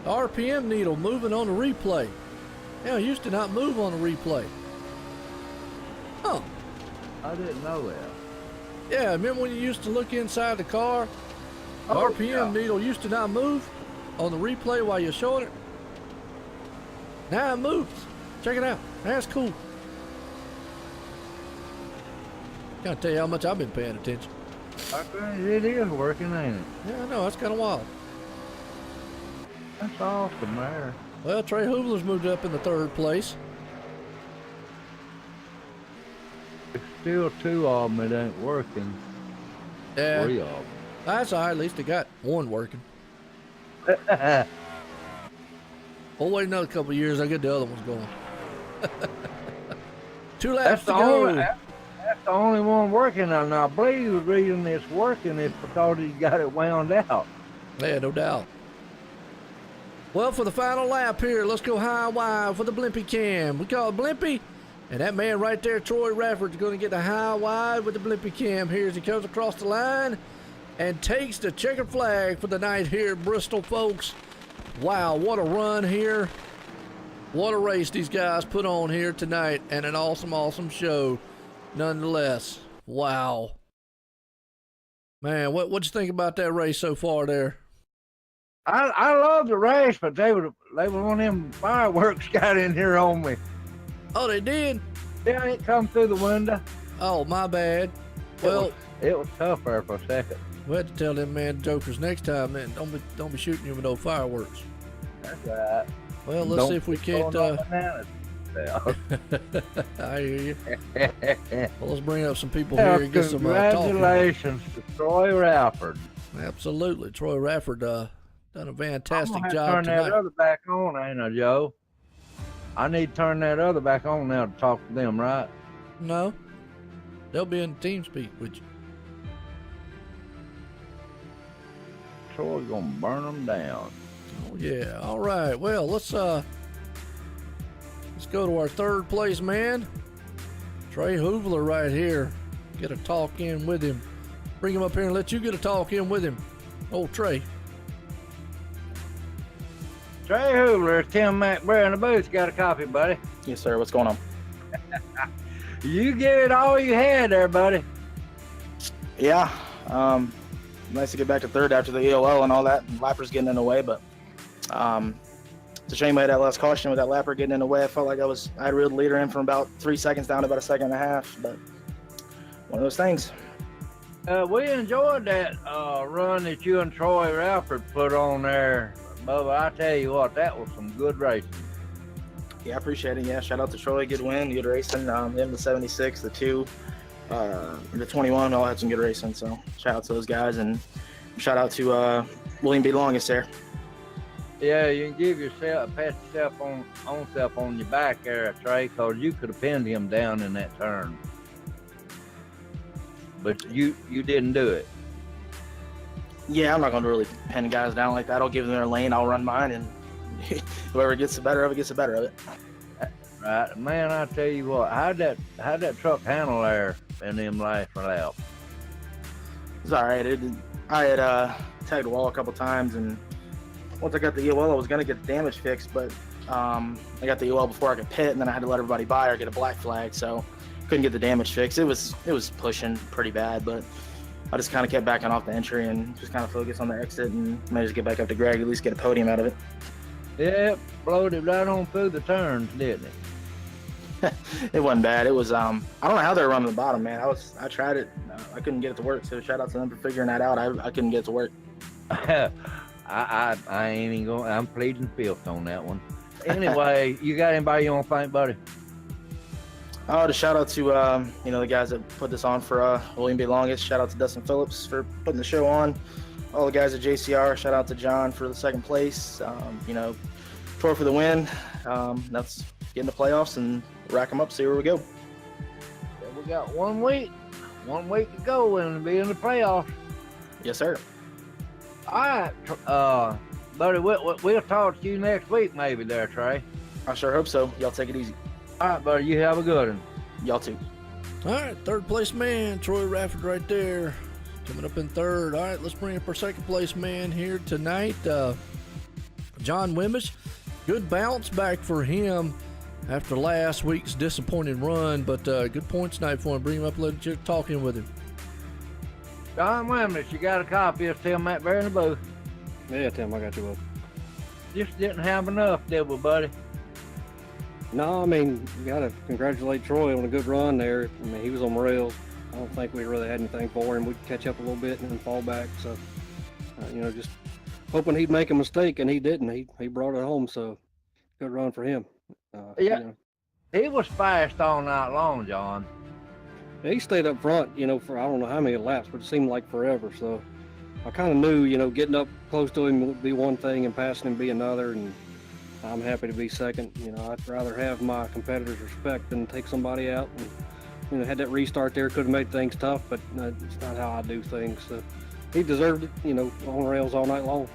RPM needle moving on the replay. Now, it used to not move on the replay. Huh. I didn't know that. Yeah, remember when you used to look inside the car? The Oh, RPM yeah. needle used to not move on the replay while you're showing it. Now it moves. Check it out. That's cool. Can't tell you how much I've been paying attention. It is working, ain't it? Yeah, I know. That's kind of wild. That's awesome, there. Well, Trey Hubler's moved up in the 3rd place. There's still 2 of them that ain't working. Yeah. 3 of them. That's all right. At least they got one working. We'll wait another couple of years. I'll get the other ones going. 2 laps to go. That's the only one working. And I believe the reason it's working is because he got it wound out. Yeah, no doubt. Well, for the final lap here, let's go high wide for the Blimpie cam. We call it Blimpie. And that man right there, Troy Rafford, is going to get the high wide with the Blimpie cam here as he comes across the line and takes the checkered flag for the night here at Bristol, folks. Wow, what a run here. What a race these guys put on here tonight, and an awesome, awesome show nonetheless. Wow. Man, what'd you think about that race so far there? I love the race, but they were one of them fireworks got in here on me. Oh, they did? They ain't come through the window. Oh, my bad. Well, it was tough there for a second. We had to tell them man jokers next time, man. Don't be shooting you with no fireworks. That's right. Well, let's see if we can't. I hear you. Well, let's bring up some people here and get some talking. Congratulations to Troy Rafford. Absolutely, Troy Rafford done a fantastic I'm job turn tonight. that other back on, ain't I, Joe? I need to turn that other back on now to talk to them, right? No, they'll be in team speak with you. Troy's gonna burn them down. Oh yeah. All right. Well, let's go to our third place man, Trey Hoovler, right here. Get a talk in with him. Bring him up here and let you get a talk in with him. Old Trey. Trey Hoovler, Tim McBrayer in the booth. Got a copy, buddy. Yes, sir. What's going on? You give it all you had there, buddy. Yeah. Nice to get back to third after the EOL and all that. And Lapper's getting in the way, but it's a shame I had that last caution with that Lapper getting in the way. I felt like I had reeled the leader in from about 3 seconds down to about a second and a half, but one of those things. We enjoyed that run that you and Troy Rafford put on there, Bubba. I tell you what, that was some good racing. Yeah, I appreciate it. Yeah, shout out to Troy. Good win, good racing. Him, the 76, the 2, the 21, all had some good racing. So shout out to those guys, and shout out to William B. Longest there. Yeah, you can give yourself, pat yourself on your back there, Trey, because you could have pinned him down in that turn. But you didn't do it. Yeah, I'm not going to really pin guys down like that. I'll give them their lane. I'll run mine, and whoever gets the better of it gets the better of it. Right, man. I tell you what, how'd that truck handle there in them last lap? It's all right. I had tagged the wall a couple times, and once I got the EOL, I was going to get the damage fixed, but I got the EOL before I could pit, and then I had to let everybody by or get a black flag, so couldn't get the damage fixed. It was pushing pretty bad, but I just kind of kept backing off the entry and just kind of focused on the exit and managed to get back up to Greg, at least get a podium out of it. Yeah, blowed it right on through the turns, didn't it? It wasn't bad. It was I don't know how they were running the bottom, man. I tried it. I couldn't get it to work, so shout out to them for figuring that out. I couldn't get it to work. I ain't even going. I'm pleading fifth on that one. Anyway, you got anybody you want to thank, buddy? Oh, to shout out to the guys that put this on for William B. Longest. Shout out to Dustin Phillips for putting the show on. All the guys at JCR. Shout out to John for the second place. Troy for the win. That's getting the playoffs and rack them up. See where we go. Yeah, we got 1 week. 1 week to go and be in the playoffs. Yes, sir. All right, buddy. We'll talk to you next week, maybe there, Trey. I sure hope so. Y'all take it easy. All right, buddy. You have a good one. Y'all too. All right, third place man, Troy Rafford right there, coming up in third. All right, let's bring up our second place man here tonight, John Wimbish. Good bounce back for him after last week's disappointing run, but good points tonight for him. Bring him up, let you talk in with him. John Wimbish, you got a copy of Tim McBrayer in the booth. Yeah, Tim, I got you, bud. Just didn't have enough, did we, buddy? No, I mean, you got to congratulate Troy on a good run there. I mean, he was on rails. I don't think we really had anything for him. We'd catch up a little bit and then fall back. So, just hoping he'd make a mistake, and he didn't. He brought it home, so good run for him. He was fast all night long, John. He stayed up front, for I don't know how many laps, but it seemed like forever. So I kind of knew, getting up close to him would be one thing and passing him be another, and I'm happy to be second. I'd rather have my competitors' respect than take somebody out. And, had that restart there, could have made things tough, but it's not how I do things. So he deserved it, on rails all night long.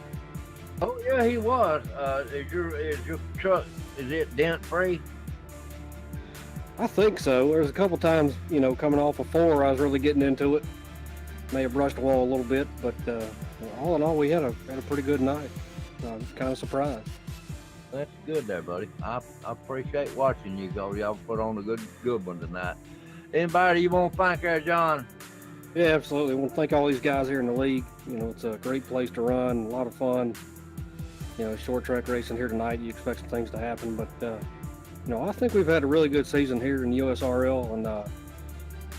Oh yeah, he was. Is your truck, is it dent free? I think so. There's a couple times, coming off of 4, I was really getting into it. May have brushed the wall a little bit, but all in all, we had a pretty good night. I was kind of surprised. That's good there, buddy. I appreciate watching you go. Y'all put on a good one tonight. Anybody you want to thank there, John? Yeah, absolutely. I want to thank all these guys here in the league. It's a great place to run, a lot of fun. Short track racing here tonight, you expect some things to happen, but I think we've had a really good season here in USRL, and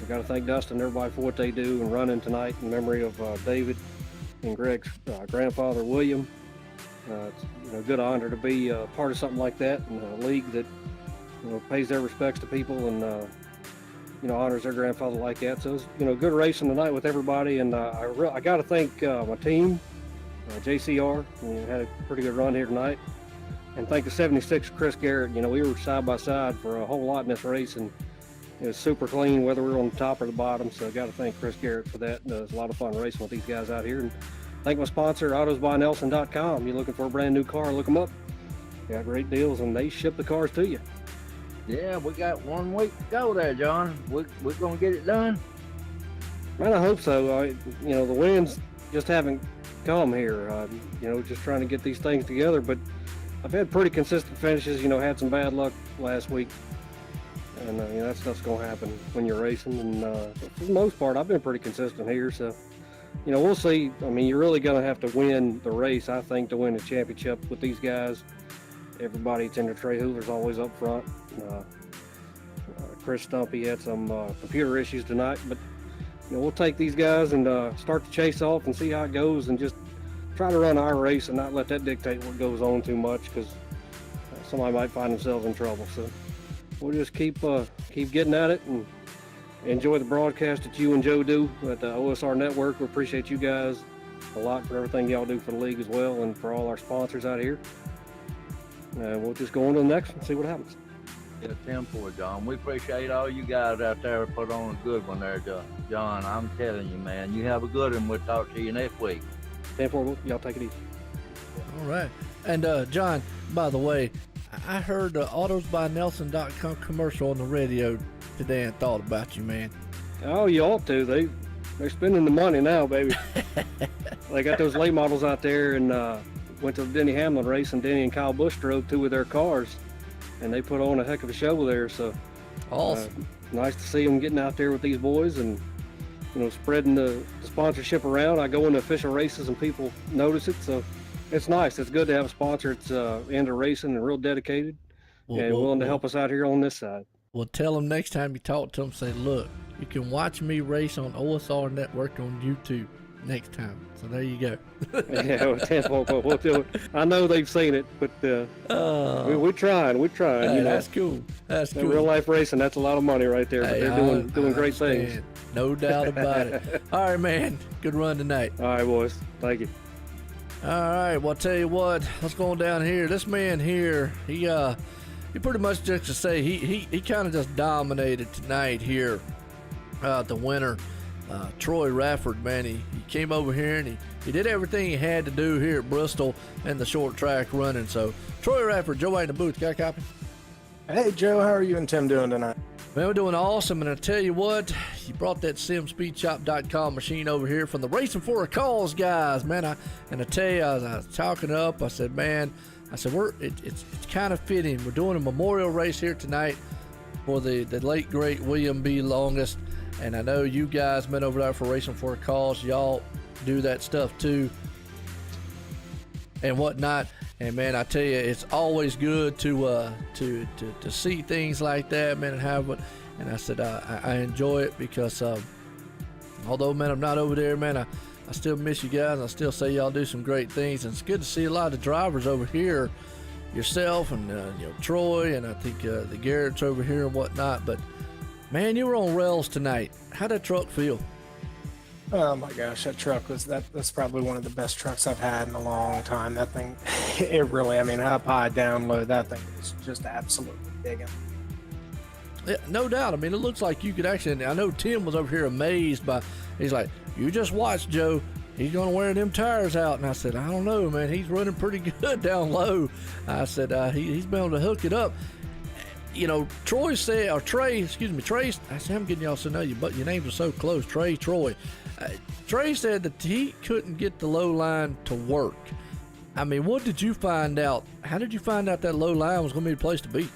We got to thank Dustin and everybody for what they do and running tonight in memory of David and Greg's grandfather, William. It's a good honor to be part of something like that in a league that pays their respects to people and honors their grandfather like that. So it's good racing tonight with everybody, and I got to thank my team, JCR. We had a pretty good run here tonight, and thank the 76 Chris Garrett. We were side by side for a whole lot in this race, and it was super clean whether we were on the top or the bottom. So I got to thank Chris Garrett for that. It was a lot of fun racing with these guys out here. And thank my sponsor, AutosByNelson.com. You're looking for a brand new car, look them up. They got great deals, and they ship the cars to you. Yeah, we got 1 week to go there, John. We're gonna get it done. Man, I hope so. The wins just haven't come here. Just trying to get these things together. But I've had pretty consistent finishes. Had some bad luck last week, and that stuff's gonna happen when you're racing. And for the most part, I've been pretty consistent here. So, we'll see. I mean, you're really gonna have to win the race, I think, to win the championship with these guys. Everybody, it's in the Trey Hoover's always up front. Chris Stumpy had some computer issues tonight, but we'll take these guys and start the chase off and see how it goes, and just try to run our race and not let that dictate what goes on too much, because somebody might find themselves in trouble. So we'll just keep getting at it and enjoy the broadcast that you and Joe do at the OSR Network. We appreciate you guys a lot for everything y'all do for the league as well, and for all our sponsors out here. And we'll just go on to the next one and see what happens. Yeah, 10-4, John. We appreciate all you guys out there who put on a good one there, John. I'm telling you, man. You have a good one. We'll talk to you next week. 10-4, y'all take it easy. All right. And John, by the way, I heard the AutosByNelson.com commercial on the radio today and thought about you, man. Oh, you ought to. They're spending the money now, baby. They got those late models out there, and went to the Denny Hamlin race, and Denny and Kyle Busch drove 2 of their cars, and they put on a heck of a show there. So awesome. Nice to see them getting out there with these boys and spreading the sponsorship around. I go into official races and people notice it, so it's nice. It's good to have a sponsor that's into racing and real dedicated and willing to help us out here on this side. Well, tell them next time you talk to them, say, look, you can watch me race on OSR Network on YouTube next time. So there you go. Yeah, we'll do it. I know they've seen it, but we're trying. Hey, that's cool. That's cool. Real life racing, that's a lot of money right there. But they're doing great things. No doubt about it. All right, man. Good run tonight. All right, boys. Thank you. All right. Well, I'll tell you what. Let's go on down here. This man here, he pretty much just to say he kind of just dominated tonight here. The winner. Troy Rafford, man, he came over here and he did everything he had to do here at Bristol and the short track running. So, Troy Rafford, Joe in the booth, got a copy? Hey, Joe, how are you and Tim doing tonight? Man, we're doing awesome, and I tell you what, you brought that SimSpeedShop.com machine over here from the Racing for a Cause guys, man. I tell you, I was talking up. I said, man, it's kind of fitting. We're doing a memorial race here tonight for the late great William B. Longest. And I know you guys been over there for Racing for a Cause. Y'all do that stuff too and whatnot. And man, I tell you, it's always good to see things like that, man, and have it. And I said I enjoy it because although, man, I'm not over there, man, I still miss you guys. I still say y'all do some great things, and it's good to see a lot of drivers over here, yourself and Troy, and I think the Garrett's over here and whatnot. But man, you were on rails tonight. How'd that truck feel? Oh my gosh, that truck that's probably one of the best trucks I've had in a long time. That thing, it really, I mean, up high, down low, that thing is just absolutely digging. Yeah, no doubt. I mean, it looks like you could actually, I know Tim was over here amazed by, he's like, you just watch, Joe. He's going to wear them tires out. And I said, I don't know, man. He's running pretty good down low. I said, he's been able to hook it up. Troy said, or Trey, I said, I'm getting y'all to know you, but your names are so close, Troy. Trey said that he couldn't get the low line to work. I mean, what did you find out? How did you find out that low line was going to be the place to be?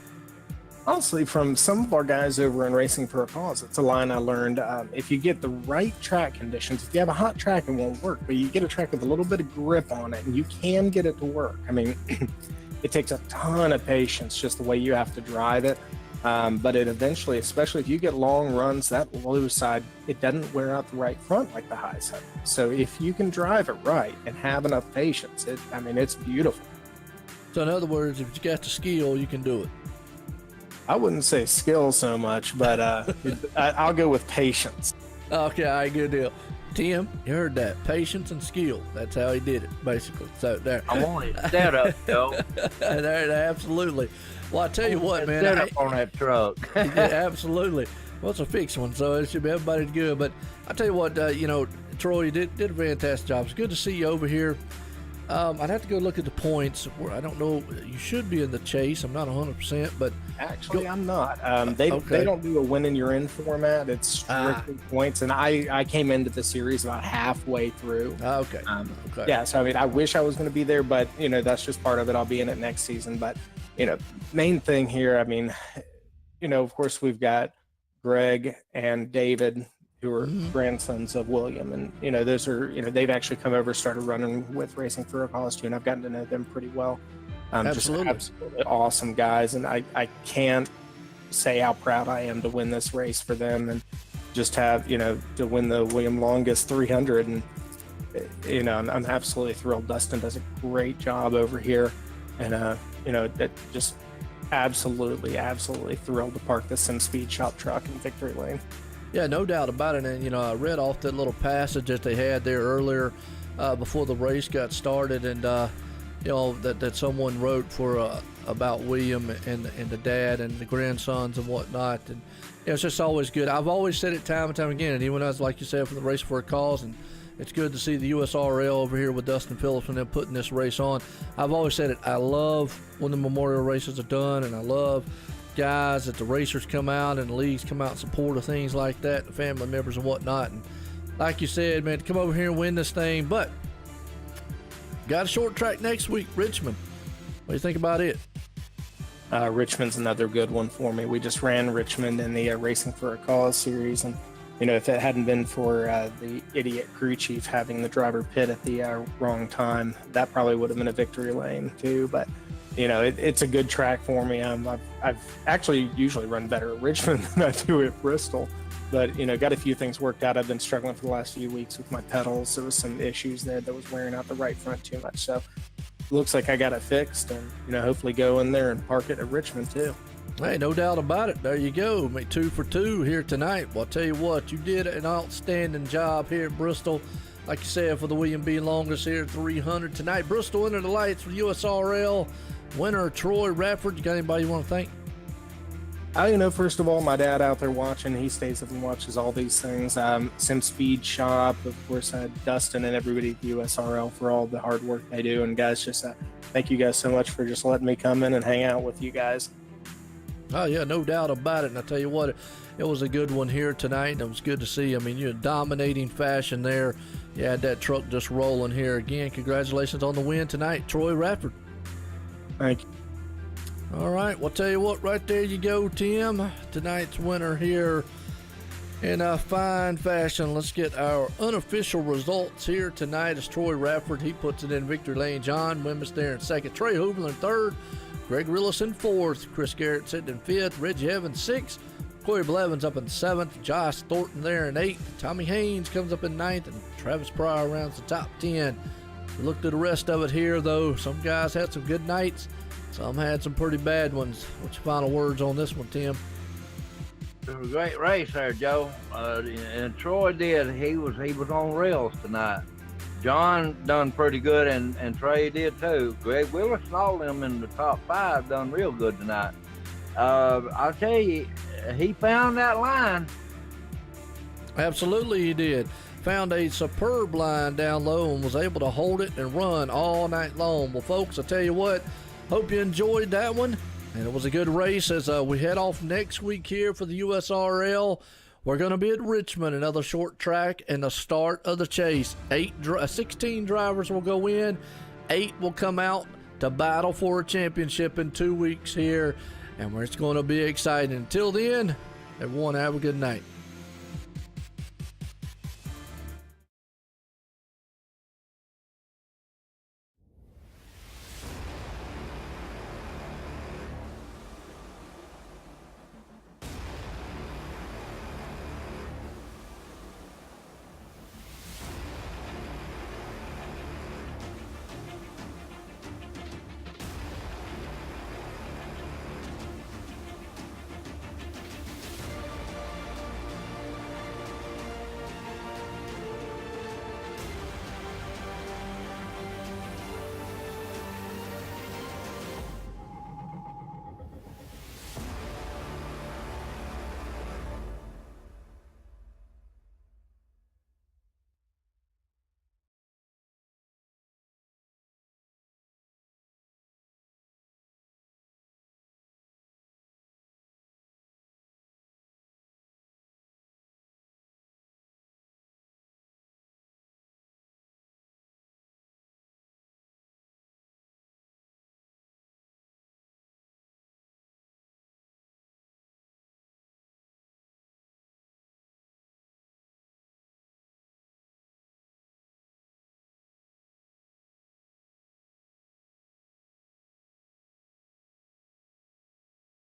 Honestly, from some of our guys over in Racing for a Cause, it's a line I learned. If you get the right track conditions, if you have a hot track, it won't work, but you get a track with a little bit of grip on it, and you can get it to work. I mean, it takes a ton of patience just the way you have to drive it. But it eventually, especially if you get long runs, that low side, it doesn't wear out the right front like the high side. So if you can drive it right and have enough patience, it's beautiful. So in other words, if you got the skill, you can do it. I wouldn't say skill so much, but I'll go with patience. Okay, all right, good deal. Tim, you heard that. Patience and skill. That's how he did it, basically. So there. I want it set up, Joe. There, absolutely. Well, I tell you what, man. Set up on that truck. Yeah, absolutely. Well, it's a fixed one, so it should be everybody's good. But I tell you what, Troy, you did a fantastic job. It's good to see you over here. I'd have to go look at the points. Where I don't know. You should be in the chase. I'm not 100%, but actually, I'm not. They don't do a win and you're in format. It's strictly points, and I came into the series about halfway through. Okay. Okay. Yeah, so I wish I was going to be there, but that's just part of it. I'll be in it next season. But main thing here, of course we've got Greg and David, who are grandsons of William, and those are they've actually come over, started running with Racing for a Cause too, and I've gotten to know them pretty well. Absolutely. Just absolutely awesome guys, and I can't say how proud I am to win this race for them, and just have to win the William Longest 300, and I'm absolutely thrilled. Dustin does a great job over here, and that just absolutely thrilled to park the Sim Speed Shop truck in Victory Lane. Yeah, no doubt about it. And, I read off that little passage that they had there earlier before the race got started, and, that someone wrote for about William and the dad and the grandsons and whatnot. And it's just always good. I've always said it time and time again, and even as, like you said, for the Race for a Cause, and it's good to see the USRL over here with Dustin Phillips and them putting this race on. I've always said it. I love when the memorial races are done, and I love guys that the racers come out and the leagues come out in support of things like that, the family members and whatnot. And like you said, man, to come over here and win this thing. But got a short track next week, Richmond. What do you think about it? Richmond's another good one for me. We just ran Richmond in the Racing for a Cause series, and if it hadn't been for the idiot crew chief having the driver pit at the wrong time, that probably would have been a Victory Lane too. But it's a good track for me. I've actually usually run better at Richmond than I do at Bristol, but got a few things worked out. I've been struggling for the last few weeks with my pedals. There was some issues there that was wearing out the right front too much, so looks like I got it fixed, and hopefully go in there and park it at Richmond too. Hey, no doubt about it. There you go. Make 2 for 2 here tonight. Well, I'll tell you what, you did an outstanding job here at Bristol. Like you said, for the William B. Longest here at 300 tonight. Bristol under the lights for USRL. Winner Troy Radford. You got anybody you want to thank? First of all, my dad out there watching, he stays up and watches all these things. Sim Speed Shop, of course, Dustin and everybody at the USRL for all the hard work they do. And guys, just thank you guys so much for just letting me come in and hang out with you guys. Oh, yeah, no doubt about it. And I tell you what, it was a good one here tonight, and it was good to see. You're dominating fashion there. You had that truck just rolling here. Again, congratulations on the win tonight, Troy Radford. Thank you. All right, well, tell you what, right there you go, Tim. Tonight's winner here in a fine fashion. Let's get our unofficial results here tonight. It's Troy Radford. He puts it in Victory Lane. John Wemmis there in second. Trey Hoover in third. Greg Rillis in fourth. Chris Garrett sitting in fifth. Reggie Evans sixth. Corey Blevins up in seventh. Josh Thornton there in eighth. Tommy Haynes comes up in ninth. And Travis Pryor rounds the top 10. We looked at the rest of it here, though. Some guys had some good nights. Some had some pretty bad ones. What's your final words on this one, Tim? It was a great race there, Joe. And Troy did. He was on rails tonight. John done pretty good, and Trey did too. Greg Willis and all of them in the top 5 done real good tonight. I'll tell you, he found that line. Absolutely he did. Found a superb line down low and was able to hold it and run all night long. Well, folks, I tell you what, hope you enjoyed that one. And it was a good race as we head off next week here for the USRL. We're going to be at Richmond, another short track, and the start of the chase. 16 drivers will go in. 8 will come out to battle for a championship in 2 weeks here. And it's going to be exciting. Until then, everyone have a good night.